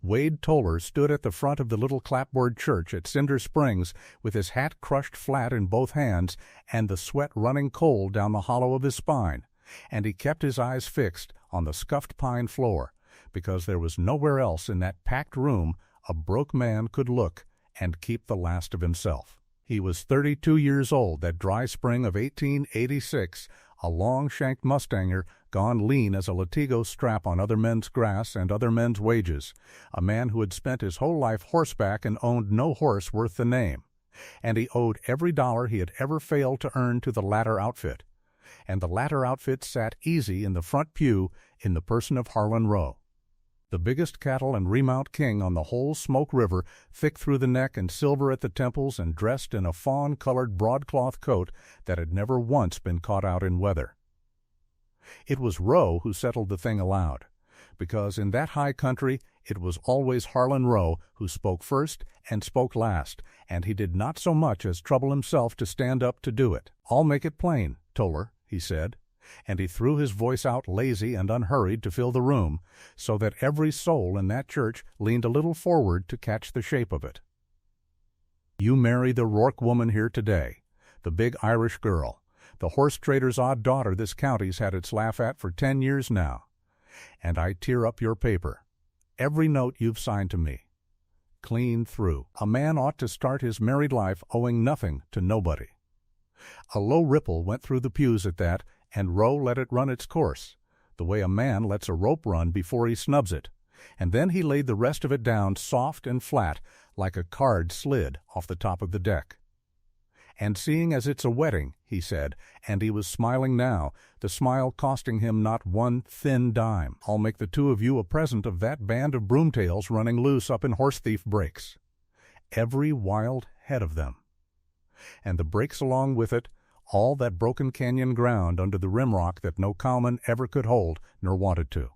Wade Toller stood at the front of the little clapboard church at Cinder Springs with his hat crushed flat in both hands and the sweat running cold down the hollow of his spine, and he kept his eyes fixed on the scuffed pine floor, because there was nowhere else in that packed room a broke man could look and keep the last of himself. He was 32 years old that dry spring of 1886, a long-shanked mustanger gone lean as a latigo strap on other men's grass and other men's wages, a man who had spent his whole life horseback and owned no horse worth the name, and he owed every dollar he had ever failed to earn to the latter outfit, and the latter outfit sat easy in the front pew in the person of Harlan Rowe, the biggest cattle and remount king on the whole Smoke River, thick through the neck and silver at the temples and dressed in a fawn-colored broadcloth coat that had never once been caught out in weather. It was Rowe who settled the thing aloud, because in that high country it was always Harlan Rowe who spoke first and spoke last, and he did not so much as trouble himself to stand up to do it. "I'll make it plain, Toller," he said, and he threw his voice out lazy and unhurried to fill the room, so that every soul in that church leaned a little forward to catch the shape of it. "You marry the Rourke woman here today, the big Irish girl, the horse trader's odd daughter this county's had its laugh at for 10 years now, and I tear up your paper, every note you've signed to me, clean through. A man ought to start his married life owing nothing to nobody." A low ripple went through the pews at that, and Rowe let it run its course, the way a man lets a rope run before he snubs it, and then he laid the rest of it down soft and flat like a card slid off the top of the deck. "And seeing as it's a wedding," he said, and he was smiling now, the smile costing him not one thin dime, "I'll make the two of you a present of that band of broomtails running loose up in horse thief breaks, every wild head of them, and the breaks along with it, all that broken canyon ground under the rimrock that no cowman ever could hold nor wanted to.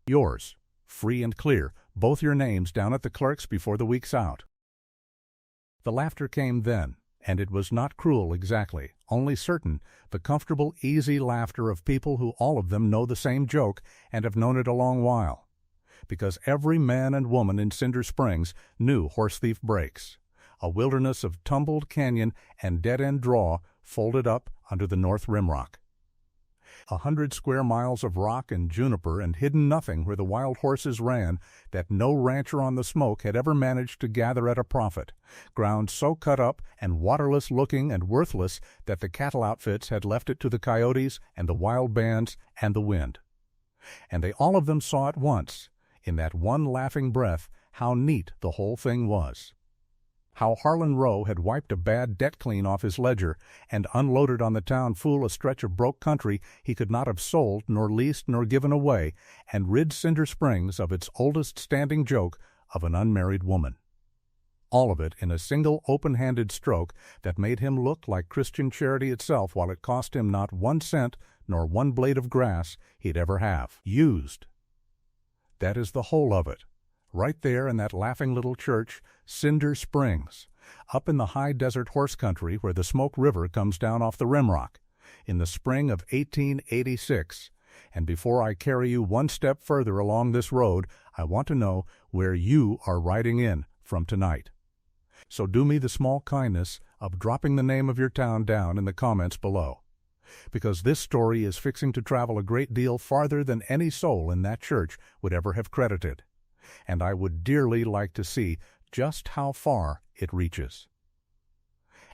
Yours, free and clear, both your names down at the clerk's before the week's out." The laughter came then, and it was not cruel exactly, only certain, the comfortable, easy laughter of people who all of them know the same joke and have known it a long while, because every man and woman in Cinder Springs knew horse thief breaks, a wilderness of tumbled canyon and dead-end draw folded up under the north rimrock. 100 square miles of rock and juniper and hidden nothing where the wild horses ran that no rancher on the Smoke had ever managed to gather at a profit, ground so cut up and waterless looking and worthless that the cattle outfits had left it to the coyotes and the wild bands and the wind. And they all of them saw at once, in that one laughing breath, how neat the whole thing was. How Harlan Rowe had wiped a bad debt clean off his ledger and unloaded on the town fool a stretch of broke country he could not have sold nor leased nor given away, and rid Cinder Springs of its oldest standing joke of an unmarried woman. All of it in a single open-handed stroke that made him look like Christian charity itself, while it cost him not 1 cent nor 1 blade of grass he'd ever have. Used. That is the whole of it. Right there in that laughing little church, Cinder Springs, up in the high desert horse country where the Smoke River comes down off the rimrock, in the spring of 1886. And before I carry you one step further along this road, I want to know where you are riding in from tonight. So do me the small kindness of dropping the name of your town down in the comments below, because this story is fixing to travel a great deal farther than any soul in that church would ever have credited, and I would dearly like to see just how far it reaches.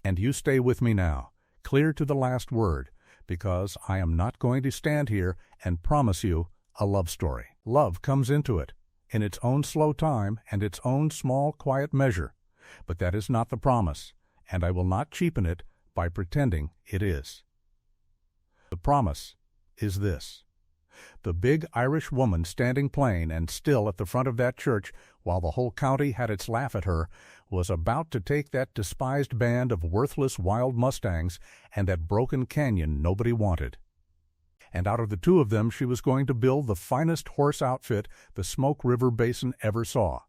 And you stay with me now, clear to the last word, because I am not going to stand here and promise you a love story. Love comes into it, in its own slow time and its own small, quiet measure, but that is not the promise, and I will not cheapen it by pretending it is. The promise is this. The big Irish woman standing plain and still at the front of that church while the whole county had its laugh at her was about to take that despised band of worthless wild mustangs and that broken canyon nobody wanted. And out of the two of them she was going to build the finest horse outfit the Smoke River Basin ever saw.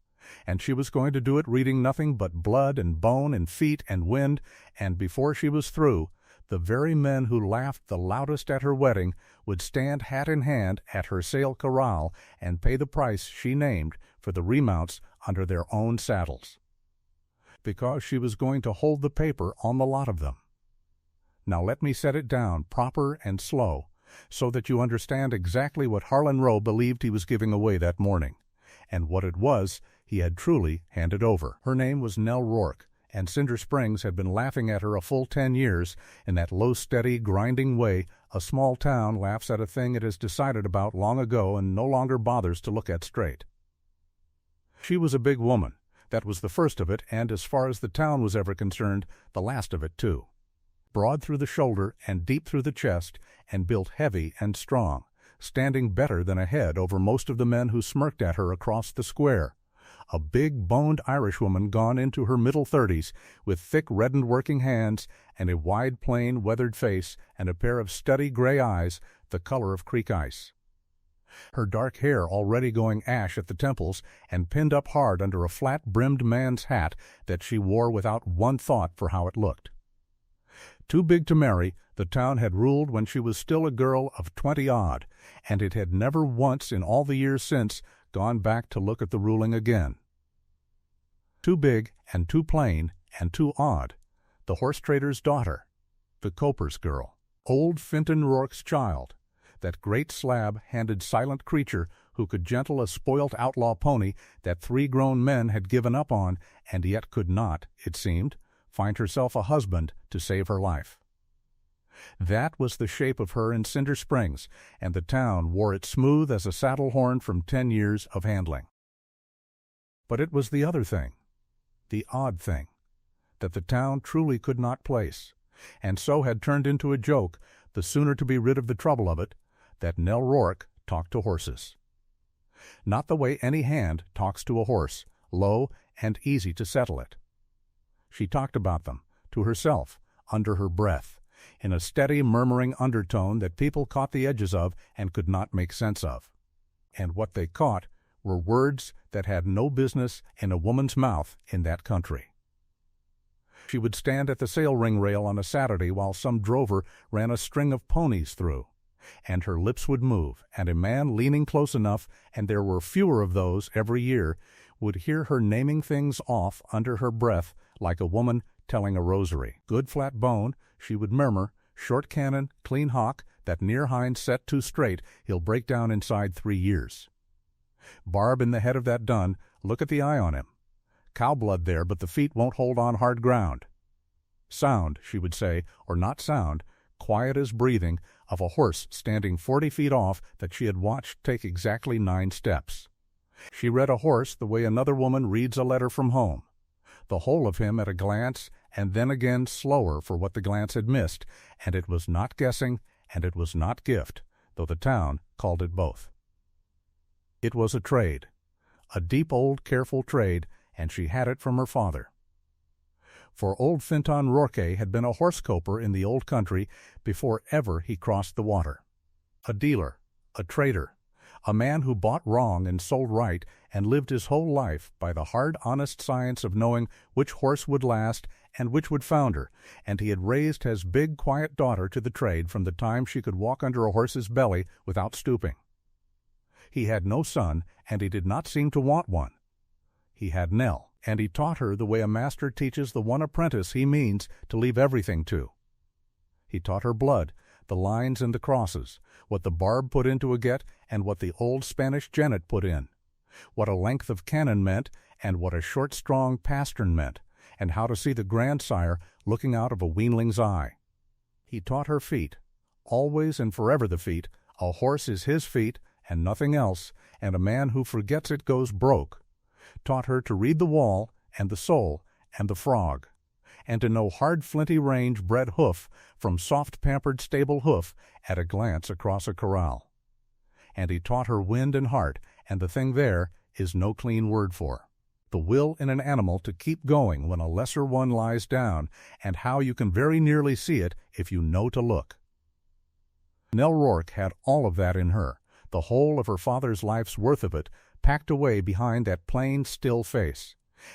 And she was going to do it reading nothing but blood and bone and feet and wind, and before she was through, the very men who laughed the loudest at her wedding would stand hat in hand at her sale corral and pay the price she named for the remounts under their own saddles, because she was going to hold the paper on the lot of them. Now let me set it down proper and slow, so that you understand exactly what Harlan Rowe believed he was giving away that morning, and what it was he had truly handed over. Her name was Nell Rourke, and Cinder Springs had been laughing at her a full 10 years in that low, steady, grinding way a small town laughs at a thing it has decided about long ago and no longer bothers to look at straight. She was a big woman. That was the first of it, and as far as the town was ever concerned, the last of it, too. Broad through the shoulder and deep through the chest, and built heavy and strong, standing better than a head over most of the men who smirked at her across the square. A big, boned Irishwoman gone into her middle 30s, with thick, reddened working hands, and a wide, plain, weathered face, and a pair of steady gray eyes, the color of creek ice. Her dark hair already going ash at the temples, and pinned up hard under a flat-brimmed man's hat that she wore without one thought for how it looked. Too big to marry, the town had ruled when she was still a girl of 20-odd, and it had never once in all the years since gone back to look at the ruling again. Too big and too plain and too odd, the horse trader's daughter, the coper's girl, old Finton Rourke's child, that great slab-handed silent creature who could gentle a spoilt outlaw pony that 3 grown men had given up on, and yet could not, it seemed, find herself a husband to save her life. That was the shape of her in Cinder Springs, and the town wore it smooth as a saddle horn from 10 years of handling. But it was the other thing, the odd thing, that the town truly could not place, and so had turned into a joke, the sooner to be rid of the trouble of it, that Nell Rourke talked to horses. Not the way any hand talks to a horse, low and easy to settle it. She talked about them, to herself, under her breath, in a steady, murmuring undertone that people caught the edges of and could not make sense of. And what they caught were words that had no business in a woman's mouth in that country. She would stand at the sail ring rail on a Saturday while some drover ran a string of ponies through, and her lips would move, and a man leaning close enough, and there were fewer of those every year, would hear her naming things off under her breath like a woman telling a rosary. Good flat bone, she would murmur, short cannon, clean hock, that near hind set too straight, he'll break down inside 3 years. Barb in the head of that dun, look at the eye on him. Cow blood there, but the feet won't hold on hard ground. Sound, she would say, or not sound, quiet as breathing, of a horse standing 40 feet off that she had watched take exactly 9 steps. She read a horse the way another woman reads a letter from home, the whole of him at a glance, and then again slower for what the glance had missed, and it was not guessing, and it was not gift, though the town called it both. It was a trade, a deep old careful trade, and she had it from her father. For old Finton Rourke had been a horse coper in the old country before ever he crossed the water. A dealer, a trader, a man who bought wrong and sold right and lived his whole life by the hard, honest science of knowing which horse would last and which would founder, and he had raised his big, quiet daughter to the trade from the time she could walk under a horse's belly without stooping. He had no son, and he did not seem to want one. He had Nell, and he taught her the way a master teaches the one apprentice he means to leave everything to. He taught her blood, the lines and the crosses, what the barb put into a get and what the old Spanish jennet put in, what a length of cannon meant and what a short, strong pastern meant, and how to see the grandsire looking out of a weanling's eye. He taught her feet, always and forever the feet. A horse is his feet and nothing else, and a man who forgets it goes broke. Taught her to read the wall and the sole and the frog, and to know hard flinty range bred hoof from soft pampered stable hoof at a glance across a corral. And he taught her wind and heart, and the thing there is no clean word for. The will in an animal to keep going when a lesser one lies down, and how you can very nearly see it if you know to look. Nell Rourke had all of that in her, the whole of her father's life's worth of it, packed away behind that plain, still face,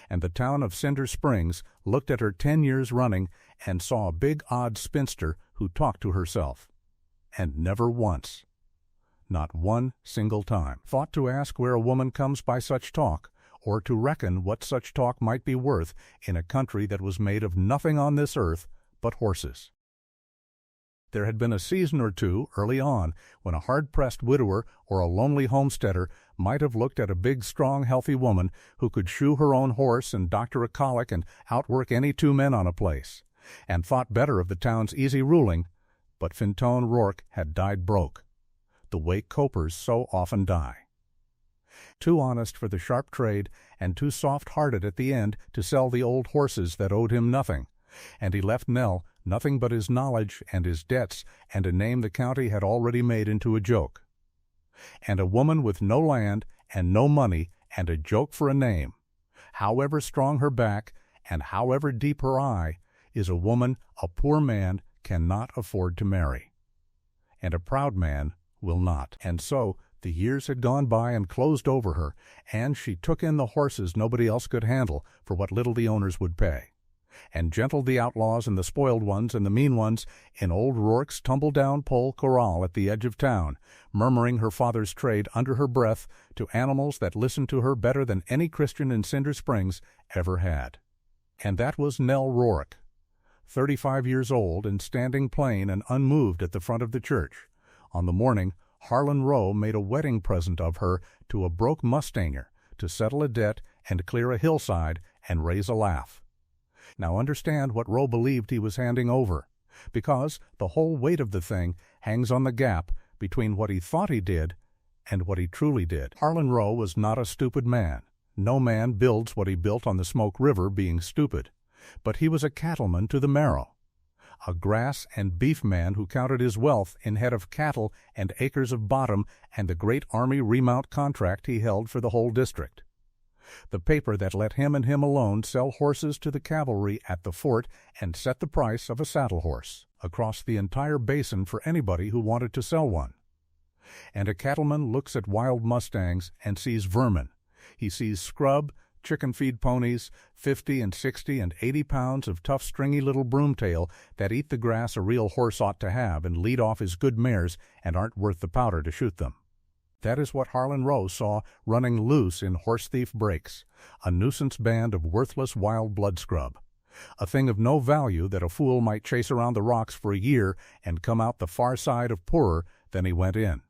and the town of Cinder Springs looked at her 10 years running and saw a big, odd spinster who talked to herself. And never once, not one single time. Thought to ask where a woman comes by such talk, or to reckon what such talk might be worth in a country that was made of nothing on this earth but horses. There had been a season or two early on when a hard-pressed widower or a lonely homesteader might have looked at a big, strong, healthy woman who could shoe her own horse and doctor a colic and outwork any two men on a place, and thought better of the town's easy ruling, but Fintone Rourke had died broke, the way copers so often die. Too honest for the sharp trade, and too soft-hearted at the end to sell the old horses that owed him nothing, and he left Nell nothing but his knowledge and his debts and a name the county had already made into a joke. And a woman with no land and no money and a joke for a name, however strong her back and however deep her eye, is a woman a poor man cannot afford to marry. And a proud man will not. And so the years had gone by and closed over her, and she took in the horses nobody else could handle for what little the owners would pay, and gentled the outlaws and the spoiled ones and the mean ones in old Rourke's tumble-down pole corral at the edge of town, murmuring her father's trade under her breath to animals that listened to her better than any Christian in Cinder Springs ever had. And that was Nell Rourke, 35 years old and standing plain and unmoved at the front of the church, on the morning Harlan Rowe made a wedding present of her to a broke mustanger to settle a debt and clear a hillside and raise a laugh. Now understand what Rowe believed he was handing over, because the whole weight of the thing hangs on the gap between what he thought he did and what he truly did. Harlan Rowe was not a stupid man. No man builds what he built on the Smoke River being stupid. But he was a cattleman to the marrow, a grass and beef man who counted his wealth in head of cattle and acres of bottom and the great Army remount contract he held for the whole district, the paper that let him and him alone sell horses to the cavalry at the fort and set the price of a saddle horse across the entire basin for anybody who wanted to sell one. And a cattleman looks at wild mustangs and sees vermin. He sees scrub, chicken-feed ponies, 50 and 60 and 80 pounds of tough, stringy little broomtail that eat the grass a real horse ought to have and lead off his good mares and aren't worth the powder to shoot them. That is what Harlan Rowe saw running loose in horse-thief breaks, a nuisance band of worthless wild blood scrub, a thing of no value that a fool might chase around the rocks for a year and come out the far side of poorer than he went in.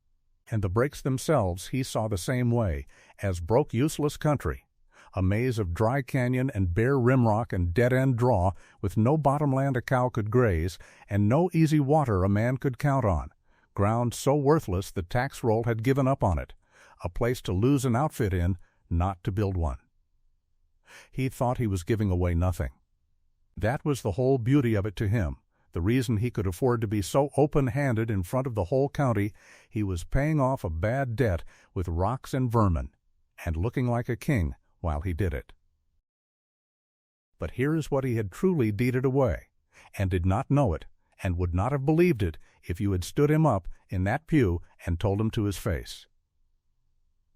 And the breaks themselves he saw the same way, as broke, useless country, a maze of dry canyon and bare rimrock and dead-end draw with no bottomland a cow could graze and no easy water a man could count on, ground so worthless the tax roll had given up on it, a place to lose an outfit in, not to build one. He thought he was giving away nothing. That was the whole beauty of it to him, the reason he could afford to be so open-handed in front of the whole county. He was paying off a bad debt with rocks and vermin, and looking like a king while he did it. But here is what he had truly deeded away, and did not know it, and would not have believed it if you had stood him up in that pew and told him to his face.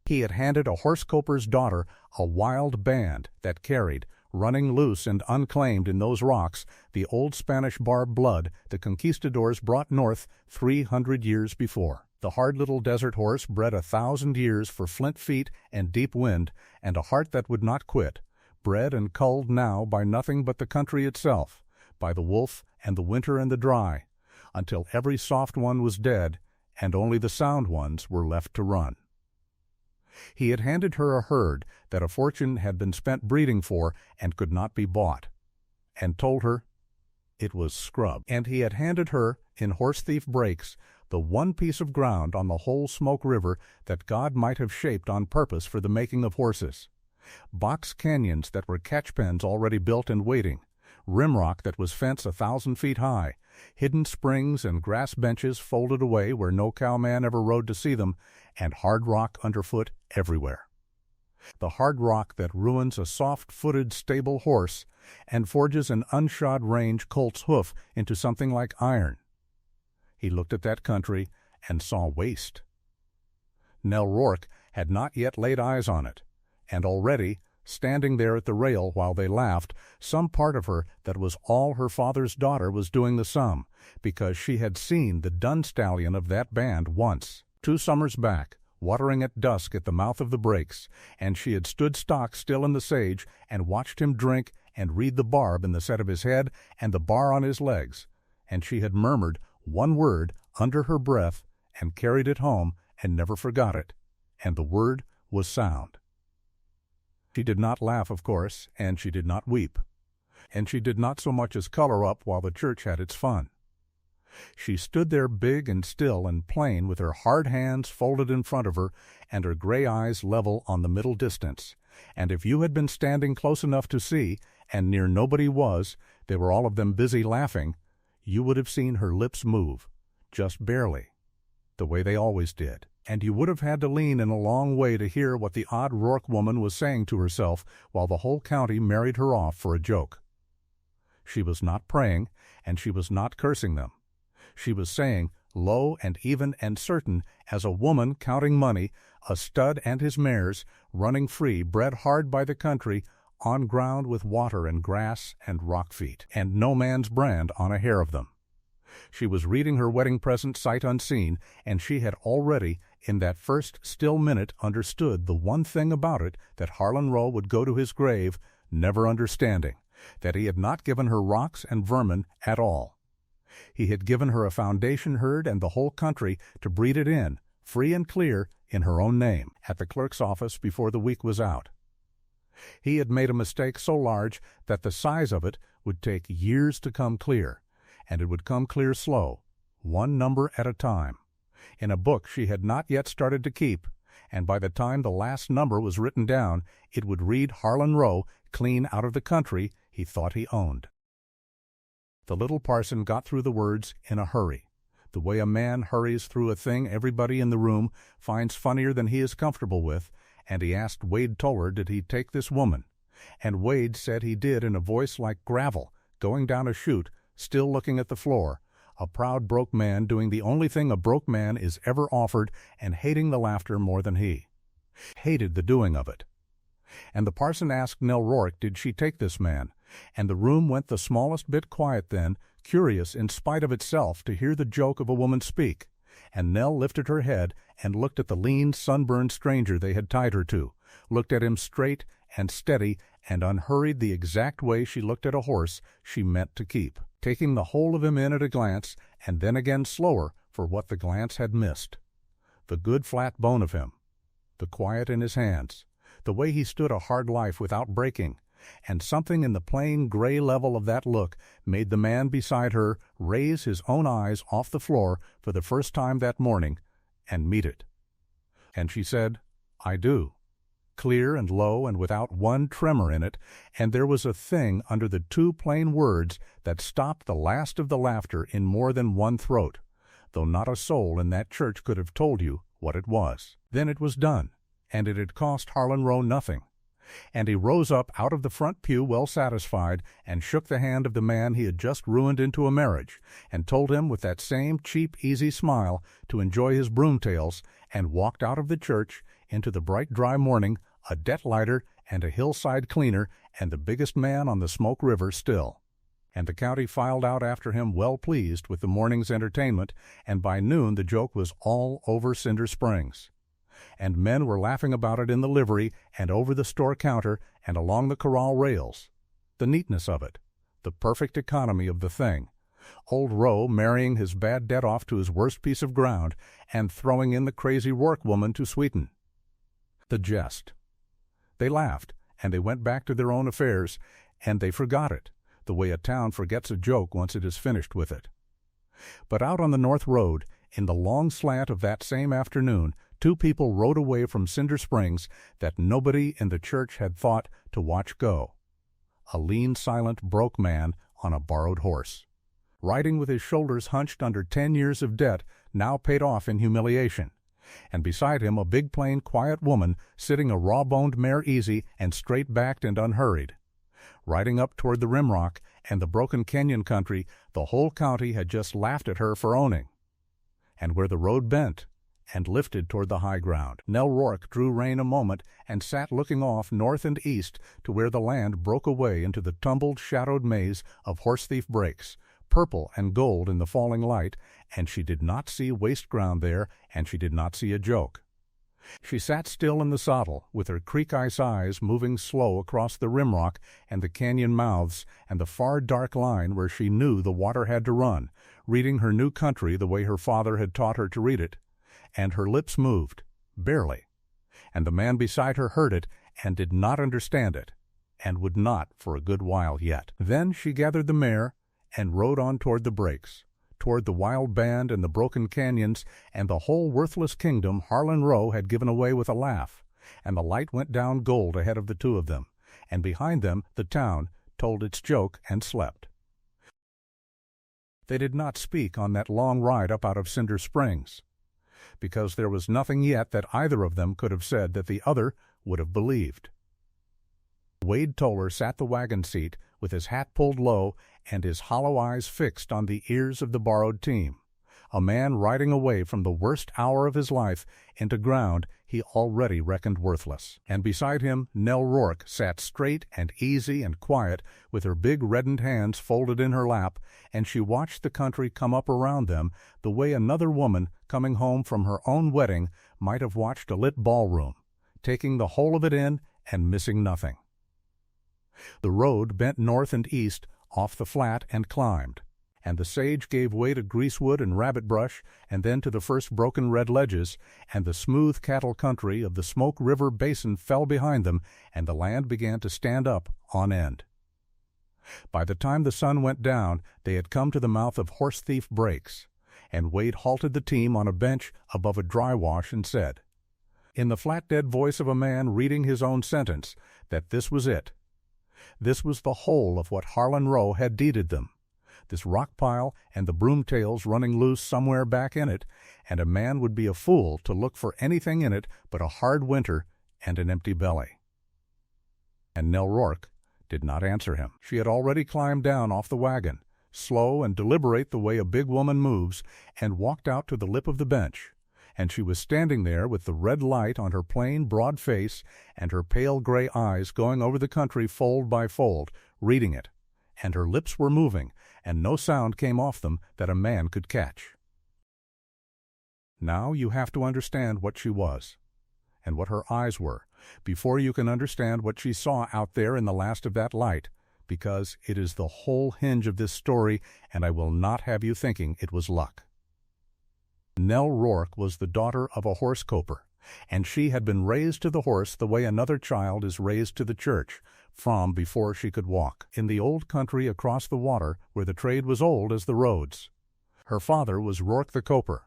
He had handed a horse-coper's daughter a wild band that carried, running loose and unclaimed in those rocks, the old Spanish barb blood the conquistadors brought north 300 years before. The hard little desert horse bred 1,000 years for flint feet and deep wind, and a heart that would not quit, bred and culled now by nothing but the country itself, by the wolf and the winter and the dry, until every soft one was dead, and only the sound ones were left to run. He had handed her a herd that a fortune had been spent breeding for and could not be bought, and told her it was scrub. And he had handed her, in horse-thief breaks, the one piece of ground on the whole Smoke River that God might have shaped on purpose for the making of horses, box canyons that were catch-pens already built and waiting, rimrock that was fence 1,000 feet high, hidden springs and grass benches folded away where no cowman ever rode to see them, and hard rock underfoot everywhere. The hard rock that ruins a soft-footed stable horse and forges an unshod range colt's hoof into something like iron. He looked at that country and saw waste. Nell Rourke had not yet laid eyes on it, and already, standing there at the rail while they laughed, some part of her that was all her father's daughter was doing the sum, because she had seen the dun stallion of that band once. 2 summers back, watering at dusk at the mouth of the breaks, and she had stood stock still in the sage and watched him drink and read the barb in the set of his head and the bar on his legs, and she had murmured one word under her breath and carried it home and never forgot it, and the word was sound. She did not laugh, of course, and she did not weep, and she did not so much as color up while the church had its fun. She stood there big and still and plain with her hard hands folded in front of her and her gray eyes level on the middle distance, and if you had been standing close enough to see, and near nobody was, they were all of them busy laughing, you would have seen her lips move, just barely, the way they always did, and you would have had to lean in a long way to hear what the odd Rourke woman was saying to herself while the whole county married her off for a joke. She was not praying, and she was not cursing them. She was saying, low and even and certain as a woman counting money, a stud and his mares, running free, bred hard by the country, on ground with water and grass and rock feet, and no man's brand on a hair of them. She was reading her wedding present sight unseen, and she had already, in that first still minute, understood the one thing about it that Harlan Rowe would go to his grave, never understanding, that he had not given her rocks and vermin at all. He had given her a foundation herd and the whole country to breed it in, free and clear, in her own name, at the clerk's office before the week was out. He had made a mistake so large that the size of it would take years to come clear, and it would come clear slow, one number at a time, in a book she had not yet started to keep, and by the time the last number was written down, it would read Harlan Rowe clean out of the country he thought he owned. The little parson got through the words in a hurry, the way a man hurries through a thing everybody in the room finds funnier than he is comfortable with, and he asked Wade Toller did he take this woman, and Wade said he did in a voice like gravel, going down a chute, still looking at the floor, a proud broke man doing the only thing a broke man is ever offered and hating the laughter more than he. Hated the doing of it. And the parson asked Nell Rourke did she take this man, and the room went the smallest bit quiet then, curious in spite of itself to hear the joke of a woman speak, and Nell lifted her head and looked at the lean, sunburned stranger they had tied her to, looked at him straight and steady and unhurried the exact way she looked at a horse she meant to keep, taking the whole of him in at a glance, and then again slower for what the glance had missed. The good flat bone of him, the quiet in his hands, the way he stood a hard life without breaking, and something in the plain gray level of that look made the man beside her raise his own eyes off the floor for the first time that morning and meet it. And she said, I do, clear and low and without one tremor in it, and there was a thing under the 2 plain words that stopped the last of the laughter in more than one throat, though not a soul in that church could have told you what it was. Then it was done, and it had cost Harlan Rowe nothing. And he rose up out of the front pew well satisfied and shook the hand of the man he had just ruined into a marriage, and told him with that same cheap, easy smile to enjoy his broomtails, and walked out of the church into the bright, dry morning, a debt lighter and a hillside cleaner and the biggest man on the Smoke River still. And the county filed out after him well pleased with the morning's entertainment, and by noon the joke was all over Cinder Springs. And men were laughing about it in the livery and over the store counter and along the corral rails. The neatness of it, the perfect economy of the thing, old Rowe marrying his bad debt off to his worst piece of ground and throwing in the crazy Rourke woman to sweeten. The jest. They laughed, and they went back to their own affairs, and they forgot it, the way a town forgets a joke once it is finished with it. But out on the North Road, in the long slant of that same afternoon, 2 people rode away from Cinder Springs that nobody in the church had thought to watch go. A lean, silent, broke man on a borrowed horse, riding with his shoulders hunched under 10 years of debt now paid off in humiliation, and beside him a big, plain, quiet woman sitting a raw-boned mare easy and straight-backed and unhurried. Riding up toward the Rimrock and the Broken Canyon country the whole county had just laughed at her for owning. And where the road bent and lifted toward the high ground, Nell Rourke drew rein a moment and sat looking off north and east to where the land broke away into the tumbled, shadowed maze of horse-thief breaks, purple and gold in the falling light, and she did not see waste ground there, and she did not see a joke. She sat still in the saddle, with her creek-ice eyes moving slow across the rimrock and the canyon mouths and the far dark line where she knew the water had to run, reading her new country the way her father had taught her to read it. And her lips moved, barely. And the man beside her heard it and did not understand it, and would not for a good while yet. Then she gathered the mare and rode on toward the breaks, toward the wild band and the broken canyons and the whole worthless kingdom Harlan Row had given away with a laugh, and the light went down gold ahead of the two of them, and behind them the town told its joke and slept. They did not speak on that long ride up out of Cinder Springs, because there was nothing yet that either of them could have said that the other would have believed. Wade Toller sat the wagon seat with his hat pulled low and his hollow eyes fixed on the ears of the borrowed team, a man riding away from the worst hour of his life into ground he already reckoned worthless. And beside him Nell Rourke sat straight and easy and quiet, with her big reddened hands folded in her lap, and she watched the country come up around them the way another woman coming home from her own wedding might have watched a lit ballroom, taking the whole of it in and missing nothing. The road bent north and east off the flat and climbed, and the sage gave way to greasewood and rabbit brush, and then to the first broken red ledges, and the smooth cattle country of the Smoke River basin fell behind them, and the land began to stand up on end. By the time the sun went down, they had come to the mouth of Horse Thief Breaks, and Wade halted the team on a bench above a dry wash and said, in the flat dead voice of a man reading his own sentence, that this was it. This was the whole of what Harlan Row had deeded them, this rock pile and the broomtails running loose somewhere back in it, and a man would be a fool to look for anything in it but a hard winter and an empty belly. And Nell Rourke did not answer him. She had already climbed down off the wagon, slow and deliberate the way a big woman moves, and walked out to the lip of the bench, and she was standing there with the red light on her plain, broad face and her pale gray eyes going over the country fold by fold, reading it, and her lips were moving, and no sound came off them that a man could catch. Now you have to understand what she was, and what her eyes were, before you can understand what she saw out there in the last of that light, because it is the whole hinge of this story, and I will not have you thinking it was luck. Nell Rourke was the daughter of a horse coper, and she had been raised to the horse the way another child is raised to the church, from before she could walk, in the old country across the water where the trade was old as the roads. Her father was Rourke the coper,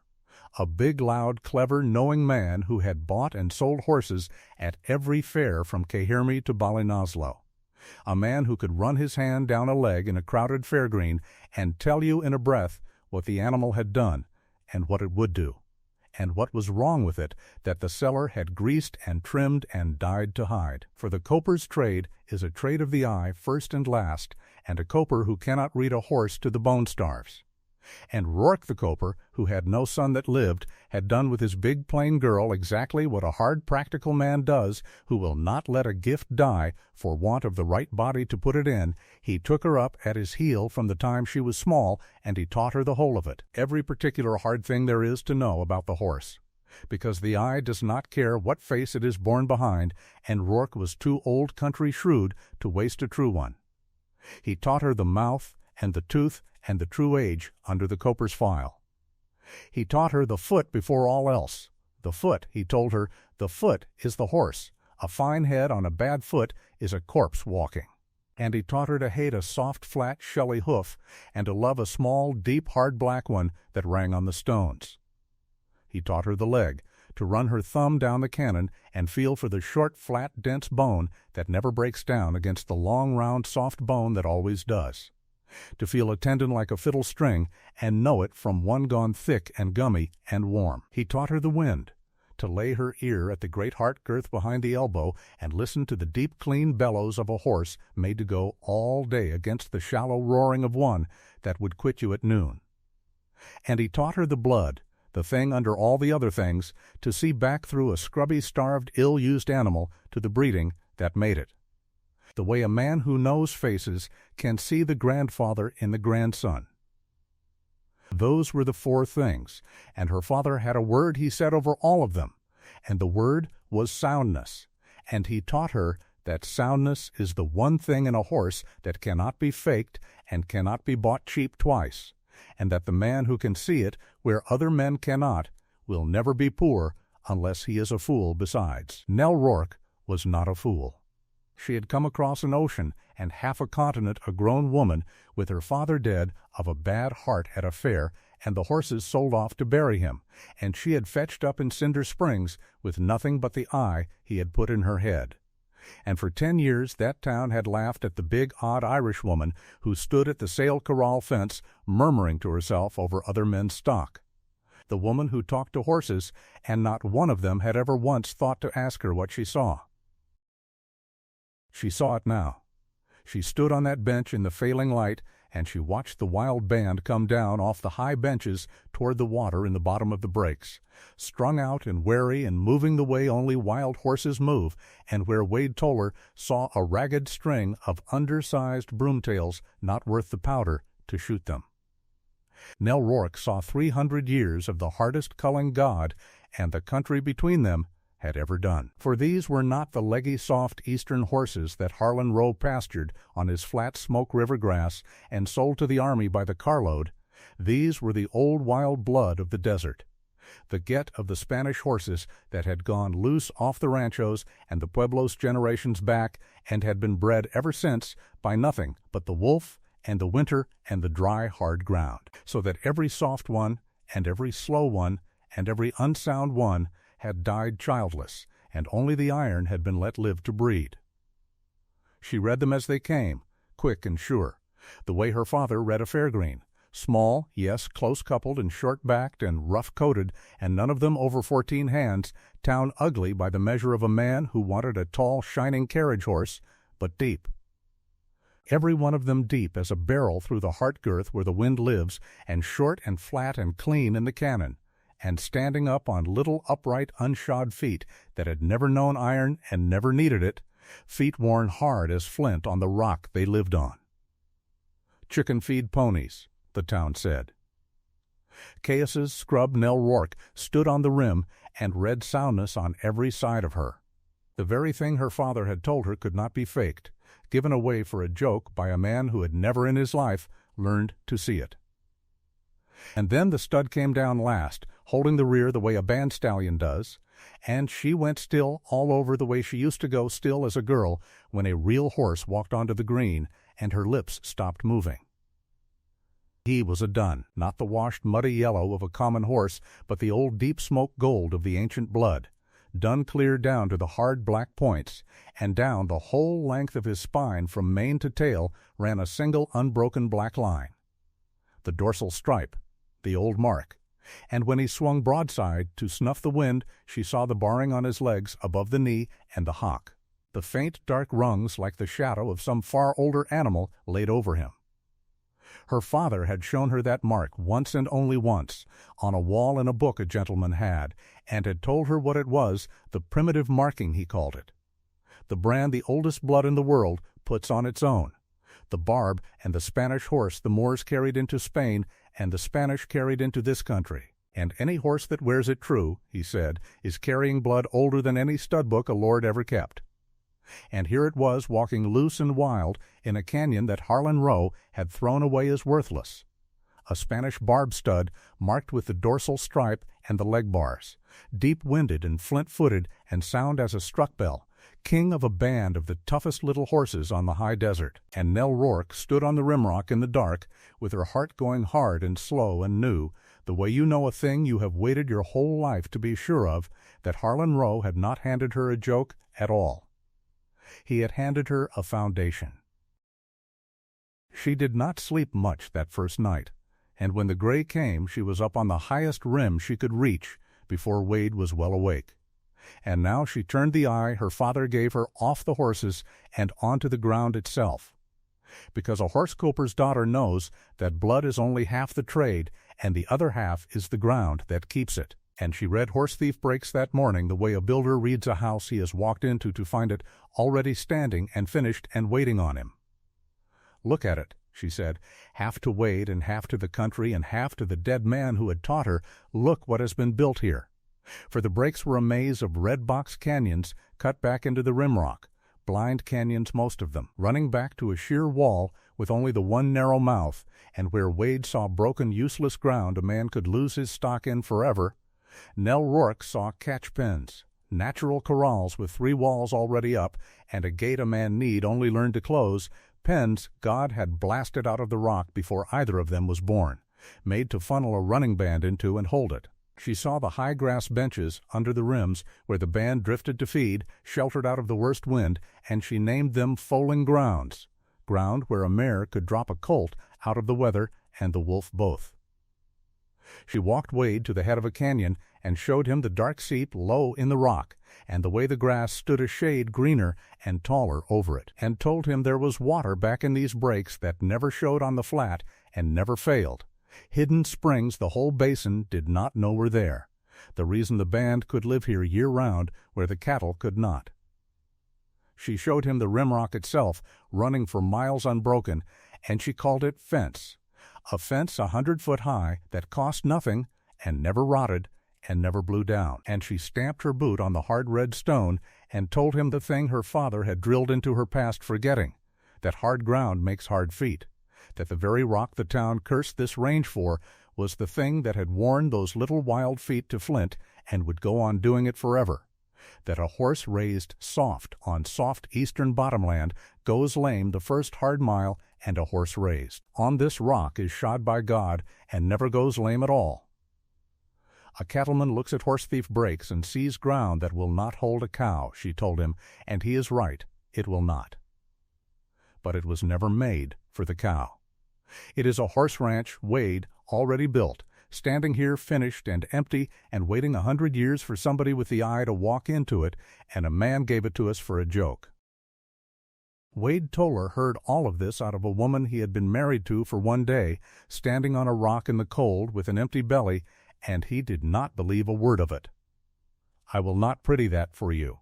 a big, loud, clever, knowing man who had bought and sold horses at every fair from Kahirme to Ballinasloe, a man who could run his hand down a leg in a crowded fairgreen and tell you in a breath what the animal had done, and what it would do, and what was wrong with it that the seller had greased and trimmed and dyed to hide. For the coper's trade is a trade of the eye first and last, and a coper who cannot read a horse to the bone starves. And Rourke the coper, who had no son that lived, had done with his big plain girl exactly what a hard practical man does who will not let a gift die for want of the right body to put it in. He took her up at his heel from the time she was small, and he taught her the whole of it, every particular hard thing there is to know about the horse, because the eye does not care what face it is born behind, and Rourke was too old country shrewd to waste a true one. He taught her the mouth and the tooth and the true age under the coper's file. He taught her the foot before all else. The foot, he told her, the foot is the horse. A fine head on a bad foot is a corpse walking. And he taught her to hate a soft, flat, shelly hoof, and to love a small, deep, hard black one that rang on the stones. He taught her the leg, to run her thumb down the cannon and feel for the short, flat, dense bone that never breaks down against the long, round, soft bone that always does, to feel a tendon like a fiddle string and know it from one gone thick and gummy and warm. He taught her the wind, to lay her ear at the great heart girth behind the elbow and listen to the deep, clean bellows of a horse made to go all day against the shallow roaring of one that would quit you at noon. And he taught her the blood, the thing under all the other things, to see back through a scrubby, starved, ill-used animal to the breeding that made it, the way a man who knows faces can see the grandfather in the grandson, Those were the 4 things, and her father had a word he said over all of them, and the word was soundness. And he taught her that soundness is the one thing in a horse that cannot be faked and cannot be bought cheap twice, and that the man who can see it where other men cannot will never be poor unless he is a fool besides. Nell Rourke was not a fool. She had come across an ocean and half a continent a grown woman, with her father dead of a bad heart at a fair, and the horses sold off to bury him, and she had fetched up in Cinder Springs with nothing but the eye he had put in her head. And for 10 years that town had laughed at the big, odd Irish woman who stood at the sail corral fence murmuring to herself over other men's stock. The woman who talked to horses, and not one of them had ever once thought to ask her what she saw. She saw it now. She stood on that bench in the failing light, and she watched the wild band come down off the high benches toward the water in the bottom of the breaks, strung out and wary and moving the way only wild horses move, and where Wade Toller saw a ragged string of undersized broomtails not worth the powder to shoot them. Nell Rourke saw 300 years of the hardest culling God and the country between them had ever done. For these were not the leggy, soft eastern horses that Harlan Rowe pastured on his flat Smoke River grass and sold to the army by the carload. These were the old wild blood of the desert, the get of the Spanish horses that had gone loose off the ranchos and the pueblos generations back, and had been bred ever since by nothing but the wolf and the winter and the dry, hard ground, so that every soft one and every slow one and every unsound one had died childless, and only the iron had been let live to breed. She read them as they came, quick and sure, the way her father read a fairgreen, small, yes, close-coupled and short-backed and rough-coated, and none of them over 14 hands, town ugly by the measure of a man who wanted a tall, shining carriage horse, but deep. Every one of them deep as a barrel through the heart girth where the wind lives, and short and flat and clean in the cannon, and standing up on little upright unshod feet that had never known iron and never needed it, feet worn hard as flint on the rock they lived on. Chicken-feed ponies, the town said. Caius's scrub Nell Rourke stood on the rim and read soundness on every side of her. The very thing her father had told her could not be faked, given away for a joke by a man who had never in his life learned to see it. And then the stud came down last, holding the rear the way a band stallion does, and she went still all over the way she used to go still as a girl when a real horse walked onto the green and her lips stopped moving. He was a dun, not the washed muddy yellow of a common horse, but the old deep smoke gold of the ancient blood, dun clear down to the hard black points, and down the whole length of his spine from mane to tail ran a single unbroken black line. The dorsal stripe, the old mark, and when he swung broadside to snuff the wind, she saw the barring on his legs above the knee and the hock, the faint dark rungs like the shadow of some far older animal laid over him. Her father had shown her that mark once and only once, on a wall in a book a gentleman had, and had told her what it was, the primitive marking he called it. The brand the oldest blood in the world puts on its own, the barb and the Spanish horse the Moors carried into Spain and the Spanish carried into this country. And any horse that wears it true, he said, is carrying blood older than any stud book a lord ever kept. And here it was walking loose and wild in a canyon that Harlan Rowe had thrown away as worthless. A Spanish barb stud marked with the dorsal stripe and the leg bars, deep-winded and flint-footed and sound as a struck bell, king of a band of the toughest little horses on the high desert. And Nell Rourke stood on the rimrock in the dark, with her heart going hard and slow and new, the way you know a thing you have waited your whole life to be sure of, that Harlan Rowe had not handed her a joke at all. He had handed her a foundation. She did not sleep much that first night, and when the gray came she was up on the highest rim she could reach before Wade was well awake. And now she turned the eye her father gave her off the horses and onto the ground itself. Because a horse coper's daughter knows that blood is only half the trade, and the other half is the ground that keeps it. And she read Horse Thief Breaks that morning the way a builder reads a house he has walked into to find it already standing and finished and waiting on him. Look at it, she said, half to Wade and half to the country and half to the dead man who had taught her, "Look what has been built here." For the breaks were a maze of red box canyons cut back into the rim rock, blind canyons most of them, running back to a sheer wall with only the one narrow mouth, and where Wade saw broken, useless ground a man could lose his stock in forever, Nell Rourke saw catch pens, natural corrals with 3 walls already up and a gate a man need only learn to close, pens God had blasted out of the rock before either of them was born, made to funnel a running band into and hold it. She saw the high grass benches under the rims where the band drifted to feed, sheltered out of the worst wind, and she named them foaling grounds, ground where a mare could drop a colt out of the weather and the wolf both. She walked Wade to the head of a canyon and showed him the dark seep low in the rock, and the way the grass stood a shade greener and taller over it, and told him there was water back in these breaks that never showed on the flat and never failed. Hidden springs the whole basin did not know were there, the reason the band could live here year-round where the cattle could not. She showed him the rim rock itself, running for miles unbroken, and she called it fence, a fence 100 foot high that cost nothing and never rotted and never blew down. And she stamped her boot on the hard red stone and told him the thing her father had drilled into her past forgetting, that hard ground makes hard feet, that the very rock the town cursed this range for was the thing that had worn those little wild feet to flint and would go on doing it forever, that a horse raised soft on soft eastern bottomland goes lame the first hard mile, and a horse raised on this rock is shod by God and never goes lame at all. A cattleman looks at horse thief breaks and sees ground that will not hold a cow, she told him, and he is right, it will not. But it was never made for the cow. It is a horse ranch, Wade, already built, standing here finished and empty and waiting 100 years for somebody with the eye to walk into it, and a man gave it to us for a joke. Wade Toller heard all of this out of a woman he had been married to for one day, standing on a rock in the cold with an empty belly, and he did not believe a word of it. I will not pretty that for you.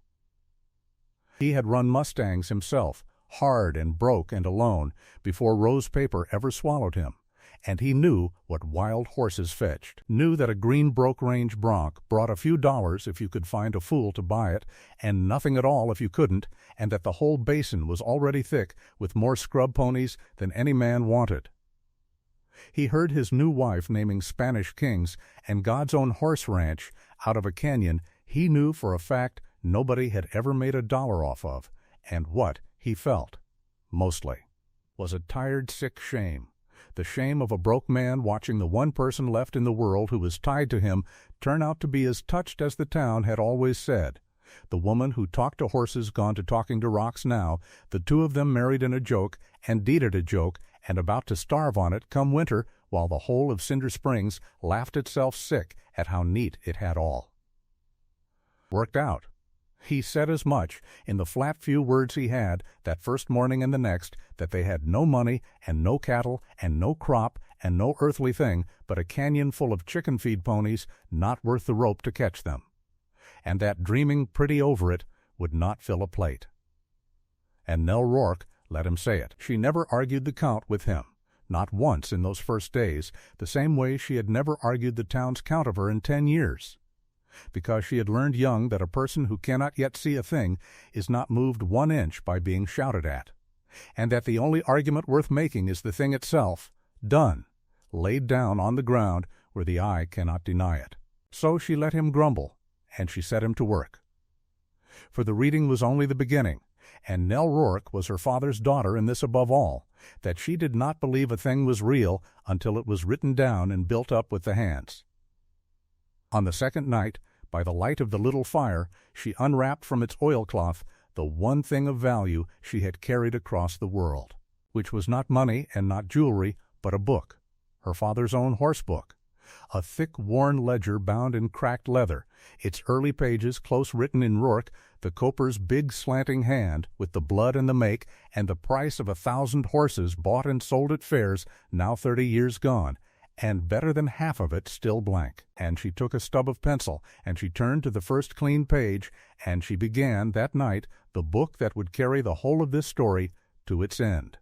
He had run Mustangs himself, hard and broke and alone, before rose paper ever swallowed him, and he knew what wild horses fetched, knew that a green broke-range bronc brought a few dollars if you could find a fool to buy it, and nothing at all if you couldn't, and that the whole basin was already thick with more scrub ponies than any man wanted. He heard his new wife naming Spanish kings and God's own horse ranch out of a canyon he knew for a fact nobody had ever made $1 off of, and what he felt, mostly, was a tired, sick shame. The shame of a broke man watching the one person left in the world who was tied to him turn out to be as touched as the town had always said. The woman who talked to horses gone to talking to rocks now, the two of them married in a joke and deeded a joke and about to starve on it come winter, while the whole of Cinder Springs laughed itself sick at how neat it had all. Worked out. He said as much, in the flat few words he had, that first morning and the next, that they had no money and no cattle and no crop and no earthly thing but a canyon full of chicken feed ponies not worth the rope to catch them, and that dreaming pretty over it would not fill a plate. And Nell Rourke let him say it. She never argued the count with him, not once in those first days, the same way she had never argued the town's count of her in 10 years. Because she had learned young that a person who cannot yet see a thing is not moved 1 inch by being shouted at, and that the only argument worth making is the thing itself, done, laid down on the ground where the eye cannot deny it. So she let him grumble, and she set him to work. For the reading was only the beginning, and Nell Rourke was her father's daughter in this above all, that she did not believe a thing was real until it was written down and built up with the hands. On the second night, by the light of the little fire, she unwrapped from its oilcloth the one thing of value she had carried across the world, which was not money and not jewelry, but a book, her father's own horse book, a thick, worn ledger bound in cracked leather, its early pages close written in Rourke, the coper's big slanting hand, with the blood and the make, and the price of 1,000 horses bought and sold at fairs, now 30 years gone, and better than half of it still blank. And she took a stub of pencil, and she turned to the first clean page, and she began, that night, the book that would carry the whole of this story to its end.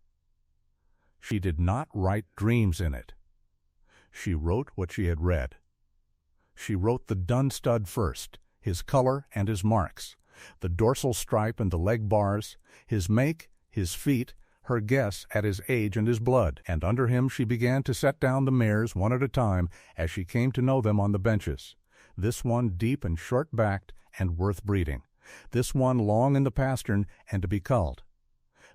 She did not write dreams in it. She wrote what she had read. She wrote the dun stud first, his color and his marks, the dorsal stripe and the leg bars, his make, his feet, her guess at his age and his blood, and under him she began to set down the mares one at a time as she came to know them on the benches. This one deep and short-backed and worth breeding. This one long in the pastern and to be culled.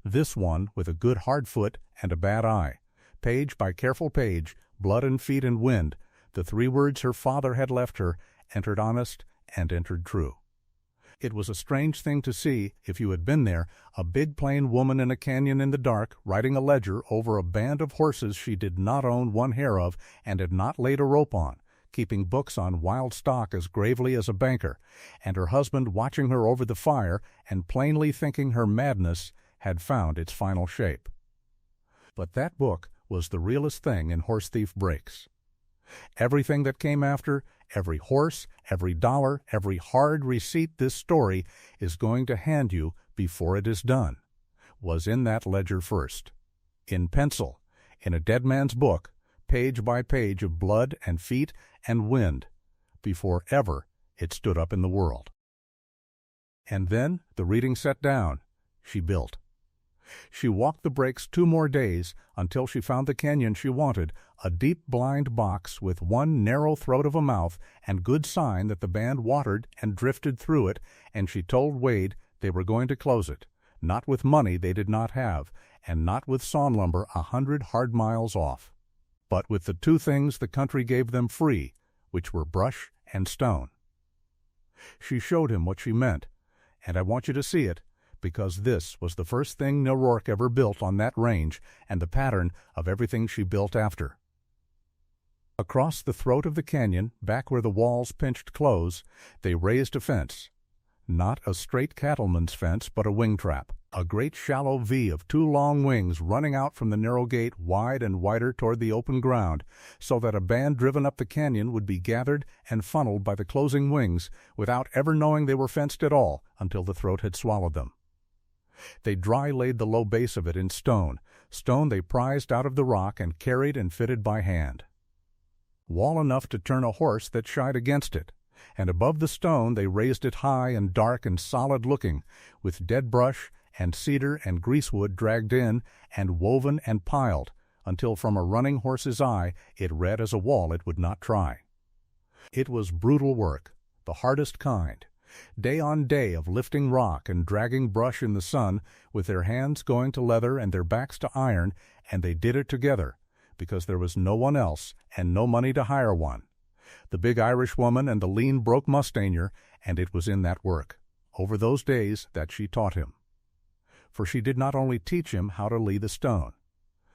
This one with a good hard foot and a bad eye. Page by careful page, blood and feet and wind, the 3 words her father had left her, entered honest and entered true. It was a strange thing to see, if you had been there, a big plain woman in a canyon in the dark writing a ledger over a band of horses she did not own one hair of and had not laid a rope on, keeping books on wild stock as gravely as a banker, and her husband watching her over the fire and plainly thinking her madness had found its final shape. But that book was the realest thing in horse thief breaks. Everything that came after, every horse, every dollar, every hard receipt this story is going to hand you before it is done, was in that ledger first. In pencil, in a dead man's book, page by page of blood and feet and wind, before ever it stood up in the world. And then the reading set down. She built. She walked the breaks 2 more days until she found the canyon she wanted, a deep blind box with one narrow throat of a mouth and good sign that the band watered and drifted through it, and she told Wade they were going to close it, not with money they did not have, and not with sawn lumber 100 hard miles off, but with the 2 things the country gave them free, which were brush and stone. She showed him what she meant, and I want you to see it, because this was the first thing O'Rourke ever built on that range and the pattern of everything she built after. Across the throat of the canyon, back where the walls pinched close, they raised a fence. Not a straight cattleman's fence, but a wing trap. A great shallow V of 2 long wings running out from the narrow gate wide and wider toward the open ground, so that a band driven up the canyon would be gathered and funneled by the closing wings without ever knowing they were fenced at all until the throat had swallowed them. They dry laid the low base of it in stone they prized out of the rock and carried and fitted by hand. Wall enough to turn a horse that shied against it, and above the stone they raised it high and dark and solid-looking, with dead brush and cedar and greasewood dragged in and woven and piled, until from a running horse's eye it read as a wall it would not try. It was brutal work, the hardest kind, day on day of lifting rock and dragging brush in the sun, with their hands going to leather and their backs to iron, and they did it together, because there was no one else and no money to hire one. The big Irish woman and the lean broke mustanger, and it was in that work, over those days, that she taught him. For she did not only teach him how to lay the stone.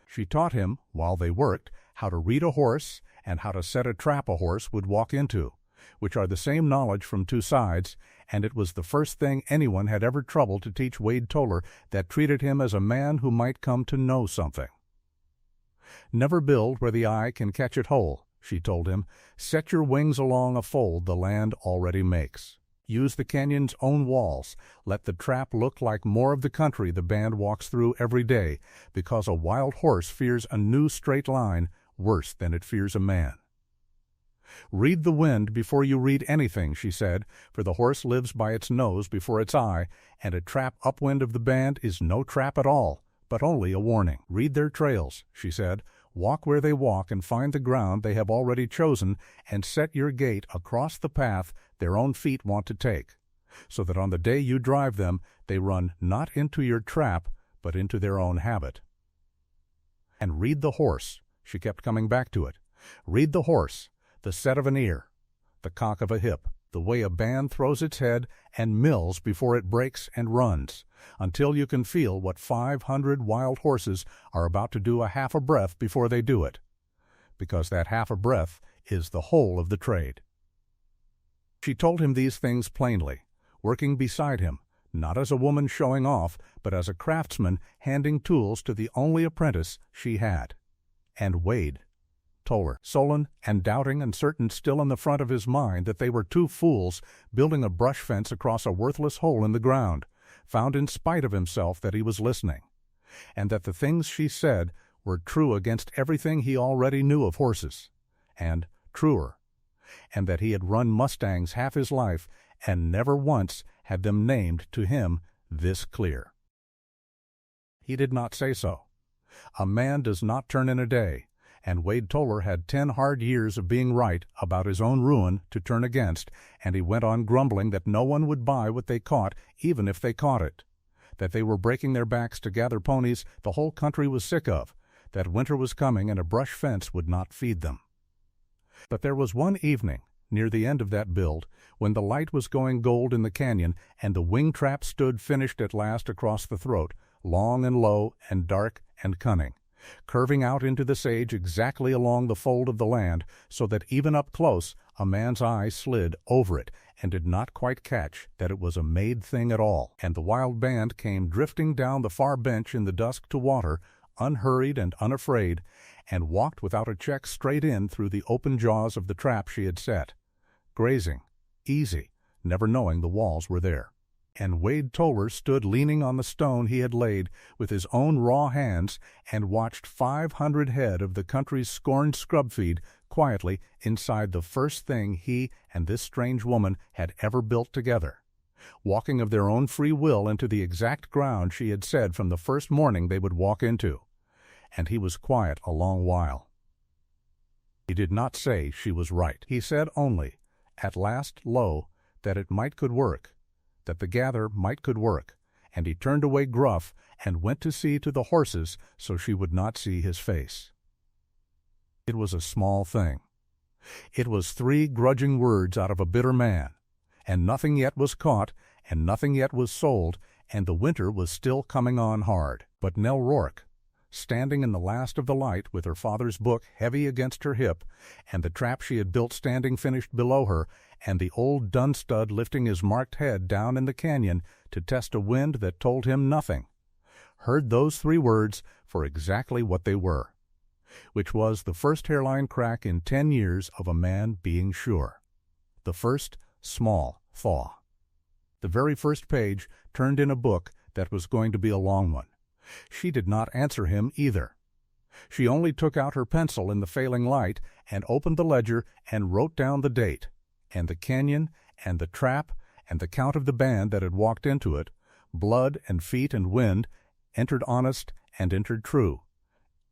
She taught him, while they worked, how to read a horse and how to set a trap a horse would walk into, which are the same knowledge from 2 sides, and it was the first thing anyone had ever troubled to teach Wade Toller that treated him as a man who might come to know something. Never build where the eye can catch it whole, she told him. Set your wings along a fold the land already makes. Use the canyon's own walls. Let the trap look like more of the country the band walks through every day, because a wild horse fears a new straight line worse than it fears a man. Read the wind before you read anything, she said, for the horse lives by its nose before its eye, and a trap upwind of the band is no trap at all, but only a warning. Read their trails, she said. Walk where they walk and find the ground they have already chosen, and set your gait across the path their own feet want to take, so that on the day you drive them they run not into your trap, but into their own habit. And read the horse, she kept coming back to it. Read the horse, the set of an ear, the cock of a hip, the way a band throws its head and mills before it breaks and runs, until you can feel what 500 wild horses are about to do a half a breath before they do it, because that half a breath is the whole of the trade. She told him these things plainly, working beside him, not as a woman showing off, but as a craftsman handing tools to the only apprentice she had. And Wade Toller, sullen and doubting and certain still in the front of his mind that they were 2 fools building a brush fence across a worthless hole in the ground, found in spite of himself that he was listening, and that the things she said were true against everything he already knew of horses, and truer, and that he had run Mustangs half his life and never once had them named to him this clear. He did not say so. A man does not turn in a day, and Wade Toller had 10 hard years of being right about his own ruin to turn against, and he went on grumbling that no one would buy what they caught, even if they caught it, that they were breaking their backs to gather ponies the whole country was sick of, that winter was coming and a brush fence would not feed them. But there was one evening, near the end of that build, when the light was going gold in the canyon and the wing trap stood finished at last across the throat, long and low and dark and cunning, curving out into the sage exactly along the fold of the land, so that even up close a man's eye slid over it and did not quite catch that it was a made thing at all. And the wild band came drifting down the far bench in the dusk to water, unhurried and unafraid, and walked without a check straight in through the open jaws of the trap she had set, grazing, easy, never knowing the walls were there. And Wade Toller stood leaning on the stone he had laid with his own raw hands and watched 500 head of the country's scorned scrub feed quietly inside the first thing he and this strange woman had ever built together, walking of their own free will into the exact ground she had said from the first morning they would walk into. And he was quiet a long while. He did not say she was right. He said only, at last low, that it might could work, that the gather might could work, and he turned away gruff and went to see to the horses so she would not see his face. It was a small thing. It was 3 grudging words out of a bitter man, and nothing yet was caught, and nothing yet was sold, and the winter was still coming on hard. But Nell Rourke, standing in the last of the light with her father's book heavy against her hip, and the trap she had built standing finished below her, and the old Dunstud lifting his marked head down in the canyon to test a wind that told him nothing, heard those 3 words for exactly what they were, which was the first hairline crack in 10 years of a man being sure. The first small thaw. The very first page turned in a book that was going to be a long one. She did not answer him either. She only took out her pencil in the failing light and opened the ledger and wrote down the date, and the canyon, and the trap, and the count of the band that had walked into it, blood and feet and wind, entered honest and entered true,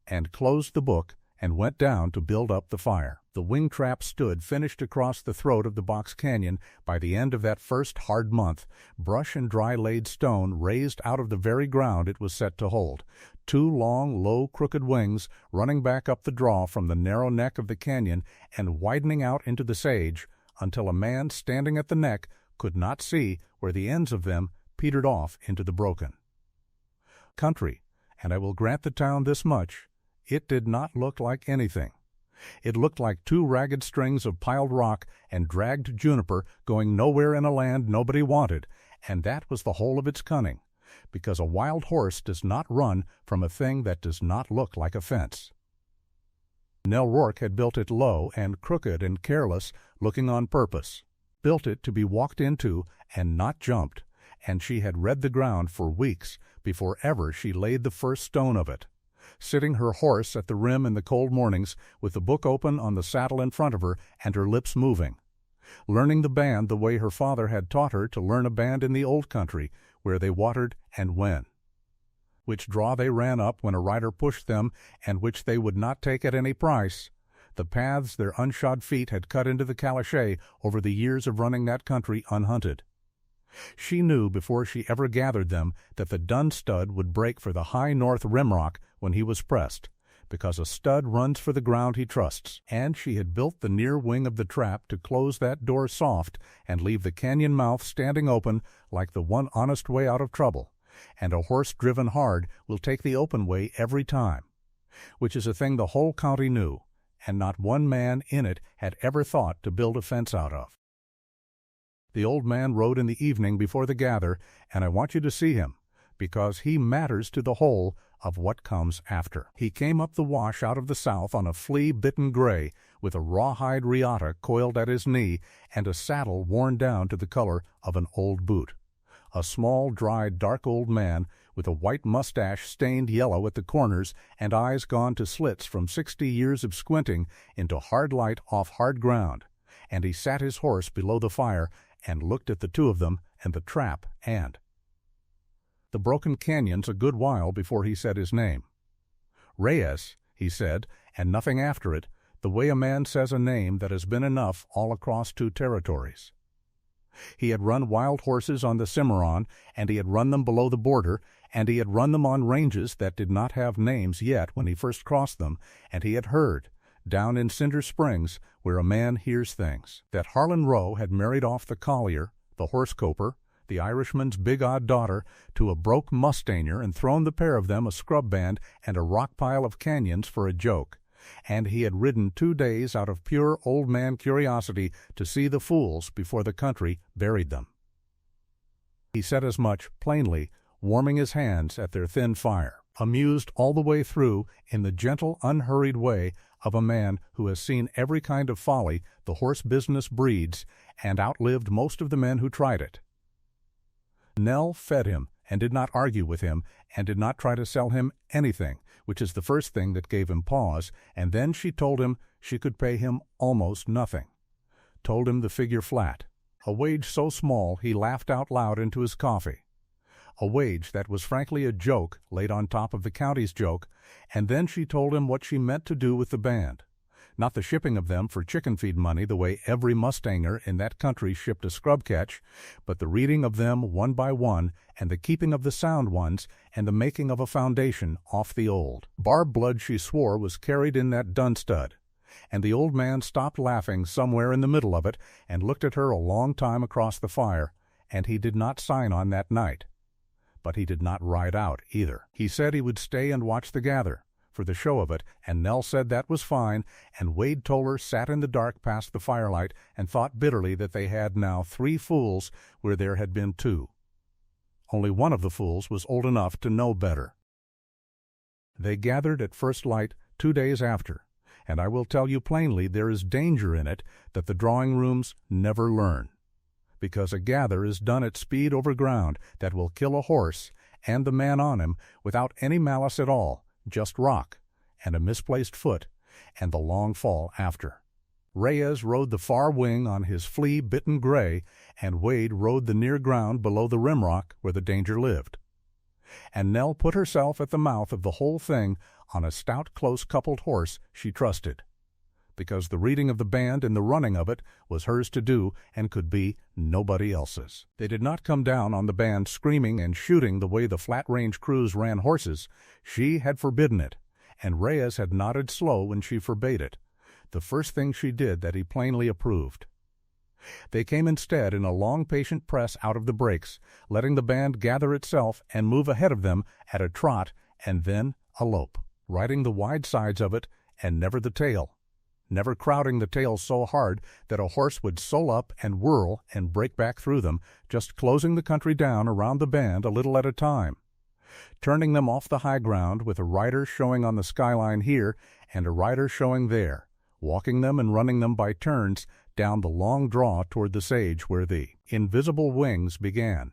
and closed the book and went down to build up the fire. The wing trap stood finished across the throat of the box canyon by the end of that first hard month, brush and dry laid stone raised out of the very ground it was set to hold, 2 long, low, crooked wings running back up the draw from the narrow neck of the canyon and widening out into the sage, until a man standing at the neck could not see where the ends of them petered off into the broken country. And I will grant the town this much, it did not look like anything. It looked like 2 ragged strings of piled rock and dragged juniper going nowhere in a land nobody wanted, and that was the whole of its cunning, because a wild horse does not run from a thing that does not look like a fence. Nell Rourke had built it low and crooked and careless, looking on purpose, built it to be walked into and not jumped, and she had read the ground for weeks before ever she laid the first stone of it, sitting her horse at the rim in the cold mornings with the book open on the saddle in front of her and her lips moving, learning the band the way her father had taught her to learn a band in the old country, where they watered and when, which draw they ran up when a rider pushed them and which they would not take at any price, the paths their unshod feet had cut into the calichet over the years of running that country unhunted. She knew before she ever gathered them that the dun stud would break for the high north rimrock when he was pressed, because a stud runs for the ground he trusts, and she had built the near wing of the trap to close that door soft and leave the canyon mouth standing open like the one honest way out of trouble, and a horse driven hard will take the open way every time, which is a thing the whole county knew, and not one man in it had ever thought to build a fence out of. The old man rode in the evening before the gather, and I want you to see him, because he matters to the whole of what comes after. He came up the wash out of the south on a flea-bitten gray, with a rawhide riata coiled at his knee and a saddle worn down to the color of an old boot. A small, dry, dark old man with a white mustache stained yellow at the corners and eyes gone to slits from 60 years of squinting into hard light off hard ground, and he sat his horse below the fire and looked at the two of them and the trap and the broken canyons a good while before he said his name. "Reyes," he said, and nothing after it, the way a man says a name that has been enough all across 2 territories. He had run wild horses on the Cimarron, and he had run them below the border, and he had run them on ranges that did not have names yet when he first crossed them, and he had heard, down in Cinder Springs, where a man hears things, that Harlan Rowe had married off the collier, the horse coper, the Irishman's big odd daughter, to a broke mustanger and thrown the pair of them a scrub band and a rock pile of canyons for a joke. And he had ridden 2 days out of pure old man curiosity to see the fools before the country buried them. He said as much plainly, warming his hands at their thin fire, amused all the way through in the gentle, unhurried way of a man who has seen every kind of folly the horse business breeds and outlived most of the men who tried it. Nell fed him and did not argue with him and did not try to sell him anything, which is the first thing that gave him pause, and then she told him she could pay him almost nothing. Told him the figure flat, a wage so small he laughed out loud into his coffee. A wage that was frankly a joke laid on top of the county's joke, and then she told him what she meant to do with the band. Not the shipping of them for chicken feed money the way every mustanger in that country shipped a scrub catch, but the reading of them one by one and the keeping of the sound ones and the making of a foundation off the old. Barb blood she swore was carried in that dun stud, and the old man stopped laughing somewhere in the middle of it and looked at her a long time across the fire, and he did not sign on that night. But he did not ride out either. He said he would stay and watch the gather, for the show of it, and Nell said that was fine, and Wade Toller sat in the dark past the firelight and thought bitterly that they had now 3 fools where there had been 2. Only one of the fools was old enough to know better. They gathered at first light 2 days after, and I will tell you plainly there is danger in it that the drawing rooms never learn, because a gather is done at speed over ground that will kill a horse and the man on him without any malice at all, just rock, and a misplaced foot, and the long fall after. Reyes rode the far wing on his flea-bitten gray, and Wade rode the near ground below the rimrock where the danger lived. And Nell put herself at the mouth of the whole thing on a stout, close-coupled horse she trusted, because the reading of the band and the running of it was hers to do and could be nobody else's. They did not come down on the band screaming and shooting the way the flat-range crews ran horses. She had forbidden it, and Reyes had nodded slow when she forbade it, the first thing she did that he plainly approved. They came instead in a long patient press out of the breaks, letting the band gather itself and move ahead of them at a trot and then a lope, riding the wide sides of it and never the tail, never crowding the tail so hard that a horse would soul up and whirl and break back through them, just closing the country down around the band a little at a time, turning them off the high ground with a rider showing on the skyline here and a rider showing there, walking them and running them by turns down the long draw toward the sage where the invisible wings began.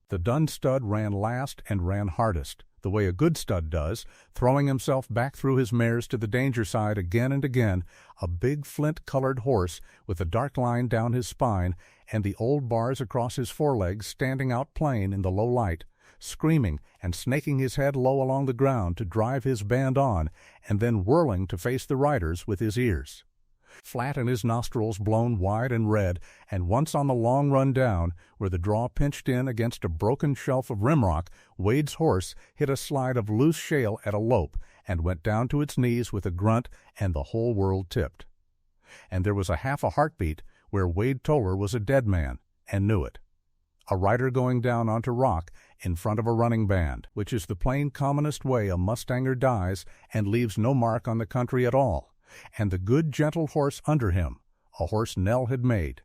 The dun stud ran last and ran hardest, the way a good stud does, throwing himself back through his mares to the danger side again and again, a big flint-colored horse with a dark line down his spine and the old bars across his forelegs standing out plain in the low light, screaming and snaking his head low along the ground to drive his band on, and then whirling to face the riders with his ears flat and his nostrils blown wide and red, and once on the long run down, where the draw pinched in against a broken shelf of rimrock, Wade's horse hit a slide of loose shale at a lope and went down to its knees with a grunt, and the whole world tipped. And there was a half a heartbeat where Wade Toller was a dead man, and knew it. A rider going down onto rock in front of a running band, which is the plain commonest way a mustanger dies and leaves no mark on the country at all, and the good gentle horse under him, a horse Nell had made,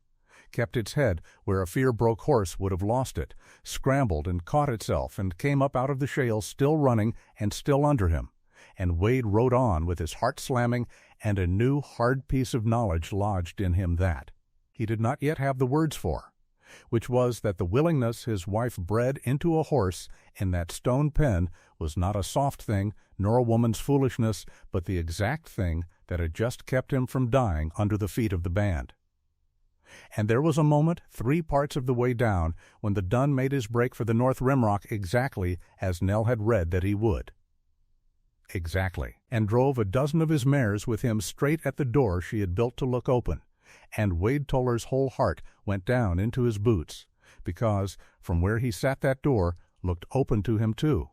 kept its head where a fear-broke horse would have lost it, scrambled and caught itself and came up out of the shale still running and still under him, and Wade rode on with his heart slamming and a new hard piece of knowledge lodged in him that he did not yet have the words for, which was that the willingness his wife bred into a horse in that stone pen was not a soft thing nor a woman's foolishness, but the exact thing that had just kept him from dying under the feet of the band. And there was a moment, 3 parts of the way down, when the dun made his break for the North Rimrock exactly as Nell had read that he would. Exactly, and drove a dozen of his mares with him straight at the door she had built to look open, and Wade Toller's whole heart went down into his boots, because, from where he sat that door, looked open to him too.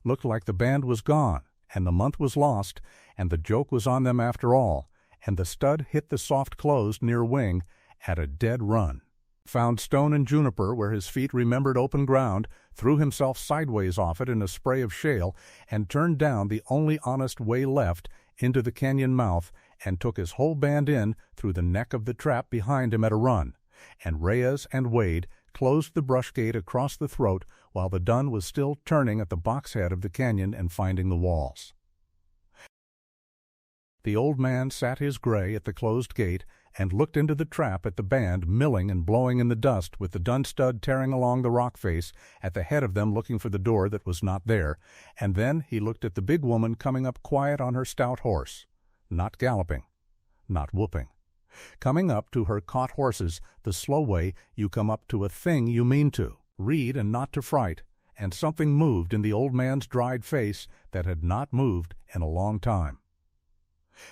Looked like the band was gone, and the month was lost, and the joke was on them after all, and the stud hit the soft closed near wing at a dead run. Found stone and juniper where his feet remembered open ground, threw himself sideways off it in a spray of shale, and turned down the only honest way left into the canyon mouth, and took his whole band in through the neck of the trap behind him at a run, and Reyes and Wade closed the brush gate across the throat while the dun was still turning at the box head of the canyon and finding the walls. The old man sat his gray at the closed gate and looked into the trap at the band milling and blowing in the dust, with the dun stud tearing along the rock face at the head of them looking for the door that was not there, and then he looked at the big woman coming up quiet on her stout horse, not galloping, not whooping, coming up to her caught horses the slow way you come up to a thing you mean to read and not to fright, and something moved in the old man's dried face that had not moved in a long time.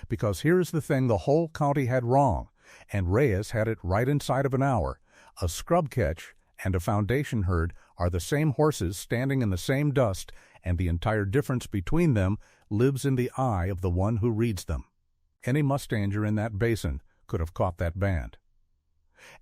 Because here's the thing the whole county had wrong, and Reyes had it right inside of an hour. A scrub catch and a foundation herd are the same horses standing in the same dust, and the entire difference between them lives in the eye of the one who reads them. Any mustanger in that basin could have caught that band.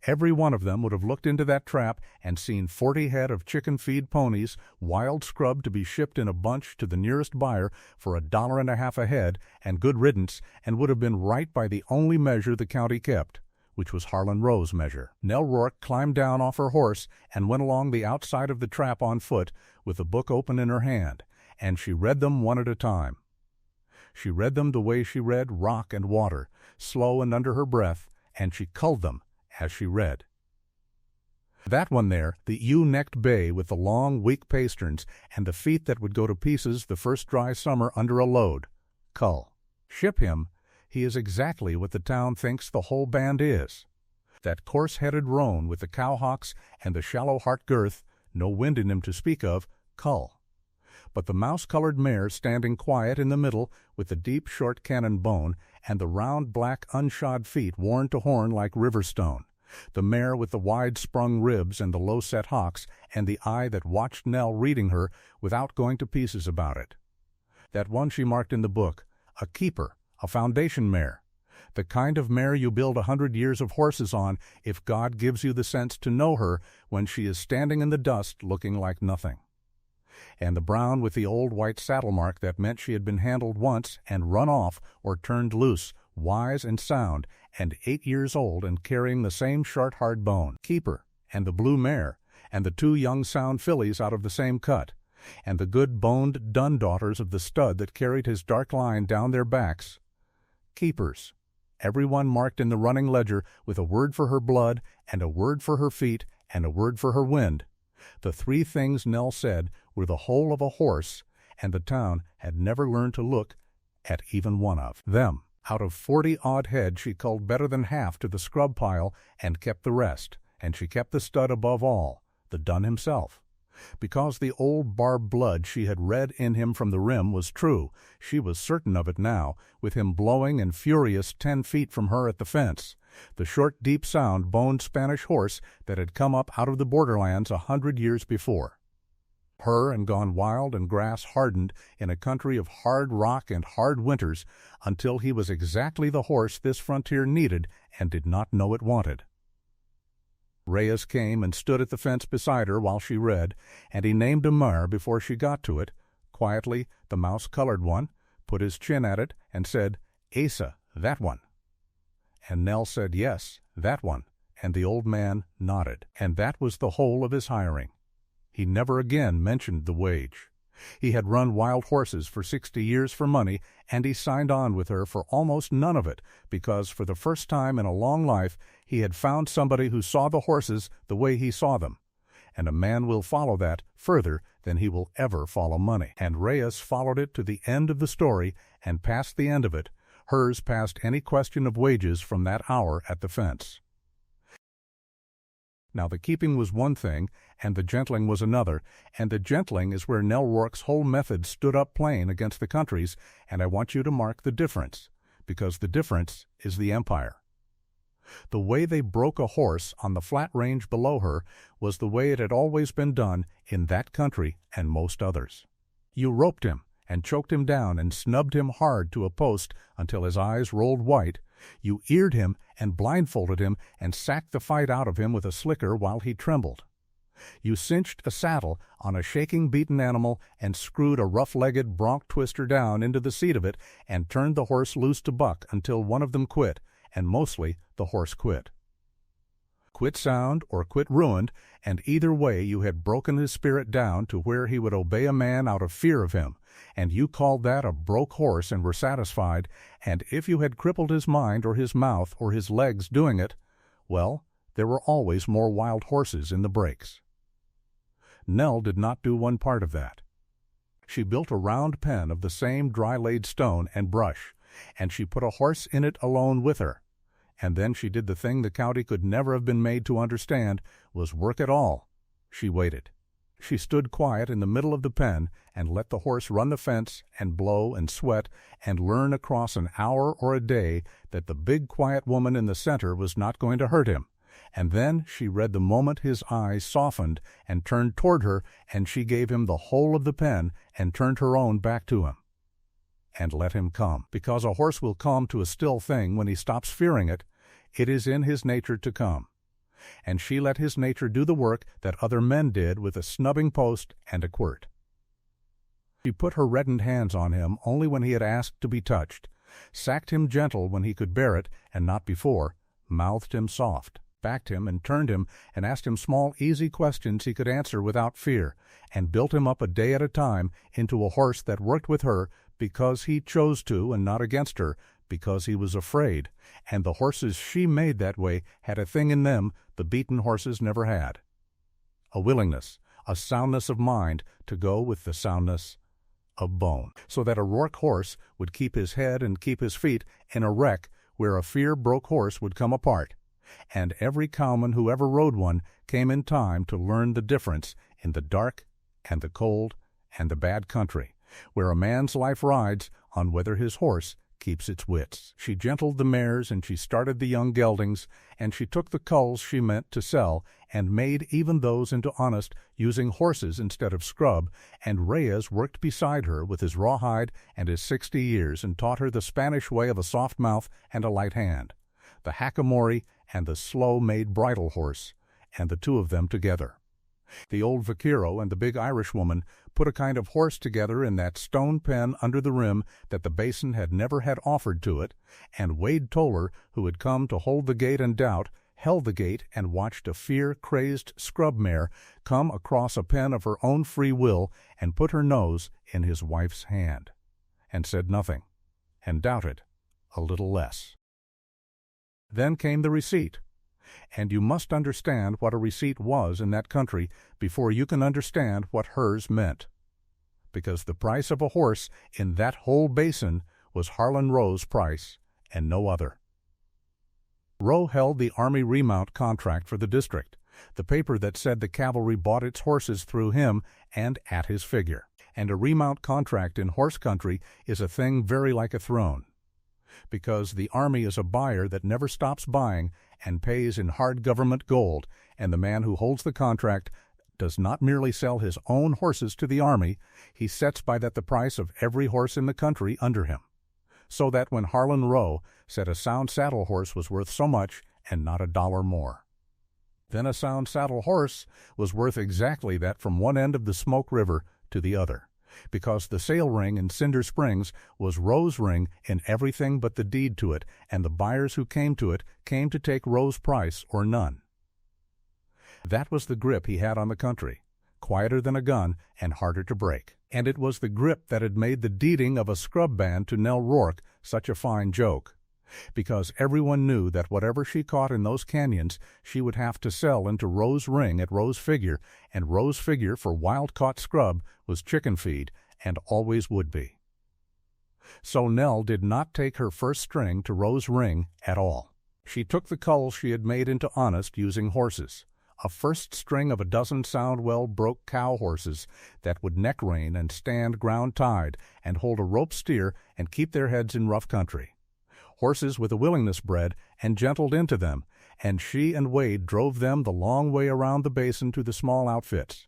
Every one of them would have looked into that trap and seen 40 head of chicken feed ponies, wild scrub to be shipped in a bunch to the nearest buyer for $1.50 a head, and good riddance, and would have been right by the only measure the county kept, which was Harlan Rowe's measure. Nell Rourke climbed down off her horse and went along the outside of the trap on foot with the book open in her hand, and she read them one at a time. She read them the way she read Rock and Water, slow and under her breath, and she culled them as she read. That one there, the ewe-necked bay with the long, weak pasterns and the feet that would go to pieces the first dry summer under a load. Cull. Ship him. He is exactly what the town thinks the whole band is. That coarse-headed roan with the cowhocks and the shallow heart girth, no wind in him to speak of, cull. But the mouse-colored mare standing quiet in the middle with the deep, short cannon bone and the round, black, unshod feet worn to horn like river stone, the mare with the wide-sprung ribs and the low-set hocks and the eye that watched Nell reading her without going to pieces about it. That one she marked in the book, a keeper, a foundation mare, the kind of mare you build 100 years of horses on if God gives you the sense to know her when she is standing in the dust looking like nothing. And the brown with the old white saddle mark that meant she had been handled once and run off or turned loose, wise and sound, and 8 years old and carrying the same short hard bone. Keeper, and the blue mare, and the 2 young sound fillies out of the same cut, and the good boned dun daughters of the stud that carried his dark line down their backs. Keepers, every one marked in the running ledger with a word for her blood, and a word for her feet, and a word for her wind. The 3 things Nell said were the whole of a horse, and the town had never learned to look at even one of them. Out of 40-odd head she culled better than half to the scrub pile and kept the rest, and she kept the stud above all, the dun himself. Because the old Barb blood she had read in him from the rim was true, she was certain of it now, with him blowing and furious 10 feet from her at the fence, the short, deep sound, boned Spanish horse that had come up out of the borderlands 100 years before. Her and gone wild and grass-hardened in a country of hard rock and hard winters until he was exactly the horse this frontier needed and did not know it wanted. Reyes came and stood at the fence beside her while she read, and he named a mare before she got to it, quietly, the mouse-colored one, put his chin at it, and said, "Asa, that one." And Nell said, "Yes, that one," and the old man nodded, and that was the whole of his hiring. He never again mentioned the wage. He had run wild horses for 60 years for money, and he signed on with her for almost none of it, because for the first time in a long life he had found somebody who saw the horses the way he saw them. And a man will follow that further than he will ever follow money. And Reyes followed it to the end of the story, and past the end of it, hers past any question of wages from that hour at the fence. Now the keeping was one thing, and the gentling was another, and the gentling is where Nell Rourke's whole method stood up plain against the country's, and I want you to mark the difference, because the difference is the empire. The way they broke a horse on the flat range below her was the way it had always been done in that country and most others. You roped him, and choked him down, and snubbed him hard to a post until his eyes rolled white. You eared him and blindfolded him and sacked the fight out of him with a slicker while he trembled. You cinched a saddle on a shaking, beaten animal and screwed a rough-legged bronc twister down into the seat of it and turned the horse loose to buck until one of them quit, and mostly the horse quit. Quit sound or quit ruined, and either way you had broken his spirit down to where he would obey a man out of fear of him, and you called that a broke horse and were satisfied, and if you had crippled his mind or his mouth or his legs doing it, well, there were always more wild horses in the breaks. Nell did not do one part of that. She built a round pen of the same dry-laid stone and brush, and she put a horse in it alone with her. And then she did the thing the county could never have been made to understand was work at all. She waited. She stood quiet in the middle of the pen and let the horse run the fence and blow and sweat and learn across an hour or a day that the big quiet woman in the center was not going to hurt him. And then she read the moment his eyes softened and turned toward her, and she gave him the whole of the pen and turned her own back to him. And let him come, because a horse will come to a still thing when he stops fearing it. It is in his nature to come. And she let his nature do the work that other men did with a snubbing post and a quirt. She put her reddened hands on him only when he had asked to be touched, sacked him gentle when he could bear it and not before, mouthed him soft, backed him and turned him and asked him small easy questions he could answer without fear, and built him up a day at a time into a horse that worked with her because he chose to and not against her, because he was afraid, and the horses she made that way had a thing in them the beaten horses never had. A willingness, a soundness of mind to go with the soundness of bone, so that a Rourke horse would keep his head and keep his feet in a wreck where a fear-broke horse would come apart, and every cowman who ever rode one came in time to learn the difference in the dark and the cold and the bad country, where a man's life rides on whether his horse keeps its wits. She gentled the mares, and she started the young geldings, and she took the culls she meant to sell, and made even those into honest, using horses instead of scrub, and Reyes worked beside her with his rawhide and his 60 years, and taught her the Spanish way of a soft mouth and a light hand, the hackamore and the slow-made bridle horse, and the two of them together. The old vaquero and the big Irishwoman put a kind of horse together in that stone pen under the rim that the basin had never had offered to it, and Wade Toller, who had come to hold the gate and doubt, held the gate and watched a fear-crazed scrub mare come across a pen of her own free will and put her nose in his wife's hand, and said nothing, and doubted a little less. Then came the receipt. And you must understand what a receipt was in that country before you can understand what hers meant. Because the price of a horse in that whole basin was Harlan Rowe's price and no other. Rowe held the Army remount contract for the district, the paper that said the cavalry bought its horses through him and at his figure. And a remount contract in horse country is a thing very like a throne, because the Army is a buyer that never stops buying and pays in hard government gold, and the man who holds the contract does not merely sell his own horses to the Army, he sets by that the price of every horse in the country under him, so that when Harlan Rowe said a sound saddle horse was worth so much and not $1 more, then a sound saddle horse was worth exactly that from one end of the Smoke River to the other, because the sale ring in Cinder Springs was Rowe's ring in everything but the deed to it, and the buyers who came to it came to take Rowe's price or none. That was the grip he had on the country, quieter than a gun and harder to break. And it was the grip that had made the deeding of a scrub band to Nell Rourke such a fine joke, because everyone knew that whatever she caught in those canyons she would have to sell into Rose Ring at Rose Figure, and Rose Figure for wild-caught scrub was chicken feed, and always would be. So Nell did not take her first string to Rose Ring at all. She took the culls she had made into honest using horses, a first string of a dozen sound well-broke cow horses that would neck rein and stand ground-tied and hold a rope steer and keep their heads in rough country. Horses with a willingness bred and gentled into them, and she and Wade drove them the long way around the basin to the small outfits,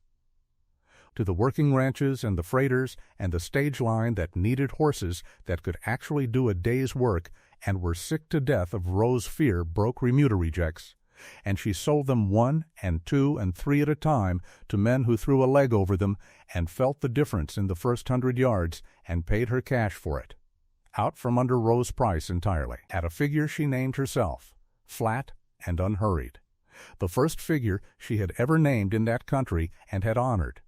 to the working ranches and the freighters and the stage line that needed horses that could actually do a day's work and were sick to death of Rose Fear broke remuda rejects, and she sold them 1 and 2 and 3 at a time to men who threw a leg over them and felt the difference in the first 100 yards and paid her cash for it, out from under Rose price entirely, at a figure she named herself, flat and unhurried, the first figure she had ever named in that country and had honored.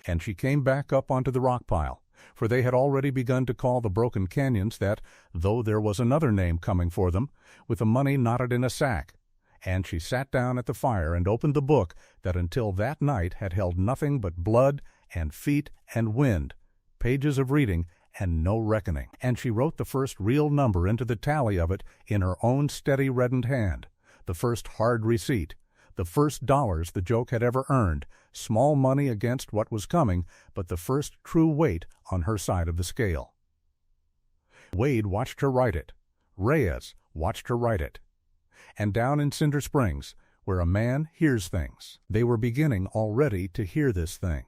And she came back up onto the rock pile, for they had already begun to call the broken canyons that, though there was another name coming for them, with the money knotted in a sack. And she sat down at the fire and opened the book that until that night had held nothing but blood and feet and wind, pages of reading and no reckoning. And she wrote the first real number into the tally of it in her own steady reddened hand, the first hard receipt, the first dollars the joke had ever earned, small money against what was coming, but the first true weight on her side of the scale. Wade watched her write it. Reyes watched her write it. And down in Cinder Springs, where a man hears things, they were beginning already to hear this thing,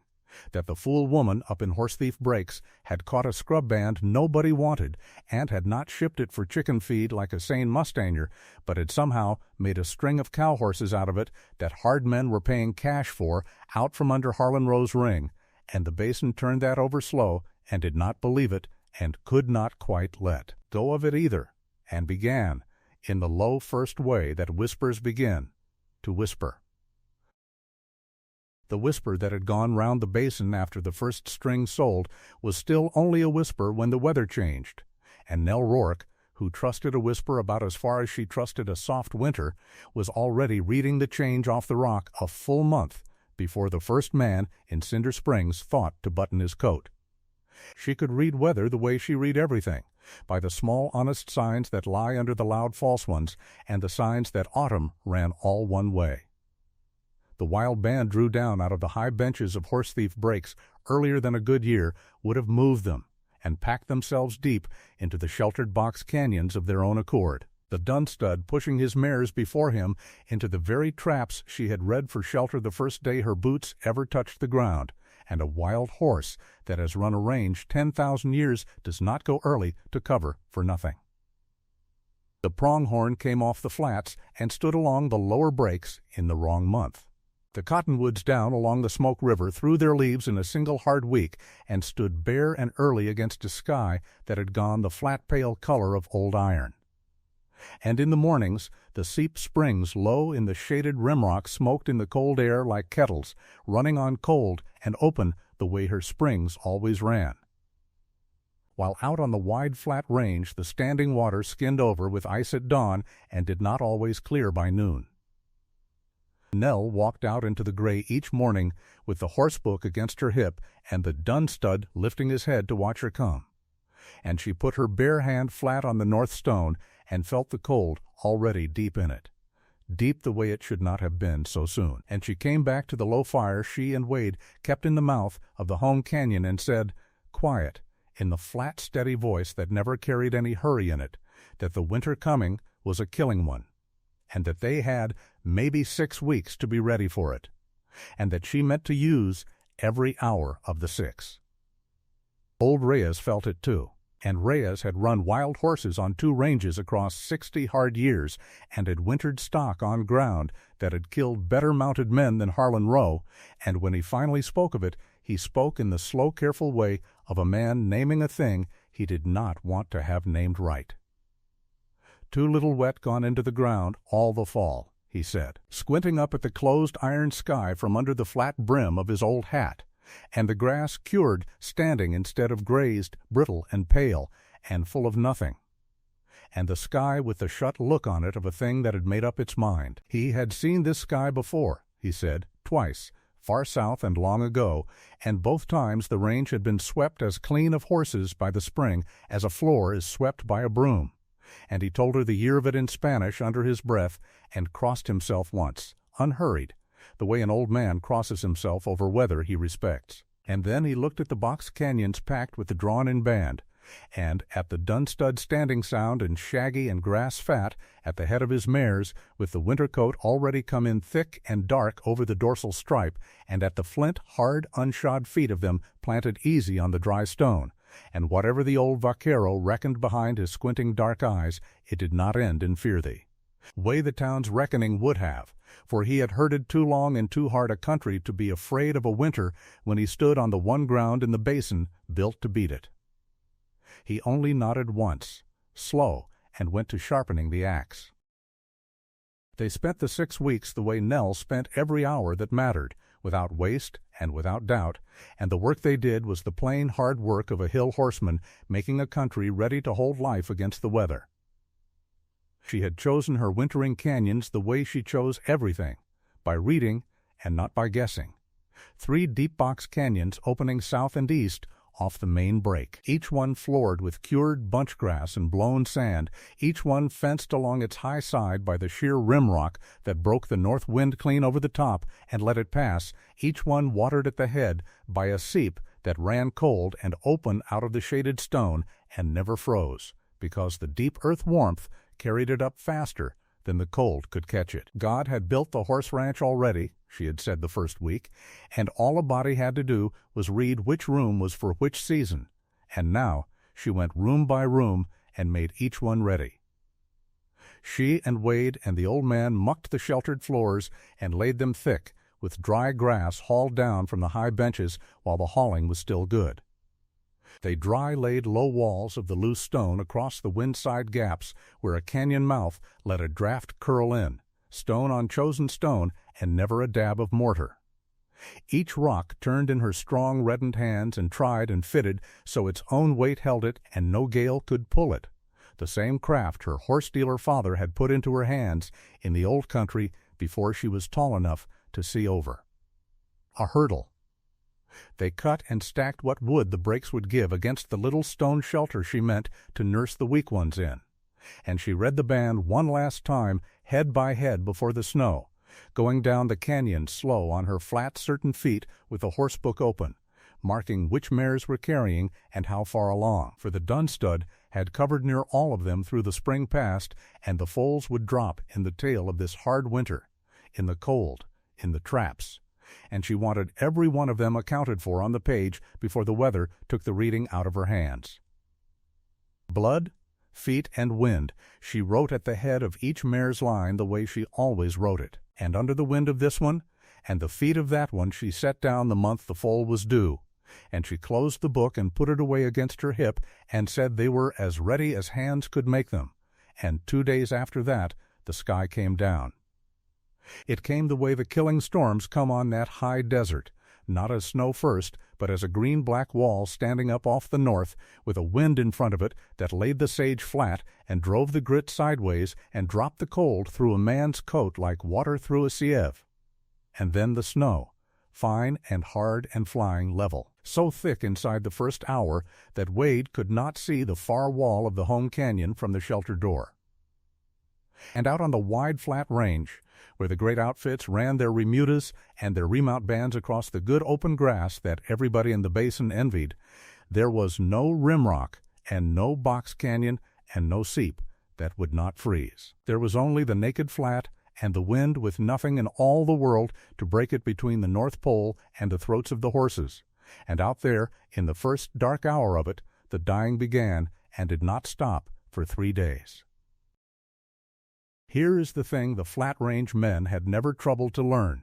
that the fool woman up in Horsethief Breaks had caught a scrub band nobody wanted and had not shipped it for chicken feed like a sane mustanger, but had somehow made a string of cow horses out of it that hard men were paying cash for out from under Harlan Rose Ring, and the basin turned that over slow and did not believe it and could not quite let go of it either, and began, in the low first way that whispers begin, to whisper. The whisper that had gone round the basin after the first string sold was still only a whisper when the weather changed, and Nell Rourke, who trusted a whisper about as far as she trusted a soft winter, was already reading the change off the rock a full month before the first man in Cinder Springs thought to button his coat. She could read weather the way she read everything, by the small honest signs that lie under the loud false ones, and the signs that autumn ran all one way. The wild band drew down out of the high benches of Horsethief Breaks earlier than a good year would have moved them, and packed themselves deep into the sheltered box canyons of their own accord, the Dunstud pushing his mares before him into the very traps she had read for shelter the first day her boots ever touched the ground, and a wild horse that has run a range 10,000 years does not go early to cover for nothing. The pronghorn came off the flats and stood along the lower breaks in the wrong month. The cottonwoods down along the Smoke River threw their leaves in a single hard week and stood bare and early against a sky that had gone the flat pale color of old iron. And in the mornings the Seep Springs low in the shaded rimrock smoked in the cold air like kettles, running on cold and open the way her springs always ran, while out on the wide flat range the standing water skinned over with ice at dawn and did not always clear by noon. Nell walked out into the gray each morning with the horsebook against her hip and the Dunstud lifting his head to watch her come, and she put her bare hand flat on the north stone and felt the cold already deep in it, deep the way it should not have been so soon. And she came back to the low fire she and Wade kept in the mouth of the home canyon and said, quiet, in the flat steady voice that never carried any hurry in it, that the winter coming was a killing one, and that they had maybe 6 weeks to be ready for it, and that she meant to use every hour of the 6. Old Reyes felt it too, and Reyes had run wild horses on 2 ranges across 60 hard years and had wintered stock on ground that had killed better mounted men than Harlan Rowe, and when he finally spoke of it, he spoke in the slow, careful way of a man naming a thing he did not want to have named right. "Too little wet gone into the ground all the fall," he said, squinting up at the closed iron sky from under the flat brim of his old hat, and the grass cured, standing instead of grazed, brittle and pale, and full of nothing, and the sky with the shut look on it of a thing that had made up its mind. He had seen this sky before, he said, twice, far south and long ago, and both times the range had been swept as clean of horses by the spring as a floor is swept by a broom. And he told her the year of it in Spanish under his breath, and crossed himself once, unhurried, the way an old man crosses himself over weather he respects. And then he looked at the box canyons packed with the drawn-in band, and at the dun-stud standing sound and shaggy and grass fat at the head of his mares, with the winter coat already come in thick and dark over the dorsal stripe, and at the flint, hard, unshod feet of them planted easy on the dry stone. And whatever the old vaquero reckoned behind his squinting dark eyes, it did not end in fear thee. Way the town's reckoning would have, for he had herded too long in too hard a country to be afraid of a winter when he stood on the one ground in the basin built to beat it. He only nodded once, slow, and went to sharpening the axe. They spent the 6 weeks the way Nell spent every hour that mattered, without waste and without doubt, and the work they did was the plain hard work of a hill horseman making a country ready to hold life against the weather. She had chosen her wintering canyons the way she chose everything, by reading and not by guessing. 3 deep box canyons opening south and east off the main break, each one floored with cured bunch grass and blown sand, each one fenced along its high side by the sheer rim rock that broke the north wind clean over the top and let it pass, each one watered at the head by a seep that ran cold and open out of the shaded stone and never froze, because the deep earth warmth carried it up faster than the cold could catch it. God had built the horse ranch already, she had said the first week, and all a body had to do was read which room was for which season, and now she went room by room and made each one ready. She and Wade and the old man mucked the sheltered floors and laid them thick, with dry grass hauled down from the high benches while the hauling was still good. They dry-laid low walls of the loose stone across the windside gaps where a canyon mouth let a draft curl in, stone on chosen stone, and never a dab of mortar. Each rock turned in her strong reddened hands and tried and fitted so its own weight held it and no gale could pull it, the same craft her horse-dealer father had put into her hands in the old country before she was tall enough to see over. A hurdle. They cut and stacked what wood the breaks would give against the little stone shelter she meant to nurse the weak ones in, and she read the band one last time, head by head before the snow, going down the canyon slow on her flat, certain feet with the horse book open, marking which mares were carrying and how far along, for the dun-stud had covered near all of them through the spring past, and the foals would drop in the tail of this hard winter, in the cold, in the traps, and she wanted every one of them accounted for on the page before the weather took the reading out of her hands. Blood, feet, and wind she wrote at the head of each mare's line the way she always wrote it, and under the wind of this one and the feet of that one she set down the month the foal was due, and she closed the book and put it away against her hip and said they were as ready as hands could make them, and 2 days after that the sky came down. It came the way the killing storms come on that high desert, not as snow first, but as a green-black wall standing up off the north, with a wind in front of it that laid the sage flat and drove the grit sideways and dropped the cold through a man's coat like water through a sieve. And then the snow, fine and hard and flying level, so thick inside the first hour that Wade could not see the far wall of the home canyon from the shelter door. And out on the wide flat range, where the great outfits ran their remudas and their remount bands across the good open grass that everybody in the basin envied, there was no rimrock and no box canyon and no seep that would not freeze. There was only the naked flat and the wind with nothing in all the world to break it between the North Pole and the throats of the horses, and out there, in the first dark hour of it, the dying began and did not stop for 3 days. Here is the thing the flat-range men had never troubled to learn,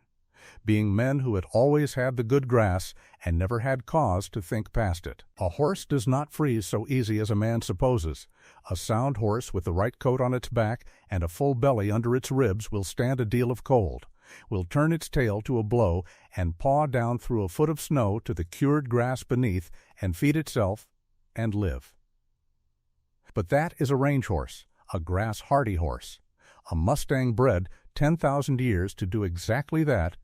being men who had always had the good grass and never had cause to think past it. A horse does not freeze so easy as a man supposes. A sound horse with the right coat on its back and a full belly under its ribs will stand a deal of cold, will turn its tail to a blow and paw down through a foot of snow to the cured grass beneath and feed itself and live. But that is a range horse, a grass-hardy horse, a Mustang bred 10,000 years to do exactly that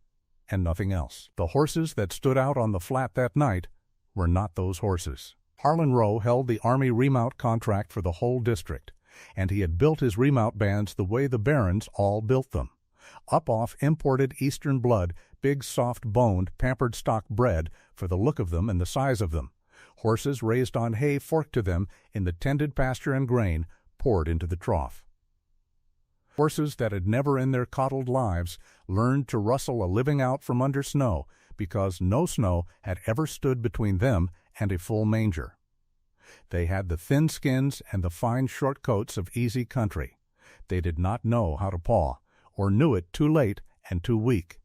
and nothing else. The horses that stood out on the flat that night were not those horses. Harlan Rowe held the Army remount contract for the whole district, and he had built his remount bands the way the barons all built them, up off imported Eastern blood, big soft-boned, pampered stock bred for the look of them and the size of them, horses raised on hay forked to them in the tended pasture and grain poured into the trough. Horses that had never in their coddled lives learned to rustle a living out from under snow, because no snow had ever stood between them and a full manger. They had the thin skins and the fine short coats of easy country. They did not know how to paw, or knew it too late and too weak.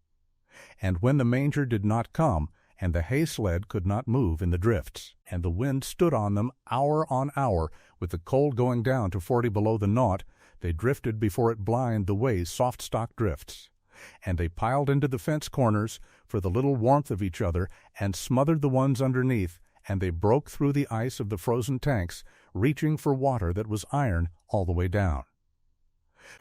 And when the manger did not come, and the hay sled could not move in the drifts, and the wind stood on them hour on hour, with the cold going down to 40 below the naught, they drifted before it blind the way soft stock drifts. And they piled into the fence corners for the little warmth of each other and smothered the ones underneath, and they broke through the ice of the frozen tanks, reaching for water that was iron all the way down.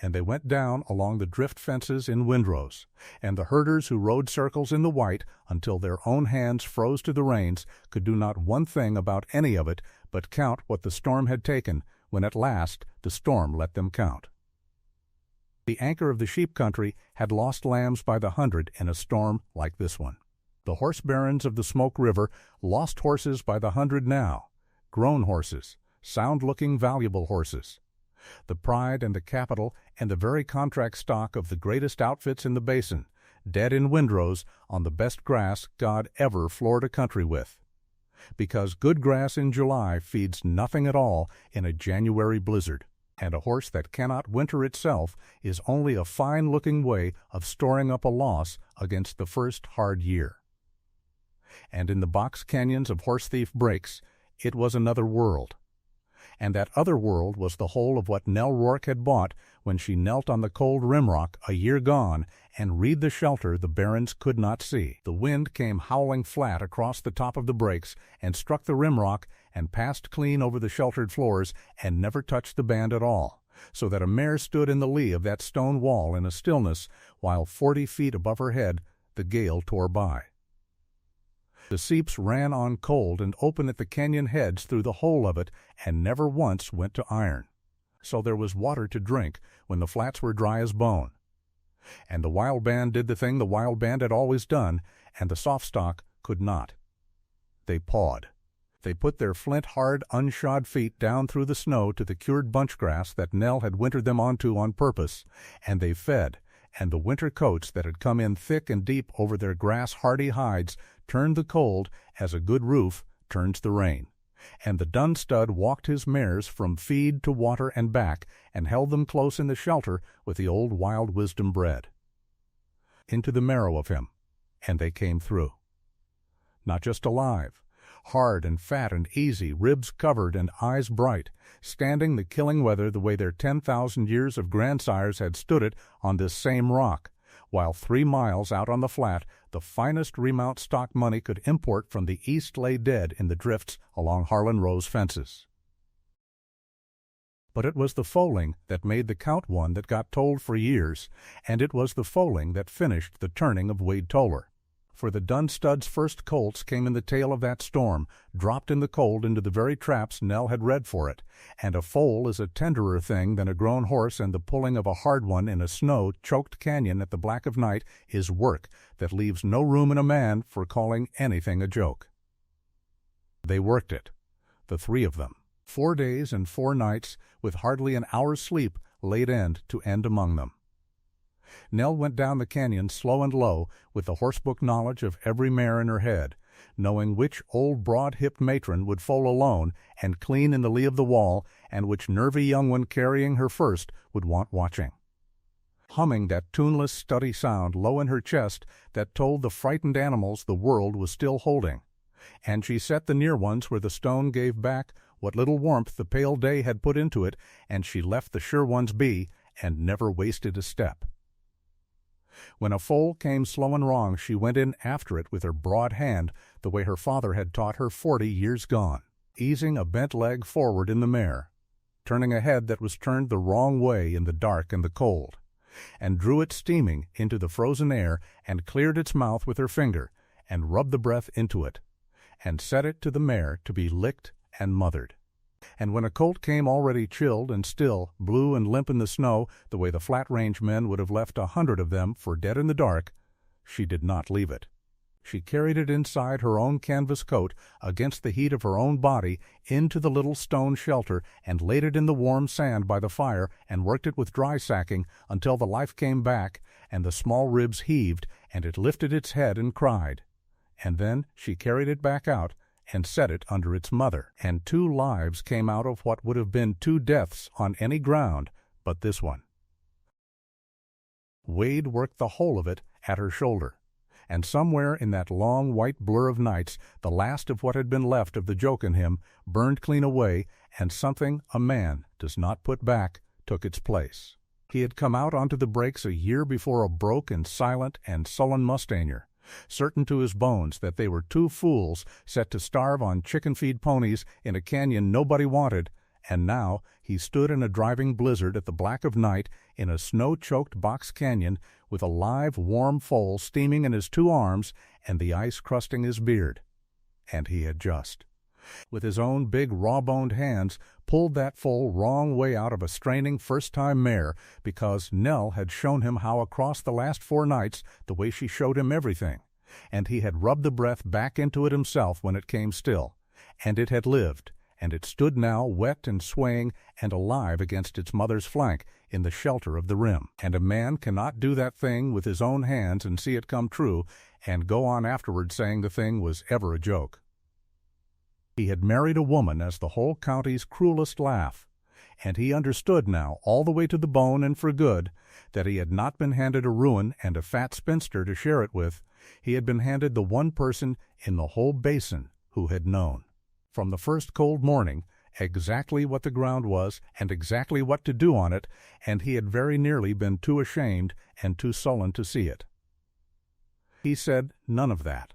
And they went down along the drift fences in windrows, and the herders who rode circles in the white until their own hands froze to the reins could do not one thing about any of it but count what the storm had taken, when at last the storm let them count. The anchor of the sheep country had lost lambs by the hundred in a storm like this one. The horse barons of the Smoke River lost horses by the hundred now, grown horses, sound-looking, valuable horses. The pride and the capital and the very contract stock of the greatest outfits in the basin, dead in windrows on the best grass God ever floored a country with. Because good grass in July feeds nothing at all in a January blizzard, and a horse that cannot winter itself is only a fine-looking way of storing up a loss against the first hard year. And in the box canyons of horse thief breaks, it was another world. And that other world was the whole of what Nell Rourke had bought when she knelt on the cold rimrock a year gone and read the shelter the barons could not see. The wind came howling flat across the top of the breaks and struck the rimrock and passed clean over the sheltered floors and never touched the band at all, so that a mare stood in the lee of that stone wall in a stillness while 40 feet above her head the gale tore by. The seeps ran on cold and open at the canyon heads through the whole of it and never once went to iron. So there was water to drink when the flats were dry as bone. And the wild band did the thing the wild band had always done, and the soft stock could not. They pawed. They put their flint-hard, unshod feet down through the snow to the cured bunchgrass that Nell had wintered them onto on purpose, and they fed, and the winter coats that had come in thick and deep over their grass-hardy hides turned the cold as a good roof turns the rain. And the dun stud walked his mares from feed to water and back, and held them close in the shelter with the old wild wisdom bred into the marrow of him, and they came through. Not just alive, hard and fat and easy, ribs covered and eyes bright, standing the killing weather the way their 10,000 years of grandsires had stood it on this same rock, while 3 miles out on the flat the finest remount stock money could import from the east lay dead in the drifts along Harlan Rowe's fences. But it was the foaling that made the count one that got told for years, and it was the foaling that finished the turning of Wade Toller. For the dun stud's first colts came in the tail of that storm, dropped in the cold into the very traps Nell had read for it, and a foal is a tenderer thing than a grown horse, and the pulling of a hard one in a snow-choked canyon at the black of night is work that leaves no room in a man for calling anything a joke. They worked it, the 3 of them, 4 days and 4 nights, with hardly an hour's sleep laid end to end among them. Nell went down the canyon slow and low with the horsebook knowledge of every mare in her head, knowing which old broad-hipped matron would foal alone and clean in the lee of the wall, and which nervy young one carrying her first would want watching. Humming that tuneless, steady sound low in her chest that told the frightened animals the world was still holding, and she set the near ones where the stone gave back what little warmth the pale day had put into it, and she left the sure ones be and never wasted a step. When a foal came slow and wrong, she went in after it with her broad hand, the way her father had taught her 40 years gone, easing a bent leg forward in the mare, turning a head that was turned the wrong way in the dark and the cold, and drew it steaming into the frozen air, and cleared its mouth with her finger, and rubbed the breath into it, and set it to the mare to be licked and mothered. And when a colt came already chilled and still, blue and limp in the snow, the way the flat-range men would have left 100 of them for dead in the dark, she did not leave it. She carried it inside her own canvas coat, against the heat of her own body, into the little stone shelter, and laid it in the warm sand by the fire, and worked it with dry sacking until the life came back, and the small ribs heaved, and it lifted its head and cried. And then she carried it back out, and set it under its mother, and 2 lives came out of what would have been 2 deaths on any ground but this one. Wade worked the whole of it at her shoulder, and somewhere in that long white blur of nights the last of what had been left of the joke in him burned clean away, and something a man does not put back took its place. He had come out onto the breaks a year before a broke and silent and sullen mustanger, certain to his bones that they were 2 fools set to starve on chicken-feed ponies in a canyon nobody wanted, and now he stood in a driving blizzard at the black of night in a snow-choked box canyon with a live, warm foal steaming in his 2 arms and the ice crusting his beard. And he had just, with his own big raw-boned hands, pulled that foal wrong way out of a straining first-time mare, because Nell had shown him how across the last 4 nights, the way she showed him everything, and he had rubbed the breath back into it himself when it came still, and it had lived, and it stood now wet and swaying and alive against its mother's flank in the shelter of the rim. And a man cannot do that thing with his own hands and see it come true, and go on afterward saying the thing was ever a joke. He had married a woman as the whole county's cruelest laugh, and he understood now, all the way to the bone and for good, that he had not been handed a ruin and a fat spinster to share it with. He had been handed the one person in the whole basin who had known, from the first cold morning, exactly what the ground was and exactly what to do on it, and he had very nearly been too ashamed and too sullen to see it. He said none of that.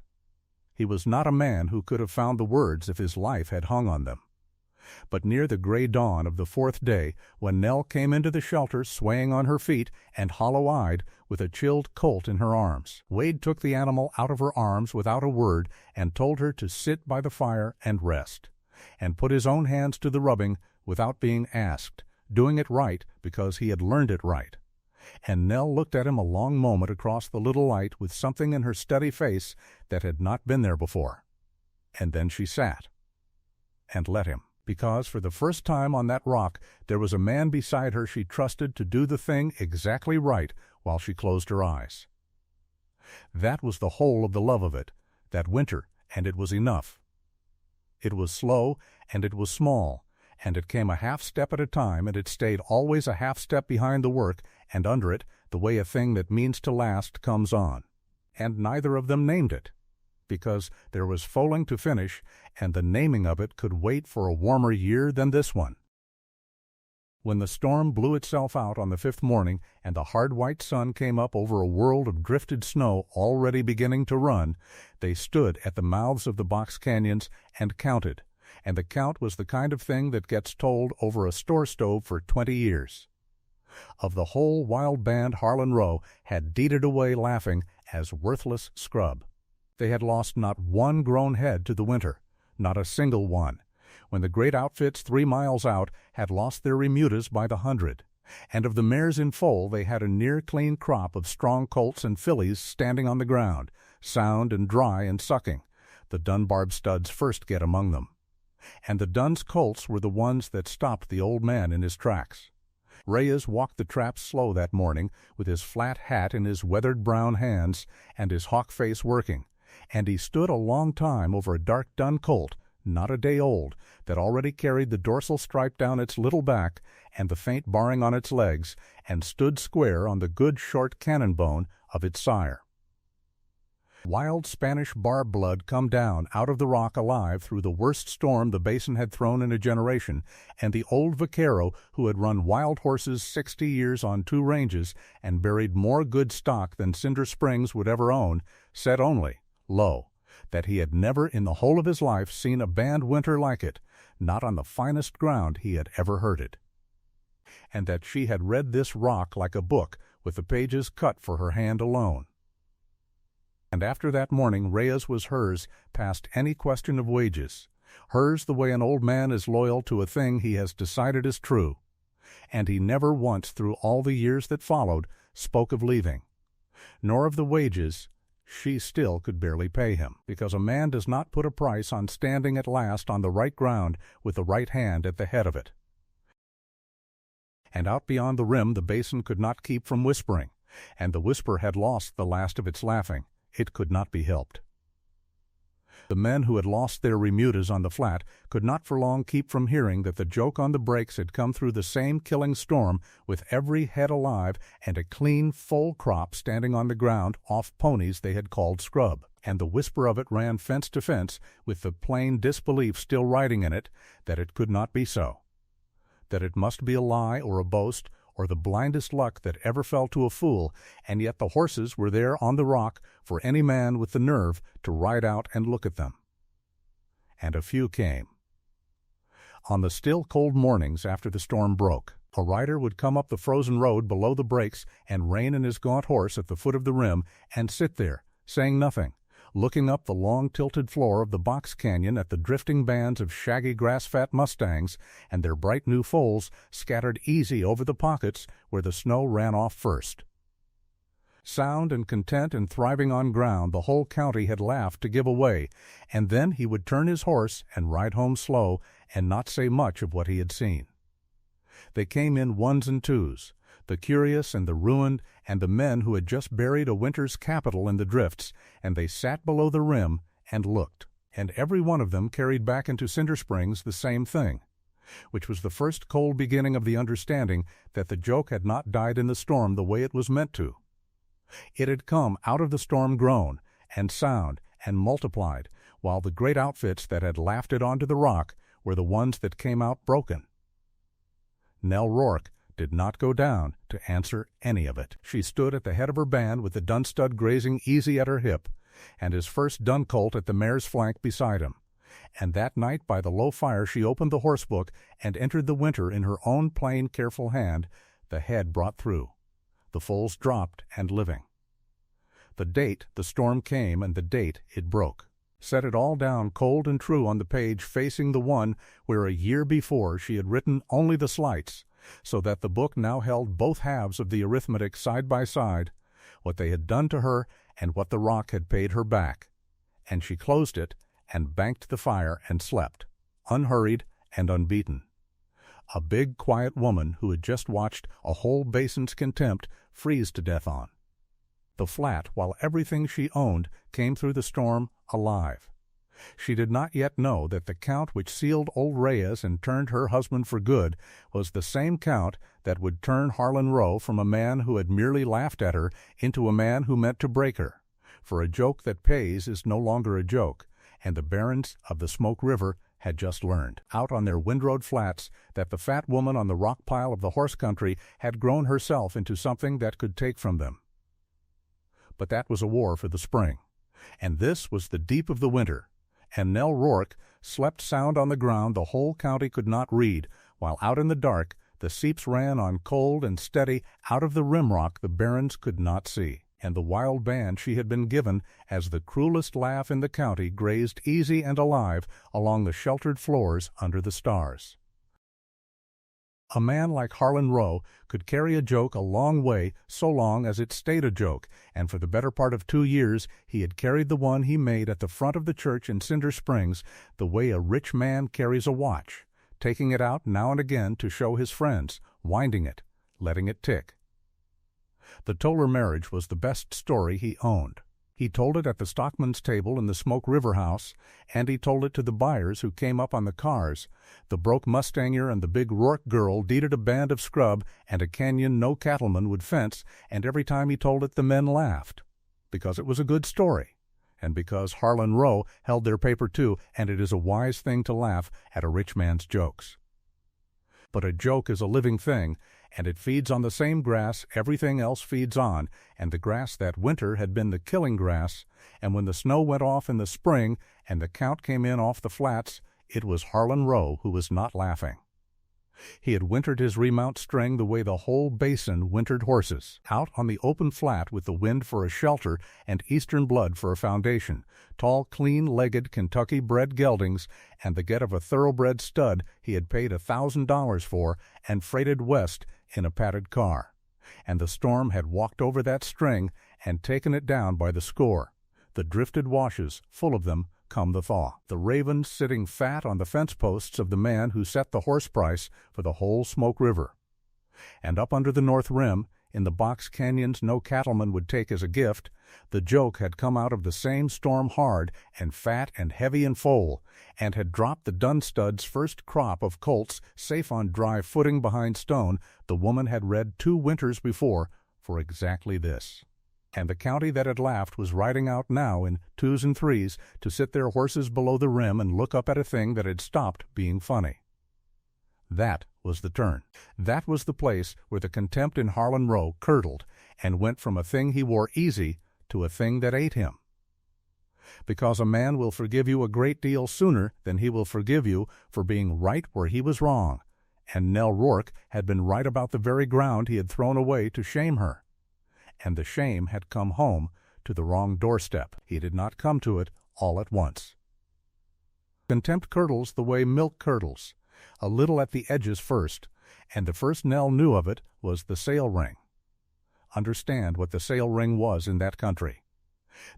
He was not a man who could have found the words if his life had hung on them. But near the gray dawn of the 4th day, when Nell came into the shelter swaying on her feet and hollow-eyed with a chilled colt in her arms, Wade took the animal out of her arms without a word and told her to sit by the fire and rest, and put his own hands to the rubbing without being asked, doing it right because he had learned it right. And Nell looked at him a long moment across the little light with something in her steady face that had not been there before. And then she sat and let him, because for the first time on that rock there was a man beside her she trusted to do the thing exactly right while she closed her eyes. That was the whole of the love of it, that winter, and it was enough. It was slow, and it was small, and it came a half step at a time, and it stayed always a half step behind the work and under it, the way a thing that means to last comes on. And neither of them named it, because there was foaling to finish, and the naming of it could wait for a warmer year than this one. When the storm blew itself out on the 5th morning, and the hard white sun came up over a world of drifted snow already beginning to run, they stood at the mouths of the box canyons and counted, and the count was the kind of thing that gets told over a store stove for 20 years. Of the whole wild band Harlan Row had deeded away laughing as worthless scrub. They had lost not one grown head to the winter, not a single one, when the great outfits 3 miles out had lost their remudas by the 100, and of the mares in foal they had a near-clean crop of strong colts and fillies standing on the ground, sound and dry and sucking, the Dunbarb studs first get among them. And the Dunn's colts were the ones that stopped the old man in his tracks. Reyes walked the traps slow that morning, with his flat hat in his weathered brown hands and his hawk face working, and he stood a long time over a dark dun colt, not a day old, that already carried the dorsal stripe down its little back and the faint barring on its legs, and stood square on the good short cannon bone of its sire. Wild Spanish bar blood come down out of the rock alive through the worst storm the basin had thrown in a generation, and the old vaquero who had run wild horses 60 years on 2 ranges and buried more good stock than Cinder Springs would ever own, said only, lo, that he had never in the whole of his life seen a band winter like it, not on the finest ground he had ever heard it, and that she had read this rock like a book with the pages cut for her hand alone. And after that morning Rhea's was hers past any question of wages, hers the way an old man is loyal to a thing he has decided is true, and he never once through all the years that followed spoke of leaving, nor of the wages. She still could barely pay him, because a man does not put a price on standing at last on the right ground with the right hand at the head of it. And out beyond the rim the basin could not keep from whispering, and the whisper had lost the last of its laughing. It could not be helped. The men who had lost their remudas on the flat could not for long keep from hearing that the joke on the breaks had come through the same killing storm with every head alive and a clean, full crop standing on the ground off ponies they had called scrub, and the whisper of it ran fence to fence with the plain disbelief still riding in it that it could not be so, that it must be a lie or a boast or the blindest luck that ever fell to a fool, and yet the horses were there on the rock for any man with the nerve to ride out and look at them. And a few came. On the still cold mornings after the storm broke, a rider would come up the frozen road below the breaks and rein in his gaunt horse at the foot of the rim and sit there, saying nothing, looking up the long tilted floor of the box canyon at the drifting bands of shaggy grass-fat mustangs and their bright new foals scattered easy over the pockets where the snow ran off first. Sound and content and thriving on ground the whole county had laughed to give away, and then he would turn his horse and ride home slow and not say much of what he had seen. They came in ones and twos, the curious and the ruined and the men who had just buried a winter's capital in the drifts, and they sat below the rim and looked, and every one of them carried back into Cinder Springs the same thing, which was the first cold beginning of the understanding that the joke had not died in the storm the way it was meant to. It had come out of the storm grown and sound and multiplied, while the great outfits that had laughed it onto the rock were the ones that came out broken. Nell Rourke did not go down to answer any of it. She stood at the head of her band with the Dunstud grazing easy at her hip, and his first dun colt at the mare's flank beside him. And that night by the low fire she opened the horsebook and entered the winter in her own plain, careful hand, the head brought through, the foals dropped and living. The date the storm came and the date it broke. Set it all down cold and true on the page facing the one where a year before she had written only the slights, so that the book now held both halves of the arithmetic side by side, what they had done to her and what the rock had paid her back. And she closed it and banked the fire and slept, unhurried and unbeaten. A big, quiet woman who had just watched a whole basin's contempt freeze to death on the flat, while everything she owned came through the storm alive. She did not yet know that the count which sealed old Reyes and turned her husband for good was the same count that would turn Harlan Rowe from a man who had merely laughed at her into a man who meant to break her, for a joke that pays is no longer a joke, and the barons of the Smoke River had just learned, out on their windrowed flats, that the fat woman on the rock pile of the horse country had grown herself into something that could take from them. But that was a war for the spring, and this was the deep of the winter, and Nell Rourke slept sound on the ground the whole county could not read, while out in the dark the seeps ran on cold and steady out of the rimrock the barons could not see, and the wild band she had been given as the cruelest laugh in the county grazed easy and alive along the sheltered floors under the stars. A man like Harlan Rowe could carry a joke a long way so long as it stayed a joke, and for the better part of 2 years he had carried the one he made at the front of the church in Cinder Springs the way a rich man carries a watch, taking it out now and again to show his friends, winding it, letting it tick. The Toller marriage was the best story he owned. He told it at the stockman's table in the Smoke River house, and he told it to the buyers who came up on the cars. The broke mustanger and the big Rourke girl deeded a band of scrub, and a canyon no cattleman would fence, and every time he told it the men laughed, because it was a good story, and because Harlan Row held their paper too, and it is a wise thing to laugh at a rich man's jokes. But a joke is a living thing, and it feeds on the same grass everything else feeds on, and the grass that winter had been the killing grass, and when the snow went off in the spring and the count came in off the flats, it was Harlan Row who was not laughing. He had wintered his remount string the way the whole basin wintered horses, out on the open flat with the wind for a shelter and eastern blood for a foundation, tall, clean-legged Kentucky-bred geldings, and the get of a thoroughbred stud he had paid $1,000 for and freighted west in a padded car. And the storm had walked over that string and taken it down by the score, the drifted washes, full of them, come the thaw, the ravens sitting fat on the fence posts of the man who set the horse price for the whole Smoke River. And up under the north rim, in the box canyons no cattleman would take as a gift, the joke had come out of the same storm hard and fat and heavy in foal, and had dropped the dun stud's first crop of colts safe on dry footing behind stone the woman had read 2 winters before for exactly this. And the county that had laughed was riding out now in 2s and 3s to sit their horses below the rim and look up at a thing that had stopped being funny. That was the turn. That was the place where the contempt in Harlan Row curdled and went from a thing he wore easy to a thing that ate him. Because a man will forgive you a great deal sooner than he will forgive you for being right where he was wrong, and Nell Rourke had been right about the very ground he had thrown away to shame her. And the shame had come home to the wrong doorstep. He did not come to it all at once. Contempt curdles the way milk curdles, a little at the edges first, and the first Nell knew of it was the sail ring. Understand what the sail ring was in that country.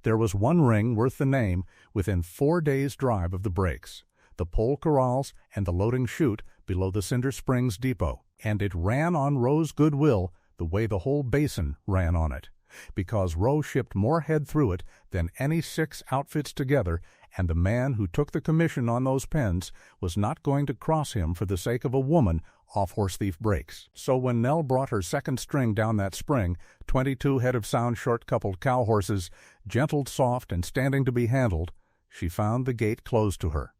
There was one ring worth the name within 4 days' drive of the breaks, the pole corrals and the loading chute below the Cinder Springs depot, and it ran on Row's goodwill the way the whole basin ran on it, because Row shipped more head through it than any 6 outfits together, and the man who took the commission on those pens was not going to cross him for the sake of a woman off horsethief breaks. So when Nell brought her second string down that spring, 22 head of sound short-coupled cow horses, gentled soft and standing to be handled, she found the gate closed to her.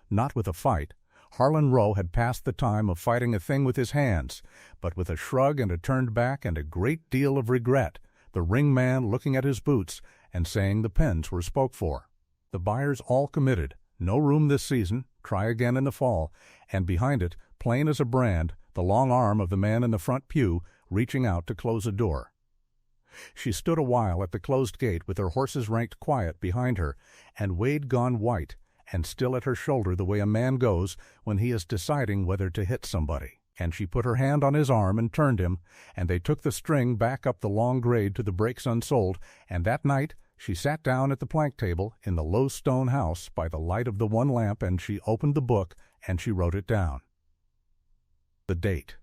Not with a fight. Harlan Row had passed the time of fighting a thing with his hands, but with a shrug and a turned back and a great deal of regret, the ring man looking at his boots and saying the pens were spoke for. The buyers all committed, no room this season, try again in the fall, and behind it, plain as a brand, the long arm of the man in the front pew reaching out to close a door. She stood a while at the closed gate with her horses ranked quiet behind her, and Wade gone white, and still at her shoulder the way a man goes when he is deciding whether to hit somebody. And she put her hand on his arm and turned him, and they took the string back up the long grade to the breaks unsold, and that night she sat down at the plank table in the low stone house by the light of the one lamp, and she opened the book, and she wrote it down. The date.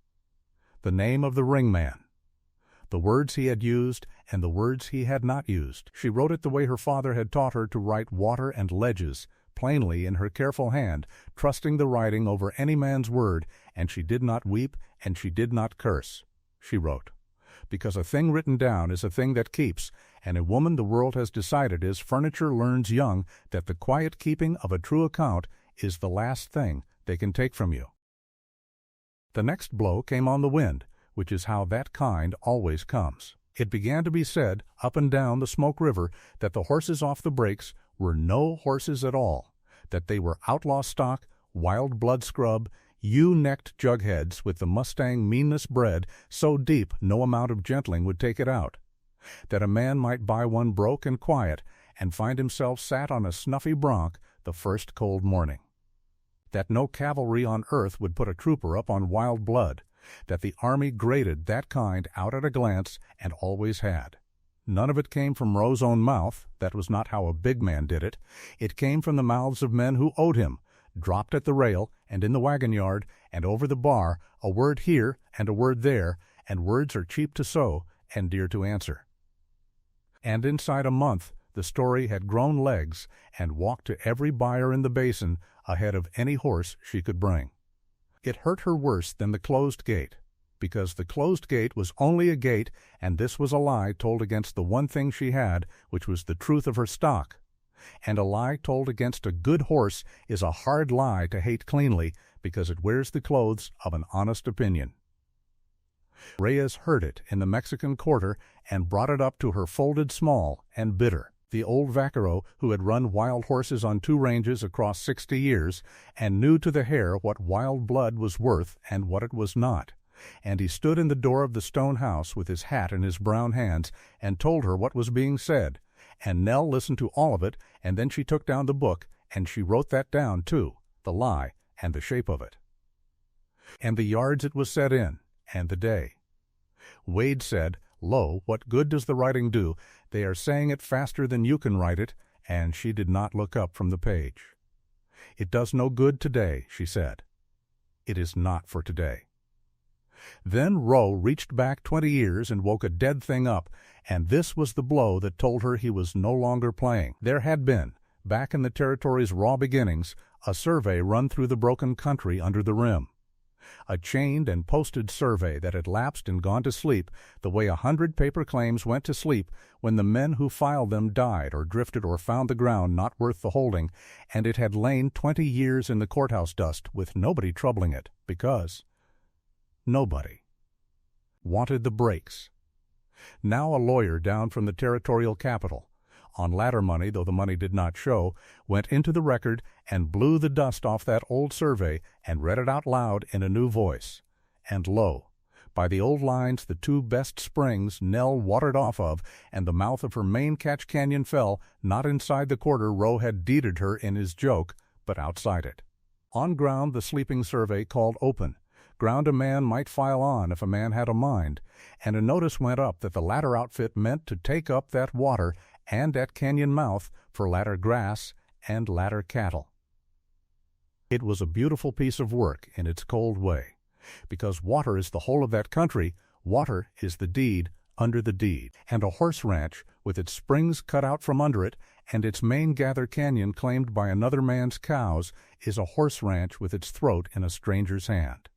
The name of the ring man. The words he had used and the words he had not used. She wrote it the way her father had taught her to write water and ledges, plainly in her careful hand, trusting the writing over any man's word, and she did not weep and she did not curse. She wrote, because a thing written down is a thing that keeps, and a woman the world has decided is furniture learns young that the quiet keeping of a true account is the last thing they can take from you. The next blow came on the wind, which is how that kind always comes. It began to be said, up and down the Smoke River, that the horses off the breaks were no horses at all, that they were outlaw stock, wild blood scrub, ewe-necked jugheads with the Mustang meanness bred so deep no amount of gentling would take it out, that a man might buy one broke and quiet and find himself sat on a snuffy bronc the first cold morning, that no cavalry on earth would put a trooper up on wild blood, that the army graded that kind out at a glance and always had. None of it came from Row's own mouth. That was not how a big man did it. It came from the mouths of men who owed him, dropped at the rail and in the wagon yard and over the bar, a word here and a word there, and words are cheap to sow and dear to answer. And inside a month the story had grown legs and walked to every buyer in the basin ahead of any horse she could bring. It hurt her worse than the closed gate. because the closed gate was only a gate, and this was a lie told against the one thing she had, which was the truth of her stock. And a lie told against a good horse is a hard lie to hate cleanly, because it wears the clothes of an honest opinion. Reyes heard it in the Mexican quarter and brought it up to her folded small and bitter. The old vaquero, who had run wild horses on 2 ranges across 60 years, and knew to the hair what wild blood was worth and what it was not. And he stood in the door of the stone house with his hat in his brown hands and told her what was being said. And Nell listened to all of it, and then she took down the book, and she wrote that down too, the lie and the shape of it, and the yards it was set in, and the day. Wade said, "Lo, what good does the writing do? They are saying it faster than you can write it," and she did not look up from the page. "It does no good today," she said. "It is not for today." Then Roe reached back 20 years and woke a dead thing up, and this was the blow that told her he was no longer playing. There had been, back in the territory's raw beginnings, a survey run through the broken country under the rim. A chained and posted survey that had lapsed and gone to sleep the way 100 paper claims went to sleep when the men who filed them died or drifted or found the ground not worth the holding, and it had lain 20 years in the courthouse dust with nobody troubling it, because nobody wanted the breaks. Now a lawyer down from the territorial capital, on ladder money though the money did not show, went into the record and blew the dust off that old survey and read it out loud in a new voice. And lo, by the old lines the 2 best springs Nell watered off of, and the mouth of her main catch canyon fell, not inside the quarter Roe had deeded her in his joke, but outside it. On ground the sleeping survey called open, ground a man might file on if a man had a mind, and a notice went up that the ladder outfit meant to take up that water and at canyon mouth for ladder grass and ladder cattle. It was a beautiful piece of work in its cold way, because water is the whole of that country, water is the deed under the deed, and a horse ranch with its springs cut out from under it and its main gather canyon claimed by another man's cows is a horse ranch with its throat in a stranger's hand.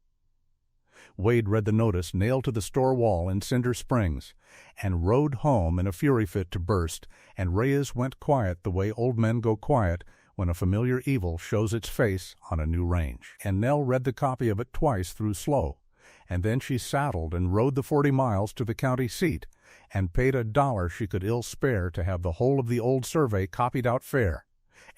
Wade read the notice nailed to the store wall in Cinder Springs, and rode home in a fury fit to burst, and Reyes went quiet the way old men go quiet when a familiar evil shows its face on a new range. And Nell read the copy of it twice through slow, and then she saddled and rode the 40 miles to the county seat, and paid $1 she could ill spare to have the whole of the old survey copied out fair,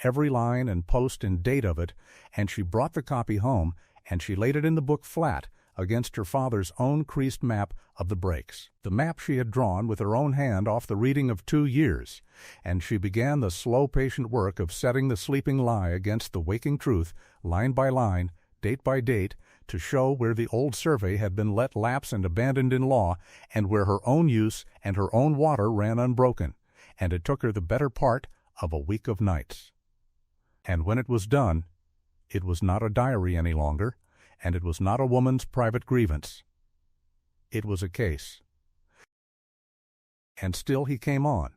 every line and post and date of it, and she brought the copy home, and she laid it in the book flat, against her father's own creased map of the breaks, the map she had drawn with her own hand off the reading of 2 years, and she began the slow, patient work of setting the sleeping lie against the waking truth, line by line, date by date, to show where the old survey had been let lapse and abandoned in law, and where her own use and her own water ran unbroken, and it took her the better part of a week of nights. And when it was done, it was not a diary any longer, and it was not a woman's private grievance. It was a case. And still he came on,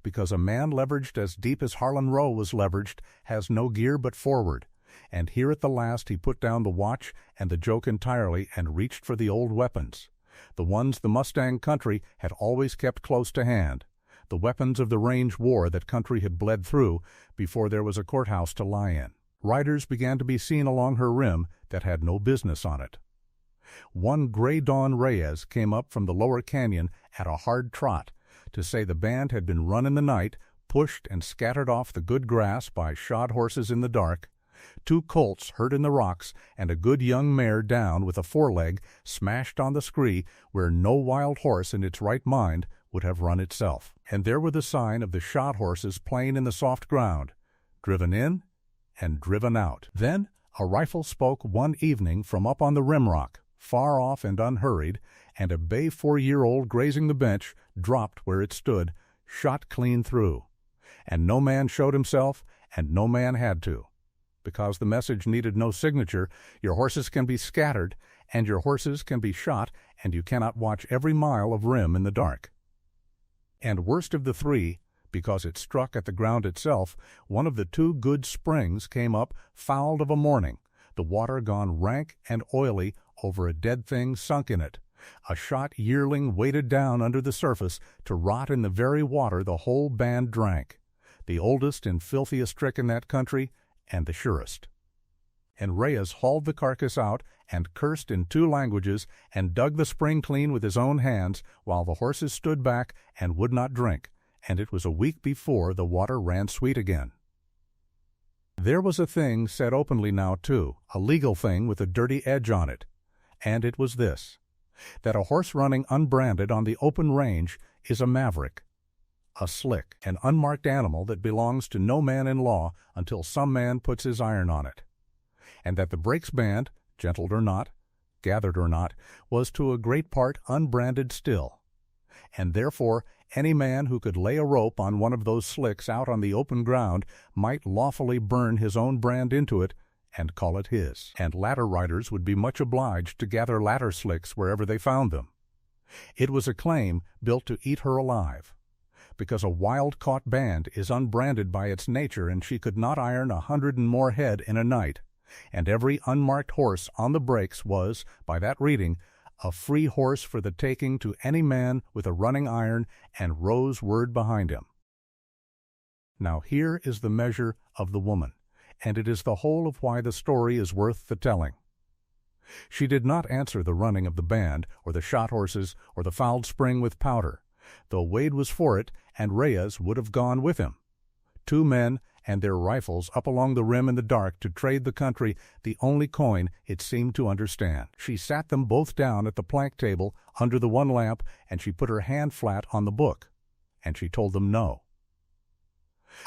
because a man leveraged as deep as Harlan Rowe was leveraged has no gear but forward, and here at the last he put down the watch and the joke entirely and reached for the old weapons, the ones the Mustang country had always kept close to hand, the weapons of the range war that country had bled through before there was a courthouse to lie in. Riders began to be seen along her rim that had no business on it. One gray dawn Reyes came up from the lower canyon at a hard trot to say the band had been run in the night, pushed and scattered off the good grass by shod horses in the dark, 2 colts hurt in the rocks, and a good young mare down with a foreleg smashed on the scree where no wild horse in its right mind would have run itself. And there were the sign of the shod horses plain in the soft ground, driven in and driven out. Then a rifle spoke one evening from up on the rimrock, far off and unhurried, and a bay 4-year-old grazing the bench dropped where it stood, shot clean through. And no man showed himself, and no man had to, because the message needed no signature. Your horses can be scattered, and your horses can be shot, and you cannot watch every mile of rim in the dark. And worst of the 3, because it struck at the ground itself, one of the 2 good springs came up fouled of a morning, the water gone rank and oily over a dead thing sunk in it. A shot yearling weighted down under the surface to rot in the very water the whole band drank, the oldest and filthiest trick in that country, and the surest. And Reyes hauled the carcass out and cursed in 2 languages and dug the spring clean with his own hands, while the horses stood back and would not drink, and it was a week before the water ran sweet again. There was a thing said openly now, too, a legal thing with a dirty edge on it, and it was this, that a horse running unbranded on the open range is a maverick, a slick, an unmarked animal that belongs to no man in law until some man puts his iron on it, and that the Breaks band, gentled or not, gathered or not, was to a great part unbranded still, and therefore any man who could lay a rope on one of those slicks out on the open ground might lawfully burn his own brand into it and call it his, and ladder riders would be much obliged to gather ladder slicks wherever they found them. It was a claim built to eat her alive, because a wild-caught band is unbranded by its nature, and she could not iron 100 and more head in a night, and every unmarked horse on the Breaks was, by that reading, a free horse for the taking to any man with a running iron and Roe's word behind him. Now here is the measure of the woman, and it is the whole of why the story is worth the telling. She did not answer the running of the band, or the shot horses, or the fouled spring with powder, though Wade was for it, and Reyes would have gone with him. 2 men and their rifles up along the rim in the dark to trade the country the only coin it seemed to understand. She sat them both down at the plank table under the one lamp, and she put her hand flat on the book, and she told them no.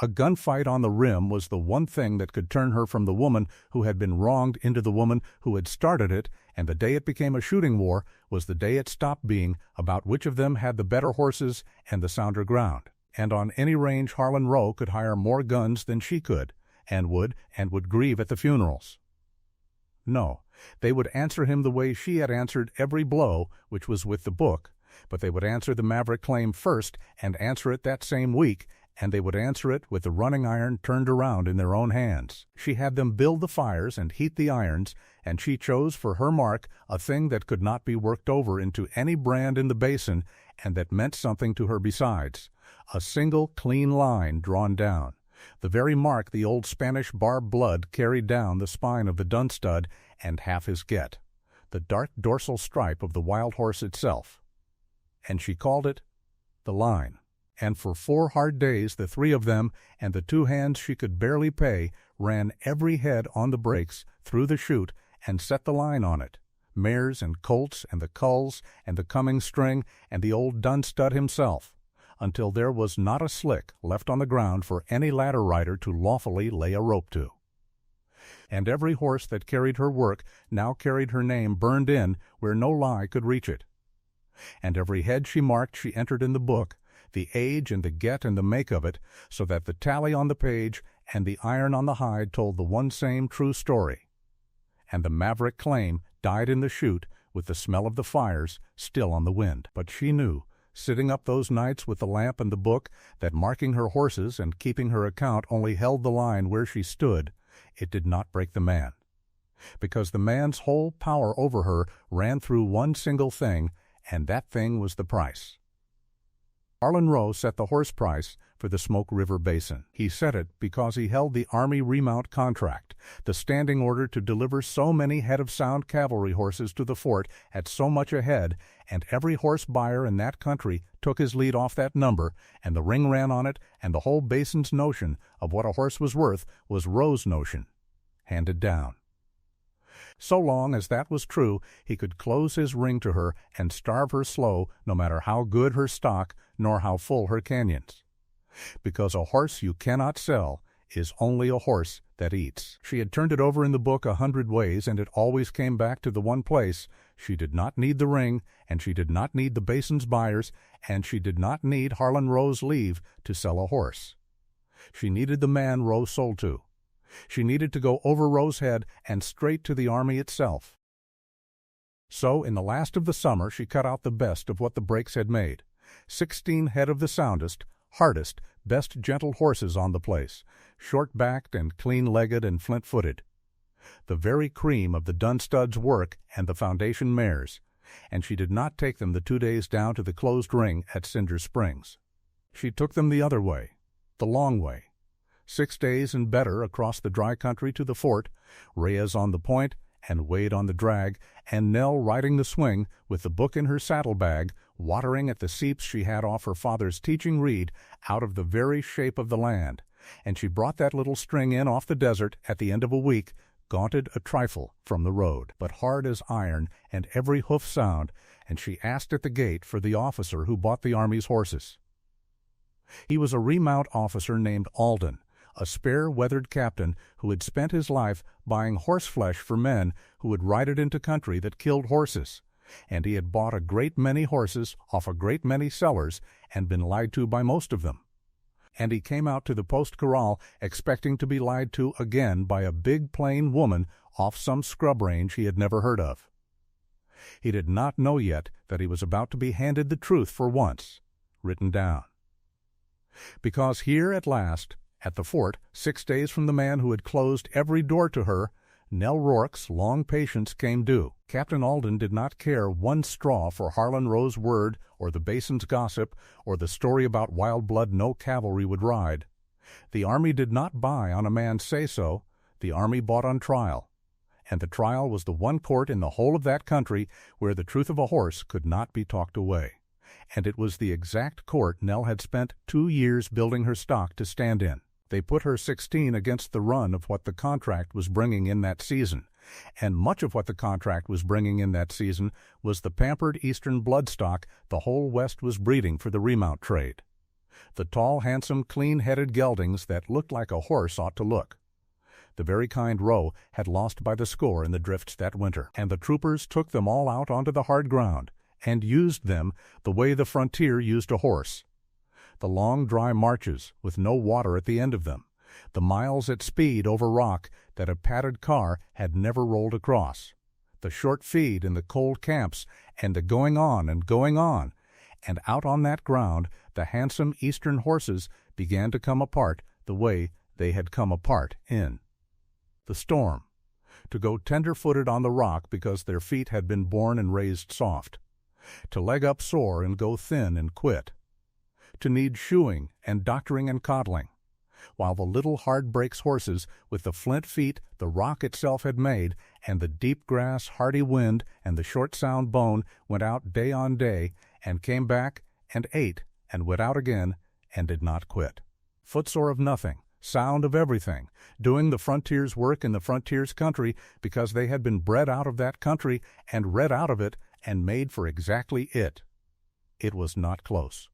A gunfight on the rim was the one thing that could turn her from the woman who had been wronged into the woman who had started it, and the day it became a shooting war was the day it stopped being about which of them had the better horses and the sounder ground. And on any range Harlan Roe could hire more guns than she could, and would grieve at the funerals. No, they would answer him the way she had answered every blow, which was with the book, but they would answer the maverick claim first and answer it that same week, and they would answer it with the running iron turned around in their own hands. She had them build the fires and heat the irons, and she chose for her mark a thing that could not be worked over into any brand in the basin, and that meant something to her besides, a single clean line drawn down, the very mark the old Spanish barb blood carried down the spine of the dun stud and half his get, the dark dorsal stripe of the wild horse itself. And she called it the line. And for 4 hard days the 3 of them, and the 2 hands she could barely pay, ran every head on the Breaks through the chute and set the line on it, mares and colts and the culls and the coming string and the old dun stud himself, until there was not a slick left on the ground for any ladder rider to lawfully lay a rope to. And every horse that carried her work now carried her name burned in where no lie could reach it. And every head she marked she entered in the book, the age and the get and the make of it, so that the tally on the page and the iron on the hide told the one same true story. And the maverick claim died in the chute with the smell of the fires still on the wind. But she knew, sitting up those nights with the lamp and the book, that marking her horses and keeping her account only held the line where she stood. It did not break the man, because the man's whole power over her ran through one single thing, and that thing was the price. Harlan Roe set the horse price for the Smoke River Basin. He set it because he held the Army remount contract, the standing order to deliver so many head of sound cavalry horses to the fort at so much a head, and every horse buyer in that country took his lead off that number, and the ring ran on it, and the whole basin's notion of what a horse was worth was Roe's notion, handed down. So long as that was true, he could close his ring to her and starve her slow, no matter how good her stock nor how full her canyons. Because a horse you cannot sell is only a horse that eats. She had turned it over in the book 100 ways, and it always came back to the one place. She did not need the ring, and she did not need the basin's buyers, and she did not need Harlan Roe's leave to sell a horse. She needed the man Roe sold to. She needed to go over Roe's head and straight to the Army itself. So in the last of the summer she cut out the best of what the Breaks had made, 16 head of the soundest, hardest, best gentle horses on the place, short-backed and clean-legged and flint-footed. the very cream of the Dunstud's work and the foundation mares, and she did not take them the 2 days down to the closed ring at Cinder Springs. She took them the other way, the long way, 6 days and better across the dry country to the fort, Reyes on the point and Wade on the drag, and Nell riding the swing with the book in her saddlebag, watering at the seeps she had off her father's teaching reed out of the very shape of the land, and she brought that little string in off the desert at the end of a week, gaunted a trifle from the road, but hard as iron and every hoof sound, and she asked at the gate for the officer who bought the army's horses. He was a remount officer named Alden, a spare, weathered captain who had spent his life buying horseflesh for men who would ride it into country that killed horses, and he had bought a great many horses off a great many sellers and been lied to by most of them. And he came out to the post corral expecting to be lied to again by a big plain woman off some scrub range he had never heard of. He did not know yet that he was about to be handed the truth for once, written down. Because here at last, at the fort, 6 days from the man who had closed every door to her, Nell Rourke's long patience came due. Captain Alden did not care one straw for Harlan Rowe's word or the Basin's gossip or the story about wild blood no cavalry would ride. The army did not buy on a man's say-so, the army bought on trial. And the trial was the one court in the whole of that country where the truth of a horse could not be talked away. And it was the exact court Nell had spent 2 years building her stock to stand in. They put her 16 against the run of what the contract was bringing in that season, and much of what the contract was bringing in that season was the pampered eastern bloodstock the whole West was breeding for the remount trade. The tall, handsome, clean-headed geldings that looked like a horse ought to look. The very kind Rowe had lost by the score in the drifts that winter, and the troopers took them all out onto the hard ground and used them the way the frontier used a horse. The long, dry marches with no water at the end of them, the miles at speed over rock that a padded car had never rolled across, the short feed in the cold camps, and the going on, and out on that ground the handsome eastern horses began to come apart the way they had come apart in the storm, to go tender-footed on the rock because their feet had been born and raised soft, to leg up sore and go thin and quit, to need shoeing and doctoring and coddling, while the little hard-breaks horses with the flint feet the rock itself had made, and the deep grass, hardy wind, and the short sound bone went out day on day, and came back, and ate, and went out again, and did not quit. Footsore of nothing, sound of everything, doing the frontier's work in the frontier's country because they had been bred out of that country and read out of it and made for exactly it. It was not close.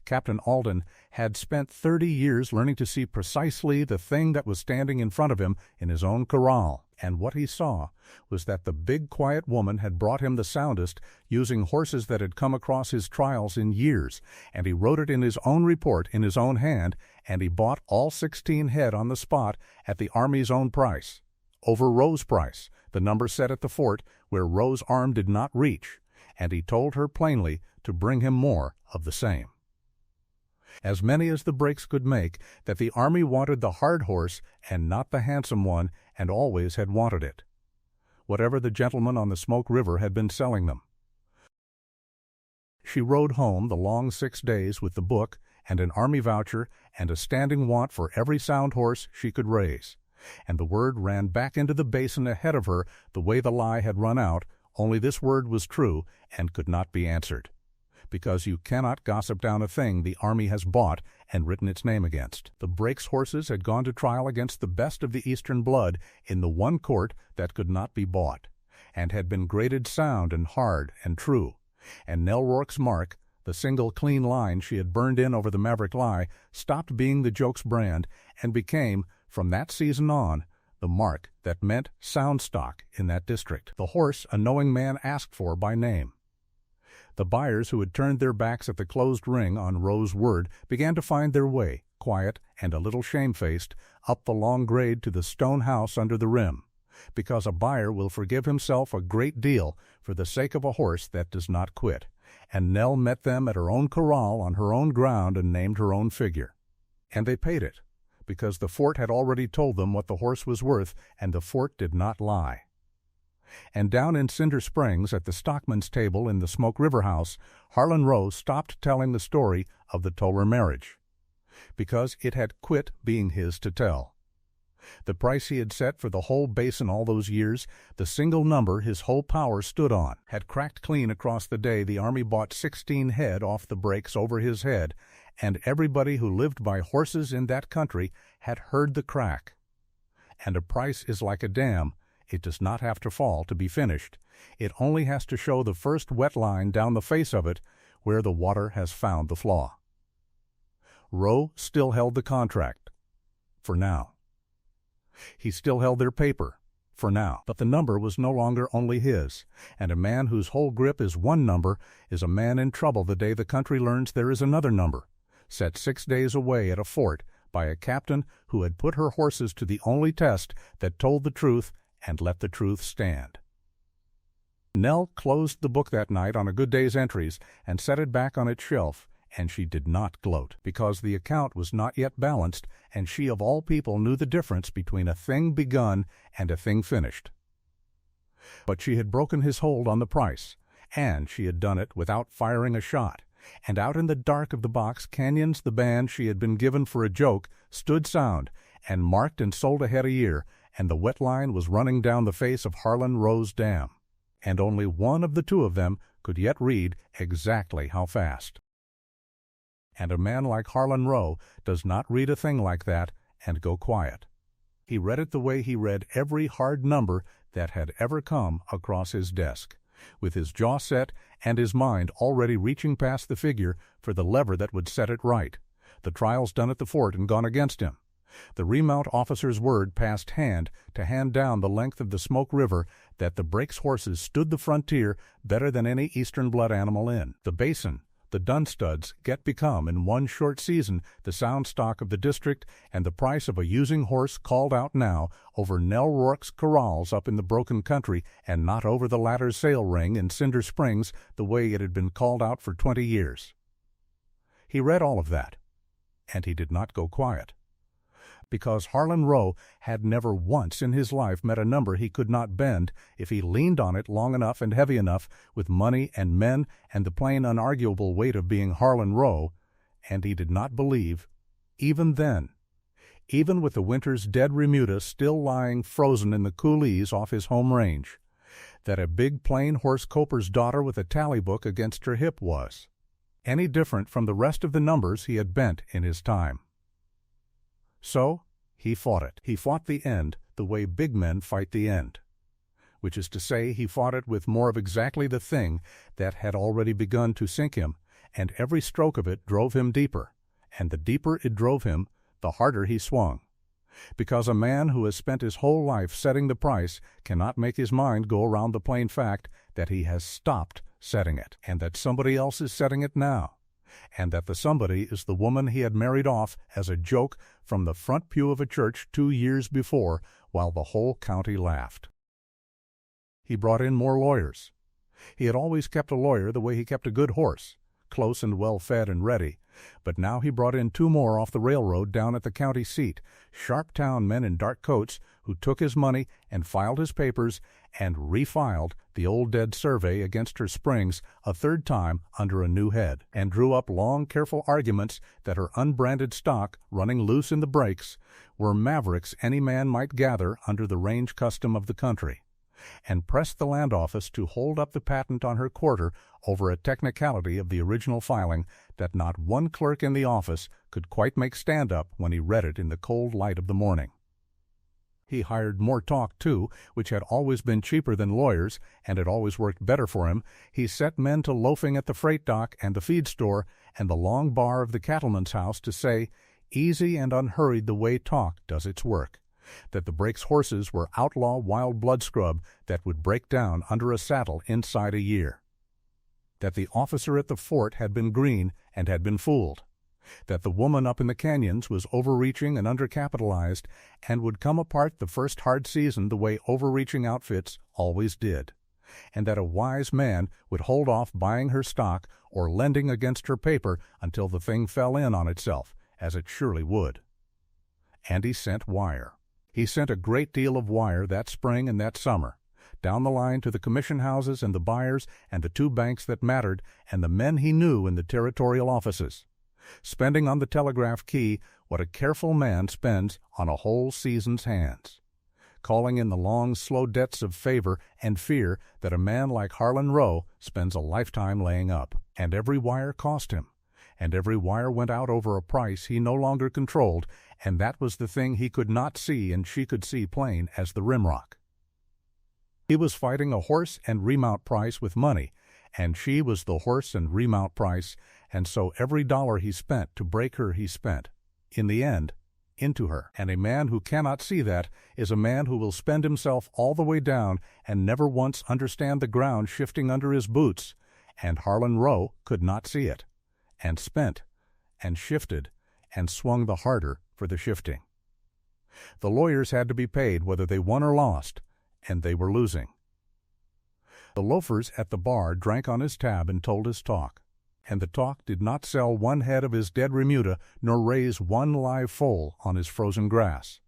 Captain Alden had spent 30 years learning to see precisely the thing that was standing in front of him in his own corral, and what he saw was that the big quiet woman had brought him the soundest, using horses that had come across his trials in years, and he wrote it in his own report in his own hand, and he bought all 16 head on the spot at the Army's own price, over Rowe's price, the number set at the fort where Rowe's arm did not reach, and he told her plainly to bring him more of the same. As many as the breaks could make, that the army wanted the hard horse and not the handsome one, and always had wanted it, whatever the gentleman on the Smoke River had been selling them. She rode home the long 6 days with the book and an army voucher and a standing want for every sound horse she could raise, and the word ran back into the basin ahead of her the way the lie had run out, only this word was true and could not be answered, because you cannot gossip down a thing the army has bought and written its name against. The Breaks horses had gone to trial against the best of the eastern blood in the one court that could not be bought, and had been graded sound and hard and true, and Nell Rourke's mark, the single clean line she had burned in over the Maverick lie, stopped being the joke's brand and became, from that season on, the mark that meant sound stock in that district, the horse a knowing man asked for by name. The buyers who had turned their backs at the closed ring on Rowe's word began to find their way, quiet and a little shamefaced, up the long grade to the stone house under the rim, because a buyer will forgive himself a great deal for the sake of a horse that does not quit, and Nell met them at her own corral on her own ground and named her own figure. And they paid it, because the fort had already told them what the horse was worth, and the fort did not lie. And down in Cinder Springs, at the stockman's table in the Smoke River house, Harlan Rowe stopped telling the story of the Toller marriage, because it had quit being his to tell. The price he had set for the whole basin all those years, the single number his whole power stood on, had cracked clean across the day the Army bought 16 head off the breaks over his head, and everybody who lived by horses in that country had heard the crack. And a price is like a dam. It does not have to fall to be finished. It only has to show the first wet line down the face of it where the water has found the flaw. Rowe still held the contract, for now. He still held their paper, for now. But the number was no longer only his, and a man whose whole grip is one number is a man in trouble the day the country learns there is another number, set 6 days away at a fort by a captain who had put her horses to the only test that told the truth and let the truth stand. Nell closed the book that night on a good day's entries and set it back on its shelf, and she did not gloat, because the account was not yet balanced, and she of all people knew the difference between a thing begun and a thing finished. But she had broken his hold on the price, and she had done it without firing a shot, and out in the dark of the box Canyons, the band she had been given for a joke, stood sound, and marked and sold ahead a year, and the wet line was running down the face of Harlan Rowe's dam, and only one of the two of them could yet read exactly how fast. And a man like Harlan Rowe does not read a thing like that and go quiet. He read it the way he read every hard number that had ever come across his desk, with his jaw set and his mind already reaching past the figure for the lever that would set it right, the trials done at the fort and gone against him, the remount officer's word passed hand to hand down the length of the Smoke River that the Breaks horses stood the frontier better than any eastern blood animal in. The basin, the Dunstuds become in one short season the sound stock of the district, and the price of a using horse called out now over Nell Rourke's corrals up in the broken country, and not over the latter's sail ring in Cinder Springs the way it had been called out for 20 years. He read all of that, and he did not go quiet, because Harlan Rowe had never once in his life met a number he could not bend if he leaned on it long enough and heavy enough, with money and men and the plain unarguable weight of being Harlan Rowe, and he did not believe, even then, even with the winter's dead remuda still lying frozen in the coulees off his home range, that a big plain horse coper's daughter with a tally book against her hip was any different from the rest of the numbers he had bent in his time. So he fought it. He fought the end the way big men fight the end, which is to say, he fought it with more of exactly the thing that had already begun to sink him, and every stroke of it drove him deeper, and the deeper it drove him, the harder he swung, because a man who has spent his whole life setting the price cannot make his mind go around the plain fact that he has stopped setting it, and that somebody else is setting it now, and that the somebody is the woman he had married off as a joke from the front pew of a church 2 years before, while the whole county laughed. He brought in more lawyers. He had always kept a lawyer the way he kept a good horse, close and well fed and ready, but now he brought in 2 more off the railroad down at the county seat, sharp town men in dark coats who took his money and filed his papers and refiled the old dead survey against her springs a 3rd time under a new head, and drew up long, careful arguments that her unbranded stock, running loose in the breaks, were mavericks any man might gather under the range custom of the country, and pressed the land office to hold up the patent on her quarter over a technicality of the original filing that not one clerk in the office could quite make stand up when he read it in the cold light of the morning. He hired more talk, too, which had always been cheaper than lawyers, and had always worked better for him. He set men to loafing at the freight dock and the feed store and the long bar of the cattleman's house to say, easy and unhurried the way talk does its work, that the Breaks horses were outlaw wild blood scrub that would break down under a saddle inside a year, that the officer at the fort had been green and had been fooled, that the woman up in the canyons was overreaching and undercapitalized and would come apart the first hard season the way overreaching outfits always did, and that a wise man would hold off buying her stock or lending against her paper until the thing fell in on itself, as it surely would. And he sent wire. He sent a great deal of wire that spring and that summer, down the line to the commission houses and the buyers and the two banks that mattered and the men he knew in the territorial offices, spending on the telegraph key what a careful man spends on a whole season's hands, calling in the long, slow debts of favor and fear that a man like Harlan Rowe spends a lifetime laying up. And every wire cost him, and every wire went out over a price he no longer controlled, and that was the thing he could not see and she could see plain as the rimrock. He was fighting a horse and remount price with money, and she was the horse and remount price, and so every dollar he spent to break her he spent, in the end, into her. And a man who cannot see that is a man who will spend himself all the way down and never once understand the ground shifting under his boots, and Harlan Rowe could not see it, and spent, and shifted, and swung the harder for the shifting. The lawyers had to be paid whether they won or lost, and they were losing. The loafers at the bar drank on his tab and told his talk, and the talk did not sell one head of his dead remuda nor raise one live foal on his frozen grass.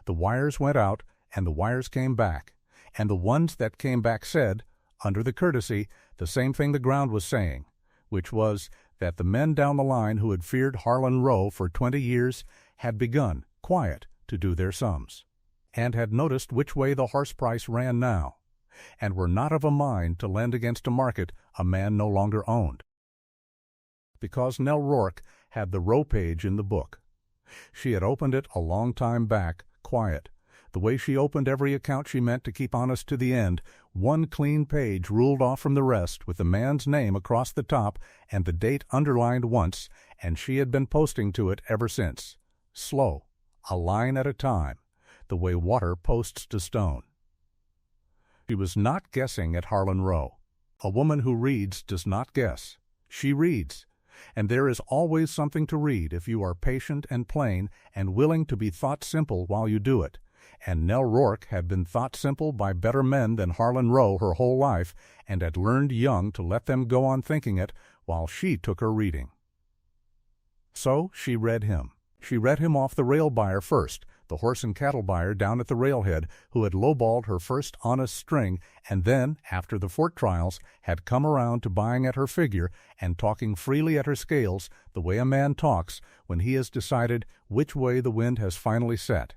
The wires went out, and the wires came back, and the ones that came back said, under the courtesy, the same thing the ground was saying, which was that the men down the line who had feared Harlan Rowe for 20 years had begun, quiet, to do their sums, and had noticed which way the horse price ran now, and were not of a mind to lend against a market a man no longer owned. Because Nell Rourke had the Rowe page in the book. She had opened it a long time back, quiet, the way she opened every account she meant to keep honest to the end, one clean page ruled off from the rest with the man's name across the top and the date underlined once, and she had been posting to it ever since, slow, a line at a time, the way water posts to stone. She was not guessing at Harlan Rowe. A woman who reads does not guess. She reads, and there is always something to read if you are patient and plain and willing to be thought simple while you do it. And Nell Rourke had been thought simple by better men than Harlan Rowe her whole life, and had learned young to let them go on thinking it while she took her reading. So she read him. She read him off the rail buyer first, the horse and cattle buyer down at the railhead, who had lowballed her first honest string, and then, after the Fort trials, had come around to buying at her figure and talking freely at her scales the way a man talks when he has decided which way the wind has finally set.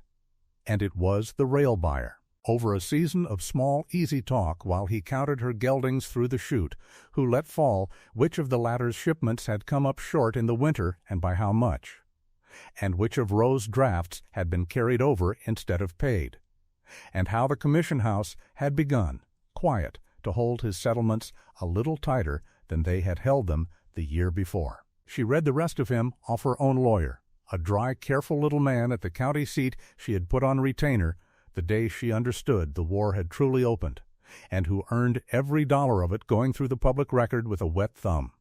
And it was the rail buyer, over a season of small, easy talk while he counted her geldings through the chute, who let fall which of the latter's shipments had come up short in the winter and by how much, and which of Rowe's drafts had been carried over instead of paid, and how the commission house had begun, quiet, to hold his settlements a little tighter than they had held them the year before. She read the rest of him off her own lawyer, a dry, careful little man at the county seat she had put on retainer the day she understood the war had truly opened, and who earned every dollar of it going through the public record with a wet thumb.